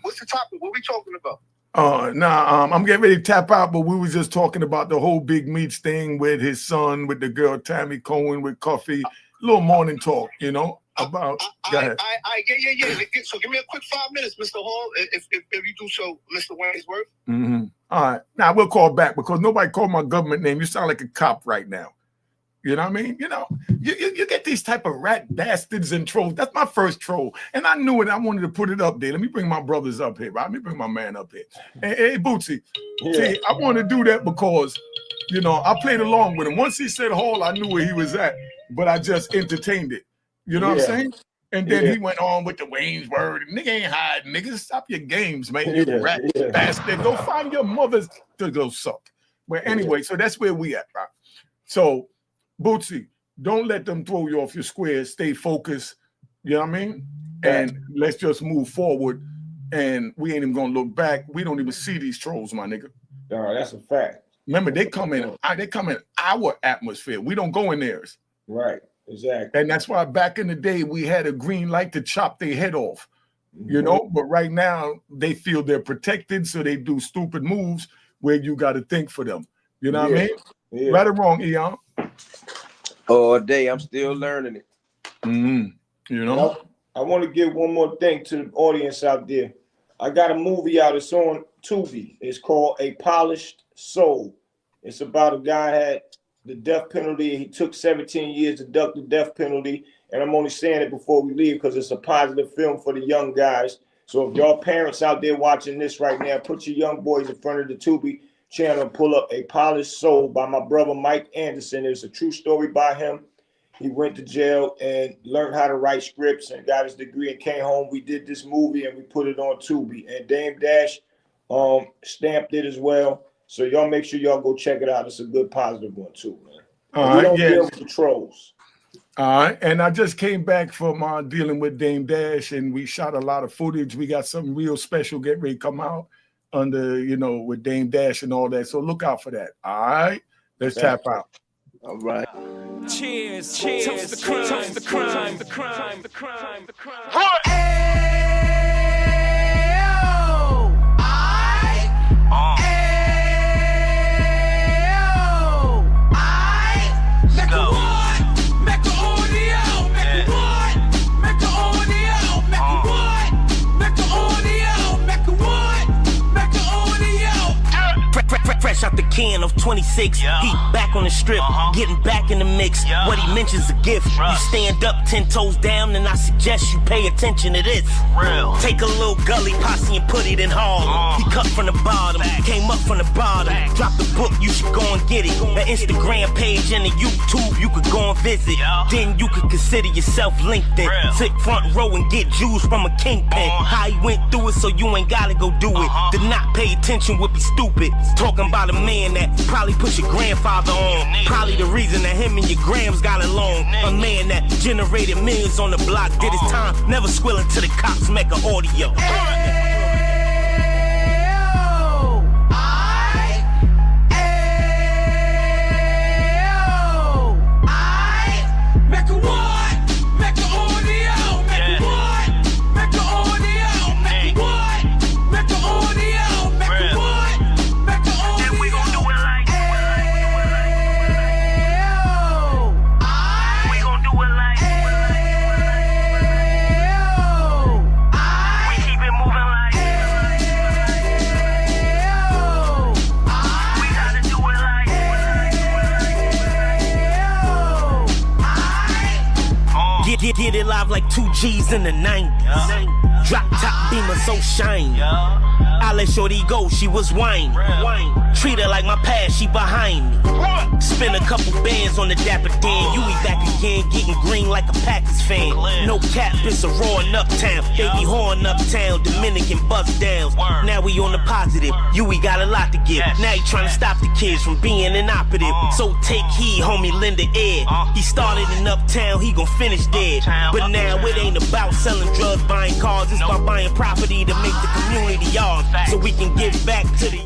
What's the topic? What we talking about? I'm getting ready to tap out, but we was just talking about the whole Big Meech thing with his son, with the girl Tammy Cohen, with Coffee. Little morning talk, you know, about. Go ahead. Yeah. So give me a quick 5 minutes, Mr. Hall, if you do so, Mr. Waynesworth. Mm-hmm. All right. Now we'll call back because nobody called my government name. You sound like a cop right now. You know what I mean? You know, you get these type of rat bastards and trolls. That's my first troll. And I knew it. I wanted to put it up there. Let me bring my brothers up here, right? Let me bring my man up here. Hey, Bootsy. Yeah. See, I want to do that because, you know, I played along with him. Once he said Hall, I knew where he was at, but I just entertained it. You know what I'm saying? And then he went on with the Wayne's word. Nigga ain't hiding. Nigga, stop your games, man. You rat bastard. Go find your mothers to go suck. But anyway, so that's where we at, right? So, Bootsy, don't let them throw you off your square. Stay focused. You know what I mean? And let's just move forward. And we ain't even gonna look back. We don't even see these trolls, my nigga. All right, that's a fact. Remember, they come in our atmosphere. We don't go in theirs. Right, exactly. And that's why back in the day we had a green light to chop their head off. You know, but right now they feel they're protected, so they do stupid moves where you got to think for them. You know what I mean? Yeah. Right or wrong, Eon? All day, I'm still learning it. You know, I want to give one more thing to the audience out there. I got a movie out. It's on Tubi. It's called A Polished Soul. It's about a guy had the death penalty. He took 17 years to duck the death penalty. And I'm only saying it before we leave because it's a positive film for the young guys. So if y'all parents out there watching this right now, put your young boys in front of the Tubi channel and pull up A Polished Soul by my brother Mike Anderson. It's a true story by him. He went to jail and learned how to write scripts and got his degree and came home. We did this movie and we put it on Tubi. And Dame Dash stamped it as well. So y'all make sure y'all go check it out. It's a good positive one too, man. We don't deal with the trolls. All right, and I just came back from dealing with Dame Dash, and we shot a lot of footage. We got something real special get ready to come out under, you know, with Dame Dash and all that. So look out for that. All right, let's tap out. All right. Cheers, cheers, toast the crime, toast the crime, the crime, the crime, the crime. Fresh out the can of 26, he back on the strip, getting back in the mix. What he mentions a gift. You stand up 10 toes down, and I suggest you pay attention to this. Real. Take a little gully posse and put it in Harlem. He cut from the bottom, came up from the bottom. Drop the book, you should go and get it. The Instagram page and the YouTube, you could go and visit. Then you could consider yourself LinkedIn. Sit front row and get Jews from a kingpin. How he went through it, so you ain't gotta go do it. To not pay attention would be stupid. Talking about a man that probably put your grandfather on. Probably the reason that him and your grams got along. A man that generated millions on the block, did his time, never squilling to the cops, make an audio. Get it live like 2 G's in the 90s. Drop top beamer so shiny. I let shorty go, she was whiny. Treat her like my past, she behind me. Spend a couple bands on the Dapper Dan. You be back again, getting green like a Packers fan. No cap, it's a roaring uptown. They be horn uptown, Dominican bust downs. Now we on the positive, we got a lot to give. Now you trying to stop the kids from being inoperative. So take heed, homie, lend a ear. He started in uptown, he gon' finish dead. But now it ain't about selling drugs, buying cars. It's about buying property to make the community ours, so we can give back to the